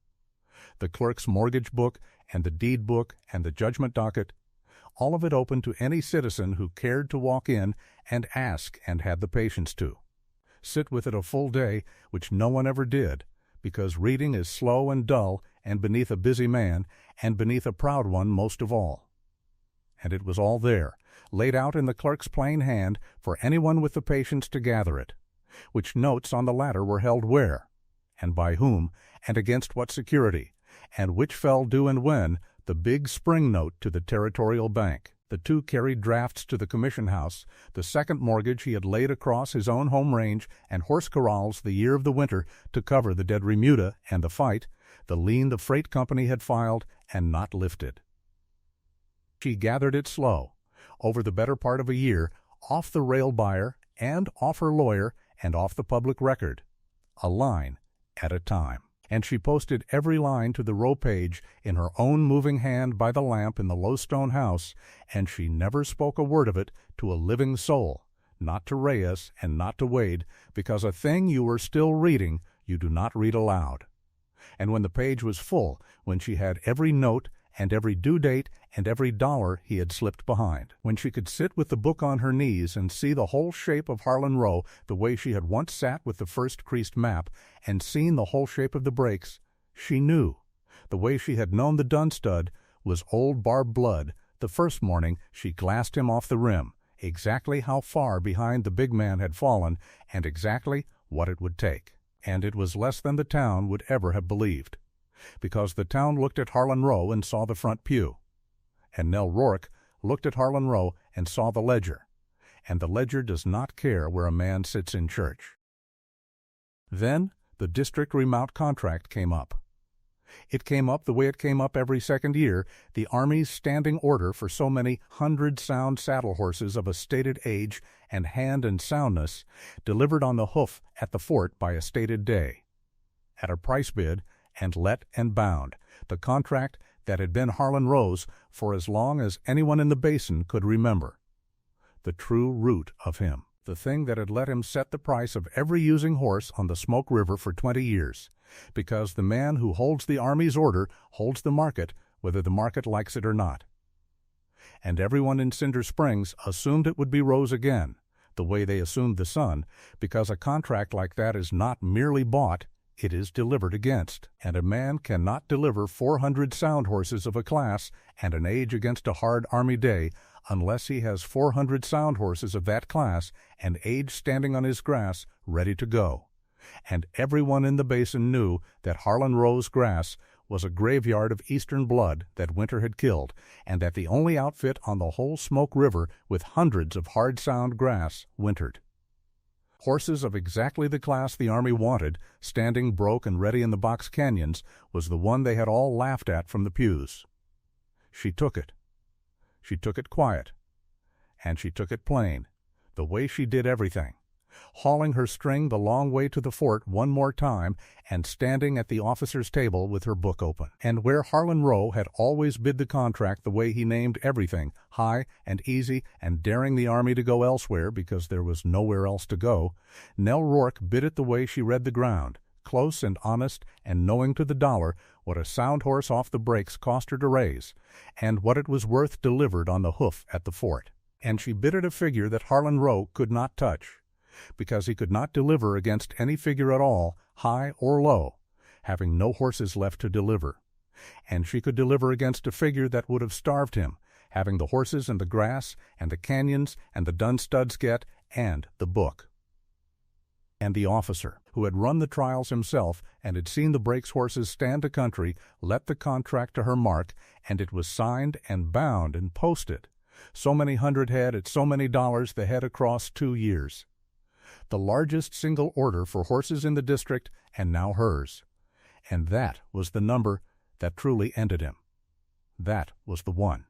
The clerk's mortgage book and the deed book and the judgment docket, all of it open to any citizen who cared to walk in and ask and had the patience to. Sit with it a full day, which no one ever did, because reading is slow and dull and beneath a busy man, and beneath a proud one most of all. And it was all there, laid out in the clerk's plain hand for anyone with the patience to gather it, which notes on the latter were held where, and by whom, and against what security, and which fell due and when, the big spring note to the Territorial Bank. The two carried drafts to the commission house, the second mortgage he had laid across his own home range and horse corrals the year of the winter to cover the dead remuda and the fight, the lien the freight company had filed and not lifted. She gathered it slow, over the better part of a year, off the rail buyer and off her lawyer and off the public record, a line at a time. And she posted every line to the Rowe page in her own moving hand by the lamp in the low stone house, and she never spoke a word of it to a living soul, not to Reyes and not to Wade, because a thing you were still reading you do not read aloud. And when the page was full, when she had every note and every due date and every dollar he had slipped behind, when she could sit with the book on her knees and see the whole shape of Harlan Rowe the way she had once sat with the first creased map and seen the whole shape of the breaks, she knew, the way she had known the dun stud was old Barb Blood, The first morning she glassed him off the rim, exactly how far behind the big man had fallen and exactly what it would take. And it was less than the town would ever have believed, because the town looked at Harlan Row and saw the front pew, and Nell Rourke looked at Harlan Row and saw the ledger, and the ledger does not care where a man sits in church. Then the district remount contract came up. It came up the way it came up every second year, the Army's standing order for so many 100 sound saddle horses of a stated age and hand and soundness, delivered on the hoof at the fort by a stated day, at a price bid, and let and bound, the contract that had been Harlan Row's for as long as anyone in the basin could remember. The true root of him, the thing that had let him set the price of every using horse on the Smoke River for 20 years, because the man who holds the Army's order holds the market, whether the market likes it or not. And everyone in Cinder Springs assumed it would be Row's again, the way they assumed the sun, because a contract like that is not merely bought, it is delivered against, and a man cannot deliver 400 sound horses of a class and an age against a hard Army day unless he has 400 sound horses of that class and age standing on his grass ready to go. And everyone in the basin knew that Harlan Row's grass was a graveyard of Eastern blood that winter had killed, and that the only outfit on the whole Smoke River with hundreds of hard sound grass wintered. Horses of exactly the class the Army wanted, standing broke and ready in the box canyons, was the one they had all laughed at from the pews. She took it. She took it quiet, and she took it plain, the way she did everything, hauling her string the long way to the fort one more time and standing at the officer's table with her book open. And where Harlan Row had always bid the contract the way he named everything, high and easy and daring the Army to go elsewhere because there was nowhere else to go, Nell Rourke bid it the way she read the ground, close and honest and knowing to the dollar what a sound horse off the breaks cost her to raise, and what it was worth delivered on the hoof at the fort. And she bid it a figure that Harlan Row could not touch, because he could not deliver against any figure at all, high or low, having no horses left to deliver. And she could deliver against a figure that would have starved him, having the horses and the grass and the canyons and the dun studs get and the book. And the officer, who had run the trials himself and had seen the breaks horses stand a country, let the contract to her mark, and it was signed and bound and posted, so many hundred head at so many dollars the head across 2 years. The largest single order for horses in the district, and now hers. And that was the number that truly ended him. That was the one.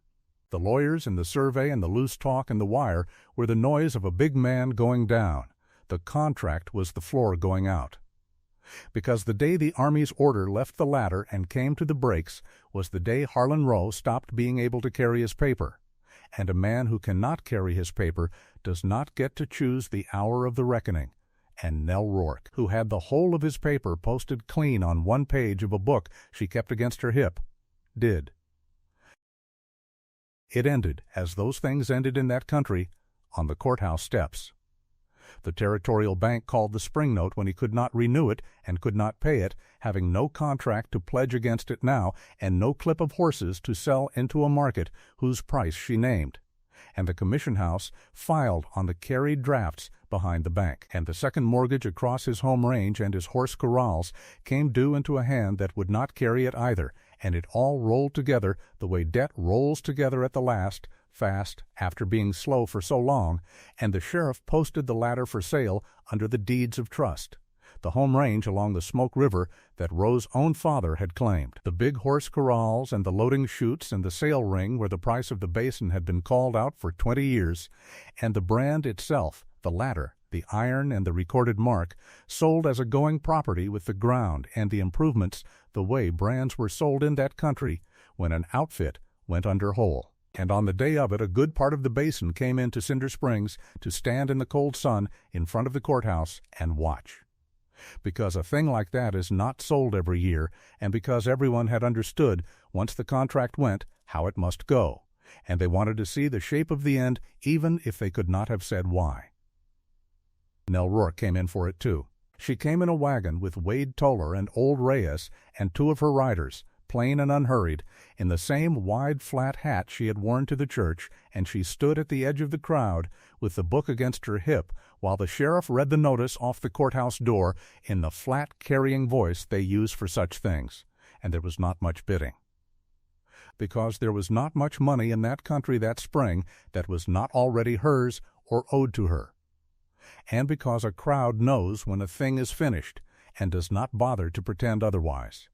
The lawyers and the survey and the loose talk and the wire were the noise of a big man going down. The contract was the floor going out. Because the day the Army's order left the ladder and came to the breaks was the day Harlan Row stopped being able to carry his paper. And a man who cannot carry his paper does not get to choose the hour of the reckoning. And Nell Rourke, who had the whole of his paper posted clean on one page of a book she kept against her hip, did. It ended, as those things ended in that country, on the courthouse steps. The Territorial Bank called the spring note when he could not renew it and could not pay it, having no contract to pledge against it now and no clip of horses to sell into a market whose price she named. And the commission house filed on the carried drafts behind the bank, and the second mortgage across his home range and his horse corrals came due into a hand that would not carry it either, and it all rolled together the way debt rolls together at the last, fast, after being slow for so long, and the sheriff posted the latter for sale under the deeds of trust, the home range along the Smoke River that Row's own father had claimed, the big horse corrals and the loading chutes and the sale ring where the price of the basin had been called out for 20 years, and the brand itself, the ladder, the iron and the recorded mark, sold as a going property with the ground and the improvements the way brands were sold in that country when an outfit went under whole. And on the day of it a good part of the basin came into Cinder Springs to stand in the cold sun in front of the courthouse and watch. Because a thing like that is not sold every year, and because everyone had understood, once the contract went, how it must go, and they wanted to see the shape of the end even if they could not have said why. Nell Rourke came in for it too. She came in a wagon with Wade Toller and old Reyes and 2 of her riders, plain and unhurried, in the same wide flat hat she had worn to the church, and she stood at the edge of the crowd with the book against her hip while the sheriff read the notice off the courthouse door in the flat, carrying voice they use for such things, and there was not much bidding. Because there was not much money in that country that spring that was not already hers or owed to her, and because a crowd knows when a thing is finished and does not bother to pretend otherwise.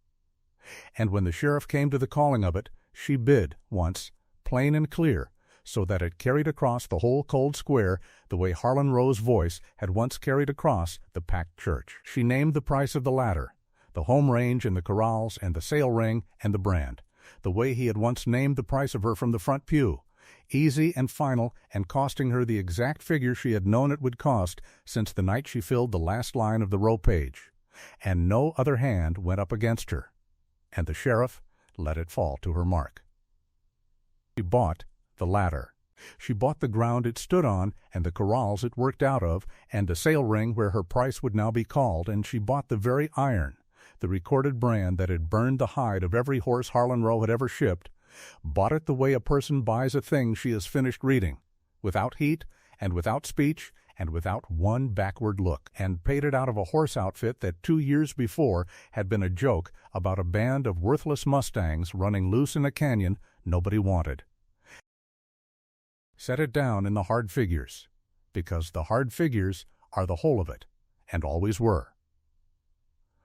And when the sheriff came to the calling of it, she bid once, plain and clear, so that it carried across the whole cold square the way Harlan Rowe's voice had once carried across the packed church. She named the price of the ladder, the home range and the corrals and the sail ring and the brand, the way he had once named the price of her from the front pew, easy and final, and costing her the exact figure she had known it would cost since the night she filled the last line of the Rowe page. And no other hand went up against her, and the sheriff let it fall to her mark. She bought the ladder. She bought the ground it stood on, and the corrals it worked out of, and the sail ring where her price would now be called, and she bought the very iron, the recorded brand that had burned the hide of every horse Harlan Rowe had ever shipped, bought it the way a person buys a thing she has finished reading, without heat and without speech and without one backward look, and paid it out of a horse outfit that 2 years before had been a joke about a band of worthless Mustangs running loose in a canyon nobody wanted. Set it down in the hard figures, because the hard figures are the whole of it, and always were.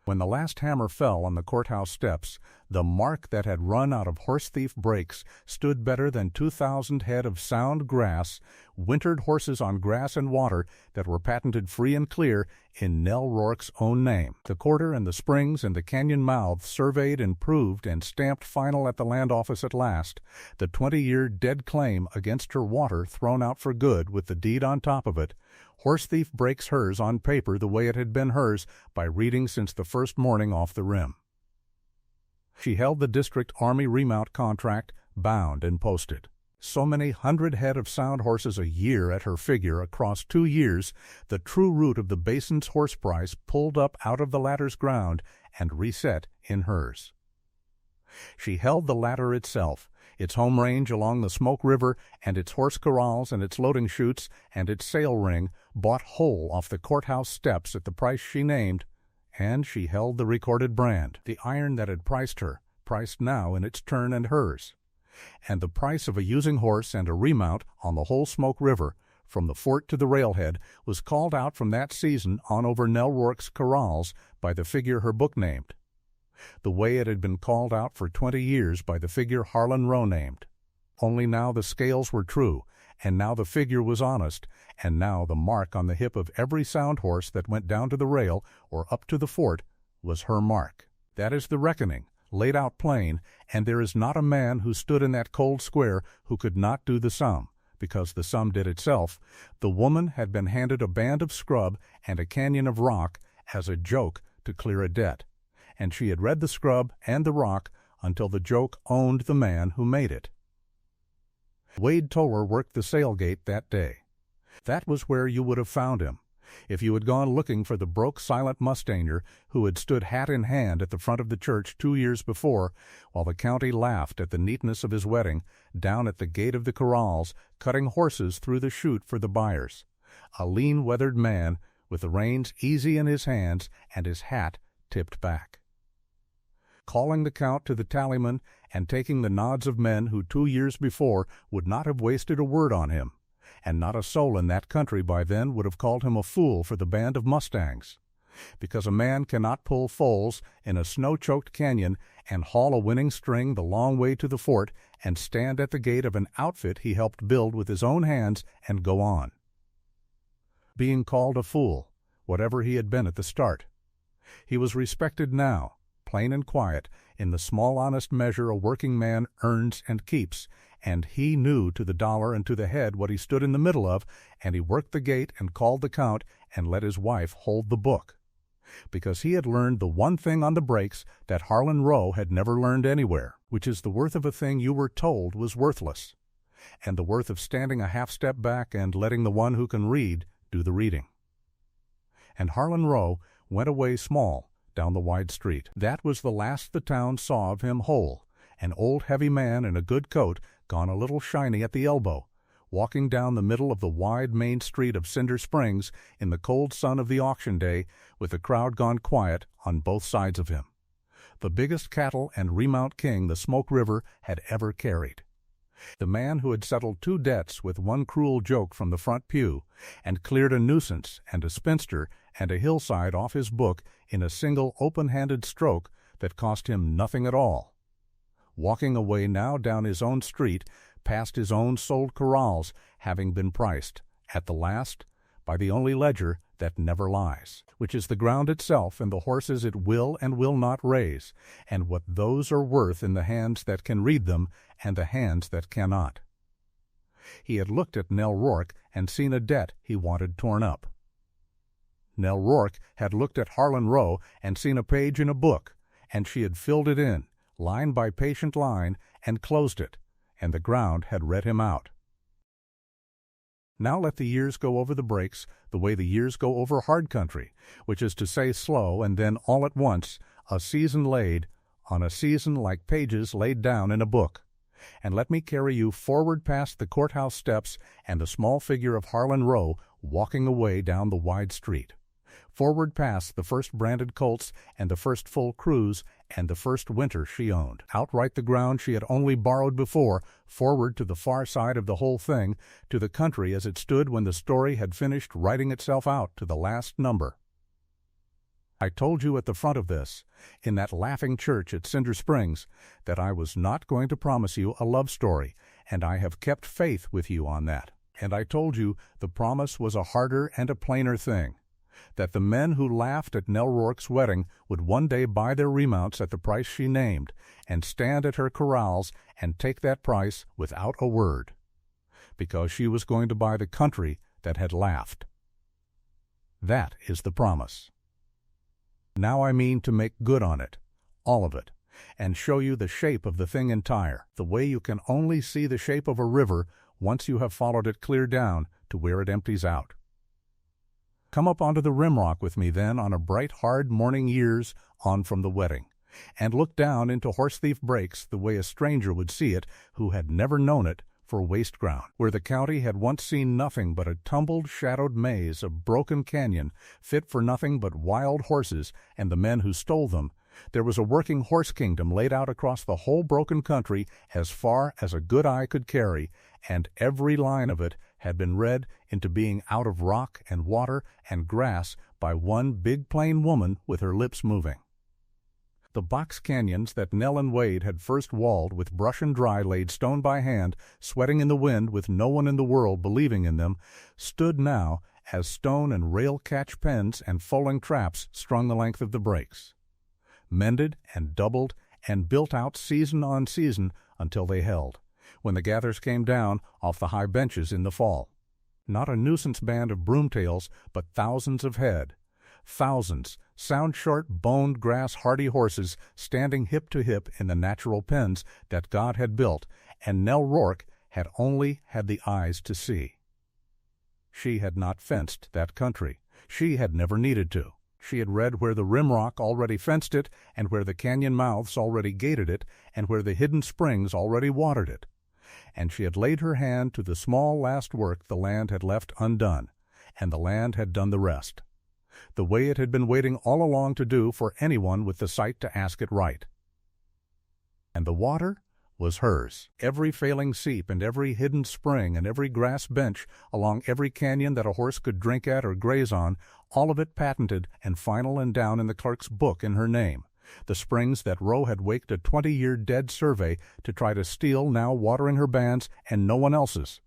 When the last hammer fell on the courthouse steps, the mark that had run out of horse-thief breaks stood better than 2,000 head of sound grass, wintered horses on grass and water that were patented free and clear in Nell Rourke's own name. The quarter and the springs and the canyon mouth surveyed and proved and stamped final at the land office at last, the 20-year dead claim against her water thrown out for good with the deed on top of it. Horse-thief breaks hers on paper the way it had been hers by reading since the first morning off the rim. She held the district army remount contract bound and posted. So many hundred head of sound horses a year at her figure across 2 years, the true root of the basin's horse price pulled up out of the ladder's ground and reset in hers. She held the ladder itself, its home range along the Smoke River, and its horse corrals and its loading chutes and its sail ring, bought whole off the courthouse steps at the price she named, and she held the recorded brand, the iron that had priced her, priced now in its turn and hers. And the price of a using horse and a remount on the whole Smoke River, from the fort to the railhead, was called out from that season on over Nell Rourke's corrals by the figure her book named, the way it had been called out for 20 years by the figure Harlan Rowe named. Only now the scales were true, and now the figure was honest, and now the mark on the hip of every sound horse that went down to the rail or up to the fort was her mark. That is the reckoning, laid out plain, and there is not a man who stood in that cold square who could not do the sum, because the sum did itself. The woman had been handed a band of scrub and a canyon of rock as a joke to clear a debt, and she had read the scrub and the rock until the joke owned the man who made it. Wade Tower worked the sailgate that day. That was where you would have found him, if you had gone looking for the broke, silent mustanger who had stood hat in hand at the front of the church 2 years before, while the county laughed at the neatness of his wedding, down at the gate of the corrals, cutting horses through the chute for the buyers. A lean, weathered man, with the reins easy in his hands and his hat tipped back, calling the count to the tallyman and taking the nods of men who 2 years before would not have wasted a word on him, and not a soul in that country by then would have called him a fool for the band of Mustangs, because a man cannot pull foals in a snow-choked canyon and haul a winning string the long way to the fort and stand at the gate of an outfit he helped build with his own hands and go on. Being called a fool, whatever he had been at the start. He was respected now, plain and quiet, in the small honest measure a working man earns and keeps, and he knew to the dollar and to the head what he stood in the middle of, and he worked the gate and called the count and let his wife hold the book, because he had learned the one thing on the breaks that Harlan Rowe had never learned anywhere, which is the worth of a thing you were told was worthless, and the worth of standing a half step back and letting the one who can read do the reading. And Harlan Rowe went away small down the wide street. That was the last the town saw of him whole, an old heavy man in a good coat, gone a little shiny at the elbow, walking down the middle of the wide main street of Cinder Springs in the cold sun of the auction day, with the crowd gone quiet on both sides of him. The biggest cattle and remount king the Smoke River had ever carried. The man who had settled 2 debts with one cruel joke from the front pew, and cleared a nuisance and a spinster and a hillside off his book in a single open-handed stroke that cost him nothing at all. Walking away now down his own street, past his own sold corrals, having been priced, at the last, by the only ledger that never lies, which is the ground itself and the horses it will and will not raise, and what those are worth in the hands that can read them and the hands that cannot. He had looked at Nell Rourke and seen a debt he wanted torn up. Nell Rourke had looked at Harlan Rowe and seen a page in a book, and she had filled it in, line by patient line, and closed it, and the ground had read him out. Now let the years go over the breaks the way the years go over hard country, which is to say slow, and then all at once, a season laid on a season like pages laid down in a book. And let me carry you forward past the courthouse steps and the small figure of Harlan Rowe walking away down the wide street. Forward past the first branded colts and the first full cruise and the first winter she owned. Outright the ground she had only borrowed before, forward to the far side of the whole thing, to the country as it stood when the story had finished writing itself out to the last number. I told you at the front of this, in that laughing church at Cinder Springs, that I was not going to promise you a love story, and I have kept faith with you on that. And I told you the promise was a harder and a plainer thing, that the men who laughed at Nell Rourke's wedding would one day buy their remounts at the price she named, and stand at her corrals and take that price without a word, because she was going to buy the country that had laughed. That is the promise. Now I mean to make good on it, all of it, and show you the shape of the thing entire, the way you can only see the shape of a river once you have followed it clear down to where it empties out. Come up onto the rimrock with me then on a bright, hard morning years on from the wedding, and look down into Horsethief Breaks the way a stranger would see it who had never known it for waste ground, where the county had once seen nothing but a tumbled, shadowed maze of broken canyon fit for nothing but wild horses and the men who stole them. There was a working horse kingdom laid out across the whole broken country as far as a good eye could carry, and every line of it had been read into being out of rock and water and grass by one big plain woman with her lips moving. The box canyons that Nell and Wade had first walled with brush and dry laid stone by hand, sweating in the wind with no one in the world believing in them, stood now as stone and rail catch pens and foaling traps strung the length of the breaks, mended and doubled and built out season on season until they held, when the gathers came down off the high benches in the fall. Not a nuisance band of broomtails, but thousands of head. Thousands, sound short, boned, grass-hardy horses standing hip to hip in the natural pens that God had built, and Nell Rourke had only had the eyes to see. She had not fenced that country. She had never needed to. She had read where the rimrock already fenced it, and where the canyon mouths already gated it, and where the hidden springs already watered it. And she had laid her hand to the small last work the land had left undone, and the land had done the rest, the way it had been waiting all along to do for anyone with the sight to ask it right. And the water was hers. Every failing seep and every hidden spring and every grass bench along every canyon that a horse could drink at or graze on, all of it patented and final and down in the clerk's book in her name. The springs that Rowe had waked a 20-year dead survey to try to steal now watering her bands and no one else's,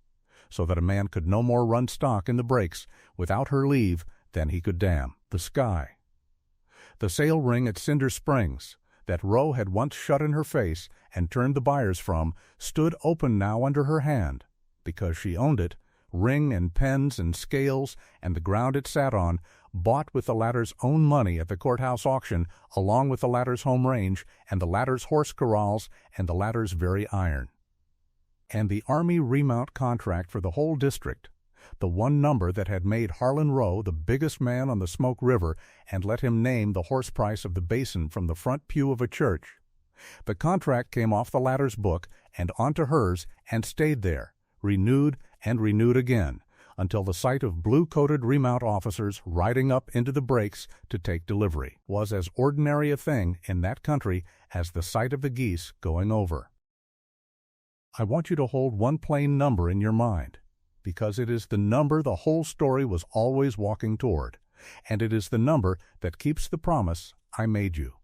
so that a man could no more run stock in the breaks without her leave than he could dam. The sky. The sail ring at Cinder Springs, that Rowe had once shut in her face and turned the buyers from, stood open now under her hand, because she owned it, ring and pens and scales and the ground it sat on, bought with the latter's own money at the courthouse auction, along with the latter's home range and the latter's horse corrals and the latter's very iron. And the Army remount contract for the whole district, the one number that had made Harlan Rowe the biggest man on the Smoke River and let him name the horse price of the basin from the front pew of a church. The contract came off the latter's book and onto hers and stayed there, renewed and renewed again, until the sight of blue-coated remount officers riding up into the breaks to take delivery was as ordinary a thing in that country as the sight of the geese going over. I want you to hold one plain number in your mind, because it is the number the whole story was always walking toward, and it is the number that keeps the promise I made you.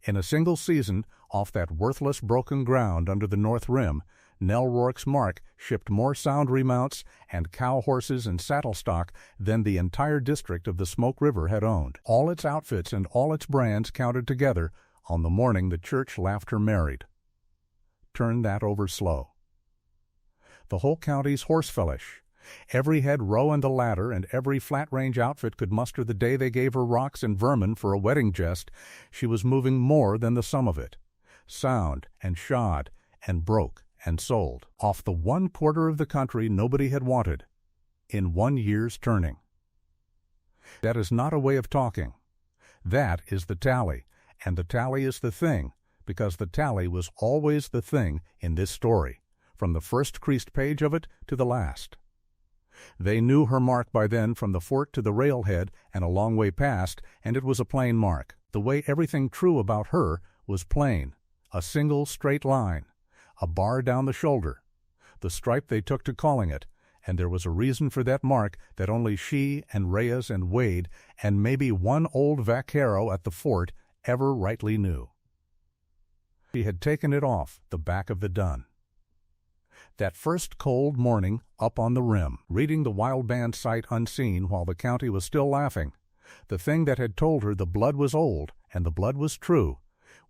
In a single season, off that worthless broken ground under the North Rim, Nell Rourke's mark shipped more sound remounts and cow horses and saddle stock than the entire district of the Smoke River had owned. All its outfits and all its brands counted together on the morning the church laughed her married. Turn that over slow. The whole county's horsefellish. Every head row in the ladder and every flat-range outfit could muster the day they gave her rocks and vermin for a wedding jest. She was moving more than the sum of it. Sound and shod and broke and sold, off the one quarter of the country nobody had wanted, in 1 year's turning. That is not a way of talking. That is the tally, and the tally is the thing, because the tally was always the thing in this story, from the first creased page of it to the last. They knew her mark by then from the fort to the railhead and a long way past, and it was a plain mark. The way everything true about her was plain, a single straight line, a bar down the shoulder, the stripe they took to calling it, and there was a reason for that mark that only she and Reyes and Wade and maybe one old vaquero at the fort ever rightly knew. She had taken it off the back of the dun. That first cold morning up on the rim, reading the wild band sight unseen while the county was still laughing, the thing that had told her the blood was old and the blood was true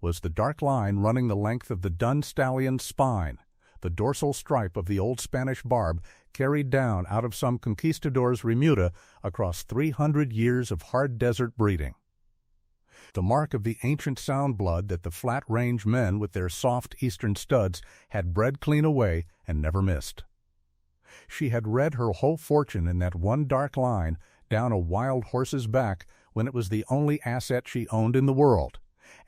was the dark line running the length of the dun stallion's spine, the dorsal stripe of the old Spanish barb carried down out of some conquistador's remuda across 300 years of hard desert breeding. The mark of the ancient sound blood that the flat-range men with their soft eastern studs had bred clean away and never missed. She had read her whole fortune in that one dark line down a wild horse's back when it was the only asset she owned in the world,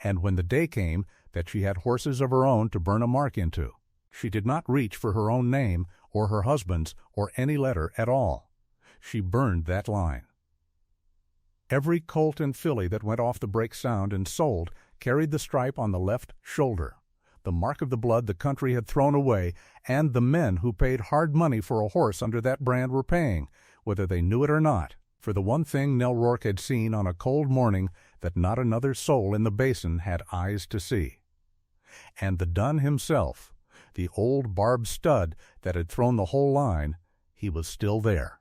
and when the day came that she had horses of her own to burn a mark into. She did not reach for her own name or her husband's or any letter at all. She burned that line. Every colt and filly that went off the break sound and sold carried the stripe on the left shoulder, the mark of the blood the country had thrown away, and the men who paid hard money for a horse under that brand were paying, whether they knew it or not, for the one thing Nell Rourke had seen on a cold morning that not another soul in the basin had eyes to see. And the dun himself, the old barb stud that had thrown the whole line, he was still there.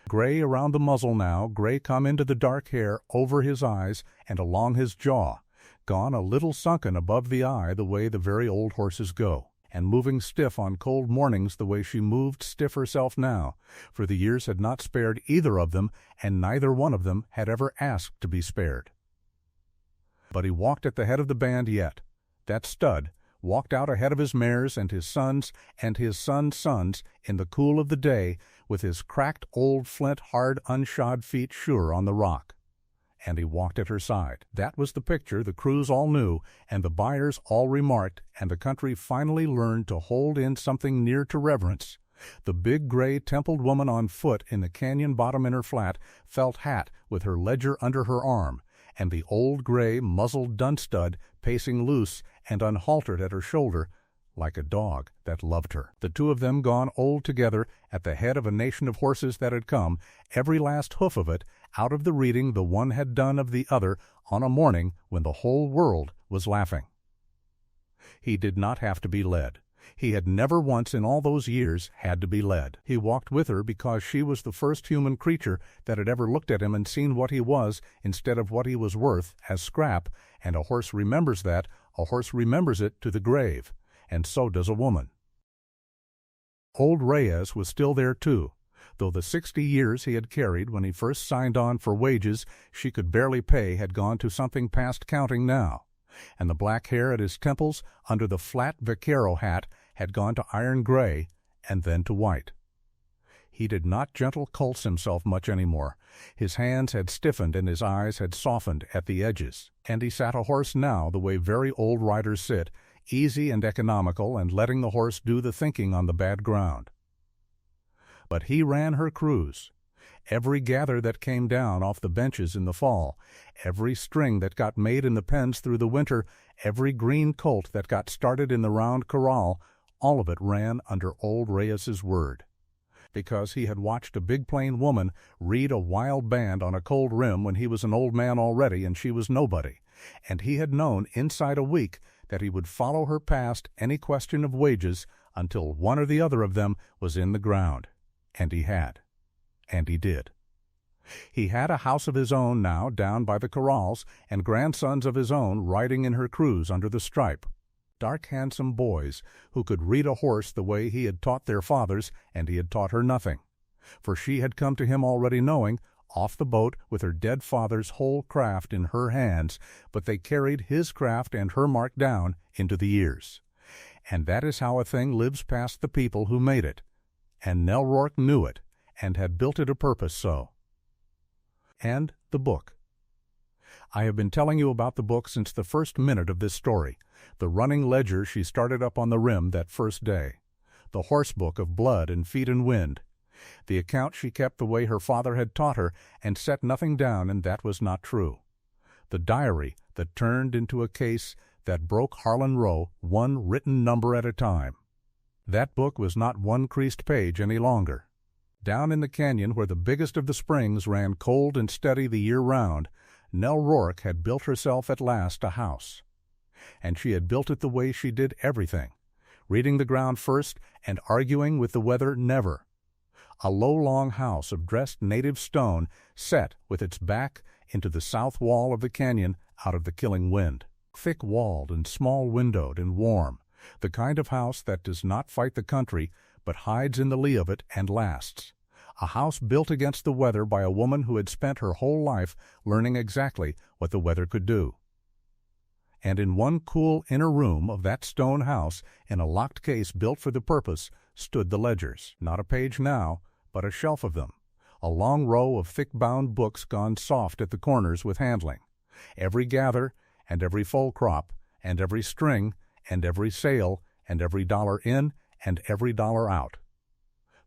Gray around the muzzle now, gray come into the dark hair over his eyes and along his jaw, gone a little sunken above the eye the way the very old horses go, and moving stiff on cold mornings the way she moved stiff herself now, for the years had not spared either of them, and neither one of them had ever asked to be spared. But he walked at the head of the band yet. That stud walked out ahead of his mares and his sons' sons in the cool of the day, with his cracked old flint hard unshod feet sure on the rock. And he walked at her side. That was the picture the crews all knew, and the buyers all remarked, and the country finally learned to hold in something near to reverence. The big gray templed woman on foot in the canyon bottom in her flat felt hat with her ledger under her arm, and the old gray muzzled dun stud pacing loose and unhaltered at her shoulder, like a dog that loved her. The two of them gone old together at the head of a nation of horses that had come, every last hoof of it, out of the reading the one had done of the other on a morning when the whole world was laughing. He did not have to be led. He had never once in all those years had to be led. He walked with her because she was the first human creature that had ever looked at him and seen what he was instead of what he was worth as scrap, and a horse remembers that, a horse remembers it to the grave, and so does a woman. Old Reyes was still there too, though the 60 years he had carried when he first signed on for wages she could barely pay had gone to something past counting now, and the black hair at his temples under the flat vaquero hat had gone to iron gray and then to white. He did not gentle colts himself much any more. His hands had stiffened and his eyes had softened at the edges, and he sat a horse now the way very old riders sit, easy and economical, and letting the horse do the thinking on the bad ground. But he ran her cruise. Every gather that came down off the benches in the fall, every string that got made in the pens through the winter, every green colt that got started in the round corral, all of it ran under old Reyes's word. Because he had watched a big plain woman read a wild band on a cold rim when he was an old man already and she was nobody, and he had known inside a week that he would follow her past any question of wages until one or the other of them was in the ground. And he had. And he did. He had a house of his own now down by the corrals, and grandsons of his own riding in her cruise under the stripe. Dark, handsome boys who could read a horse the way he had taught their fathers, and he had taught her nothing. For she had come to him already knowing, off the boat with her dead father's whole craft in her hands, but they carried his craft and her mark down into the years. And that is how a thing lives past the people who made it. And Nell Rourke knew it, and had built it a purpose so. And the book. I have been telling you about the book since the first minute of this story, the running ledger she started up on the rim that first day, the horse book of blood and feet and wind, the account she kept the way her father had taught her and set nothing down, and that was not true, the diary that turned into a case that broke Harlan Row one written number at a time. That book was not one creased page any longer. Down in the canyon where the biggest of the springs ran cold and steady the year round, Nell Rourke had built herself at last a house. And she had built it the way she did everything, reading the ground first and arguing with the weather never. A low, long house of dressed native stone set with its back into the south wall of the canyon out of the killing wind, thick-walled and small-windowed and warm, the kind of house that does not fight the country but hides in the lee of it and lasts. A house built against the weather by a woman who had spent her whole life learning exactly what the weather could do. And in one cool inner room of that stone house, in a locked case built for the purpose, stood the ledgers, not a page now, but a shelf of them, a long row of thick-bound books gone soft at the corners with handling, every gather, and every full crop, and every string, and every sale, and every dollar in, and every dollar out.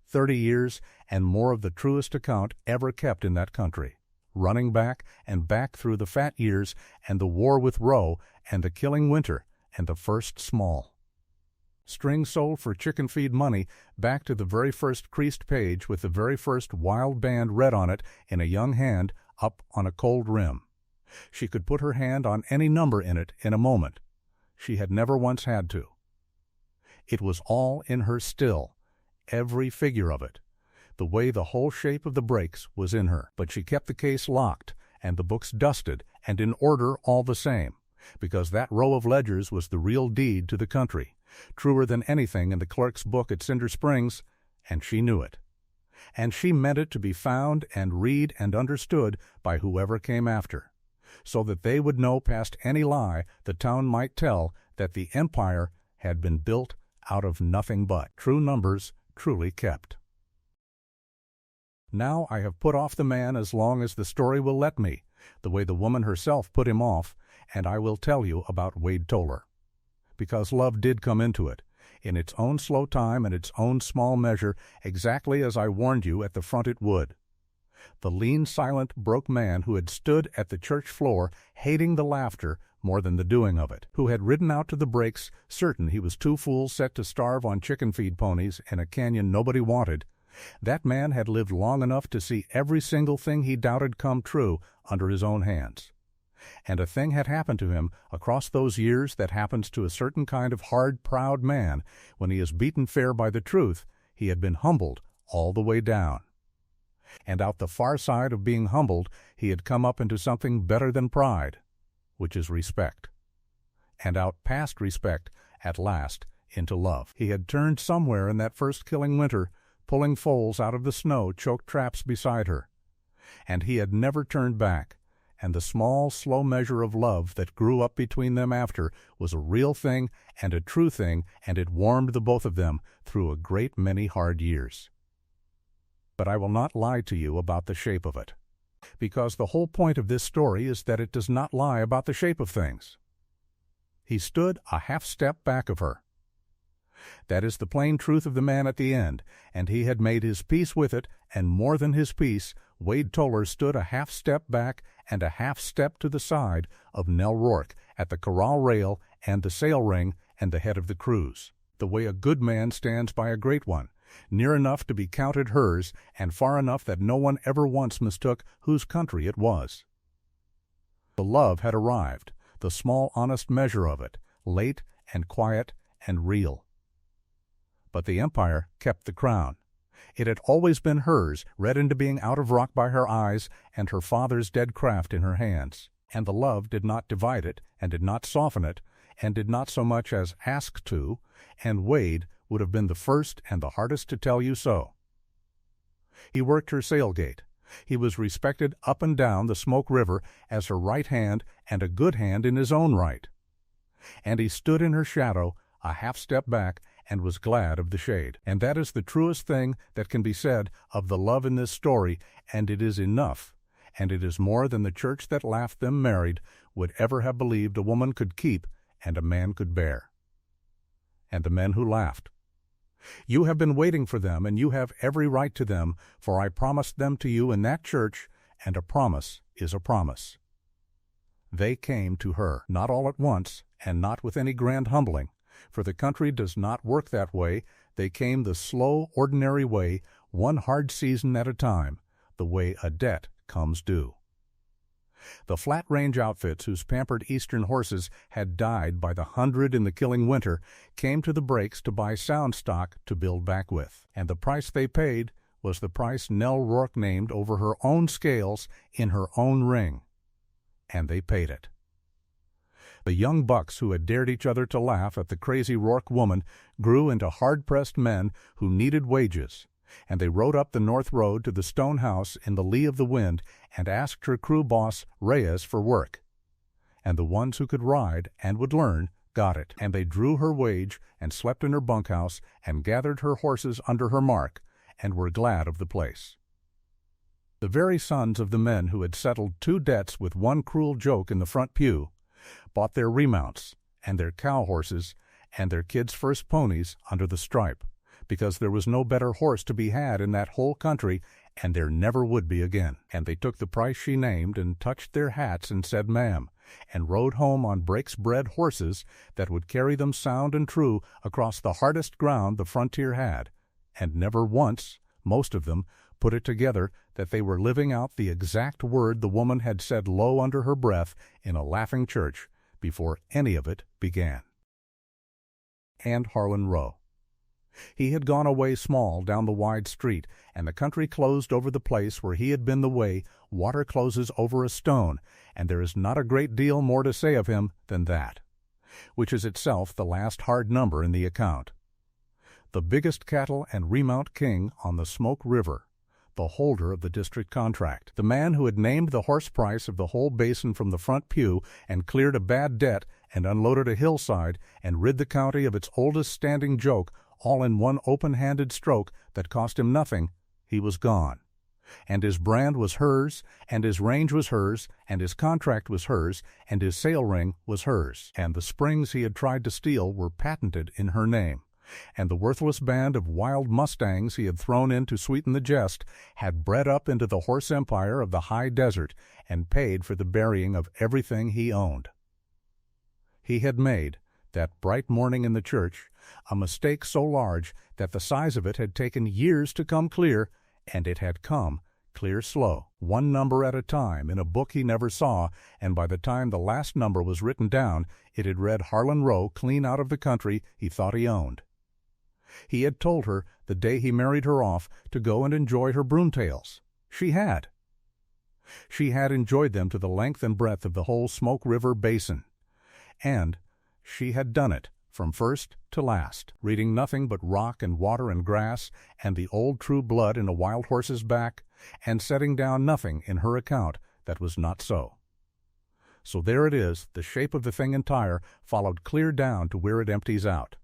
30 years and more of the truest account ever kept in that country, running back and back through the fat years and the war with Roe and the killing winter and the first small. String sold for chicken feed money back to the very first creased page with the very first wild band read on it in a young hand up on a cold rim. She could put her hand on any number in it in a moment. She had never once had to. It was all in her still, every figure of it. The way the whole shape of the breaks was in her. But she kept the case locked and the books dusted and in order all the same, because that row of ledgers was the real deed to the country, truer than anything in the clerk's book at Cinder Springs, and she knew it. And she meant it to be found and read and understood by whoever came after, so that they would know past any lie the town might tell that the empire had been built out of nothing but true numbers truly kept. Now I have put off the man as long as the story will let me, the way the woman herself put him off, and I will tell you about Wade Toller. Because love did come into it, in its own slow time and its own small measure, exactly as I warned you at the front it would. The lean, silent, broke man who had stood at the church floor, hating the laughter more than the doing of it, who had ridden out to the breaks, certain he was two fools set to starve on chicken feed ponies in a canyon nobody wanted, that man had lived long enough to see every single thing he doubted come true under his own hands. And a thing had happened to him across those years that happens to a certain kind of hard, proud man when he is beaten fair by the truth. He had been humbled all the way down. And out the far side of being humbled, he had come up into something better than pride, which is respect. And out past respect, at last, into love. He had turned somewhere in that first killing winter, pulling foals out of the snow-choked traps beside her. And he had never turned back, and the small, slow measure of love that grew up between them after was a real thing and a true thing, and it warmed the both of them through a great many hard years. But I will not lie to you about the shape of it, because the whole point of this story is that it does not lie about the shape of things. He stood a half step back of her. That is the plain truth of the man at the end, and he had made his peace with it, and more than his peace, Wade Toller stood a half step back and a half step to the side of Nell Rourke at the corral rail and the sail ring and the head of the cruise, the way a good man stands by a great one, near enough to be counted hers, and far enough that no one ever once mistook whose country it was. The love had arrived, the small honest measure of it, late and quiet and real. But the empire kept the crown. It had always been hers, read into being out of rock by her eyes and her father's dead craft in her hands, and the love did not divide it, and did not soften it, and did not so much as ask to, and Wade would have been the first and the hardest to tell you so. He worked her sailgate. He was respected up and down the Smoke River as her right hand and a good hand in his own right. And he stood in her shadow, a half step back, and was glad of the shade. And that is the truest thing that can be said of the love in this story, and it is enough, and it is more than the church that laughed them married would ever have believed a woman could keep and a man could bear. And the men who laughed. You have been waiting for them, and you have every right to them, for I promised them to you in that church, and a promise is a promise. They came to her, not all at once, and not with any grand humbling, for the country does not work that way. They came the slow, ordinary way, one hard season at a time, the way a debt comes due. The flat range outfits whose pampered eastern horses had died by the hundred in the killing winter came to the breaks to buy sound stock to build back with, and the price they paid was the price Nell Rourke named over her own scales in her own ring, and they paid it. The young bucks who had dared each other to laugh at the crazy Rourke woman grew into hard-pressed men who needed wages, and they rode up the north road to the stone house in the lee of the wind and asked her crew boss Reyes for work. And the ones who could ride and would learn got it, and they drew her wage and slept in her bunkhouse and gathered her horses under her mark and were glad of the place. The very sons of the men who had settled 2 debts with one cruel joke in the front pew bought their remounts and their cow horses and their kids' first ponies under the stripe, because there was no better horse to be had in that whole country, and there never would be again. And they took the price she named and touched their hats and said ma'am, and rode home on breaks-bred horses that would carry them sound and true across the hardest ground the frontier had, and never once, most of them, put it together that they were living out the exact word the woman had said low under her breath in a laughing church before any of it began. And Harlan Rowe. He had gone away small down the wide street, and the country closed over the place where he had been the way water closes over a stone, and there is not a great deal more to say of him than that, which is itself the last hard number in the account. The biggest cattle and remount king on the Smoke River, the holder of the district contract, the man who had named the horse price of the whole basin from the front pew and cleared a bad debt and unloaded a hillside and rid the county of its oldest standing joke all in one open-handed stroke that cost him nothing, he was gone. And his brand was hers, and his range was hers, and his contract was hers, and his sail ring was hers, and the springs he had tried to steal were patented in her name, and the worthless band of wild Mustangs he had thrown in to sweeten the jest had bred up into the horse empire of the high desert and paid for the burying of everything he owned. He had made, that bright morning in the church, a mistake so large that the size of it had taken years to come clear, and it had come clear slow, one number at a time in a book he never saw, and by the time the last number was written down, it had read Harlan Rowe clean out of the country he thought he owned. He had told her, the day he married her off, to go and enjoy her broomtails. She had. She had enjoyed them to the length and breadth of the whole Smoke River basin, and she had done it from first to last, reading nothing but rock and water and grass and the old true blood in a wild horse's back, and setting down nothing in her account that was not so. So there it is, the shape of the thing entire, followed clear down to where it empties out.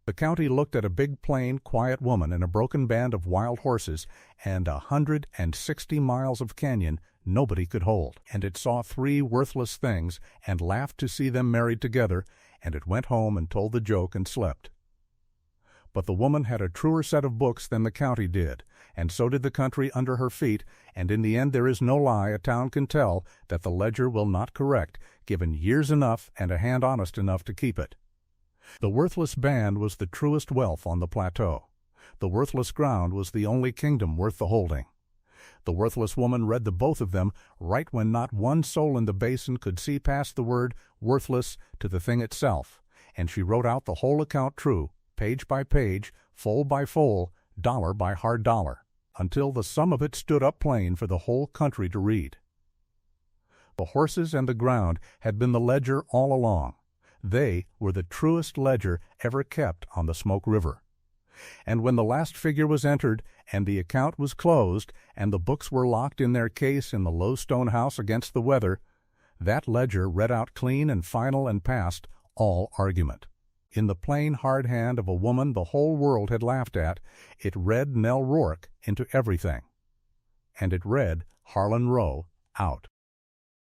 The county looked at a big, plain, quiet woman in a broken band of wild horses and 160 miles of canyon nobody could hold, and it saw 3 worthless things and laughed to see them married together, and it went home and told the joke and slept. But the woman had a truer set of books than the county did, and so did the country under her feet, and in the end there is no lie a town can tell that the ledger will not correct, given years enough and a hand honest enough to keep it. The worthless band was the truest wealth on the plateau. The worthless ground was the only kingdom worth the holding. The worthless woman read the both of them right when not one soul in the basin could see past the word worthless to the thing itself, and she wrote out the whole account true, page by page, fold by fold, dollar by hard dollar, until the sum of it stood up plain for the whole country to read. The horses and the ground had been the ledger all along. They were the truest ledger ever kept on the Smoke River. And when the last figure was entered, and the account was closed, and the books were locked in their case in the low stone house against the weather, that ledger read out clean and final and past all argument. In the plain, hard hand of a woman the whole world had laughed at, it read Nell Rourke into everything. And it read Harlan Rowe out.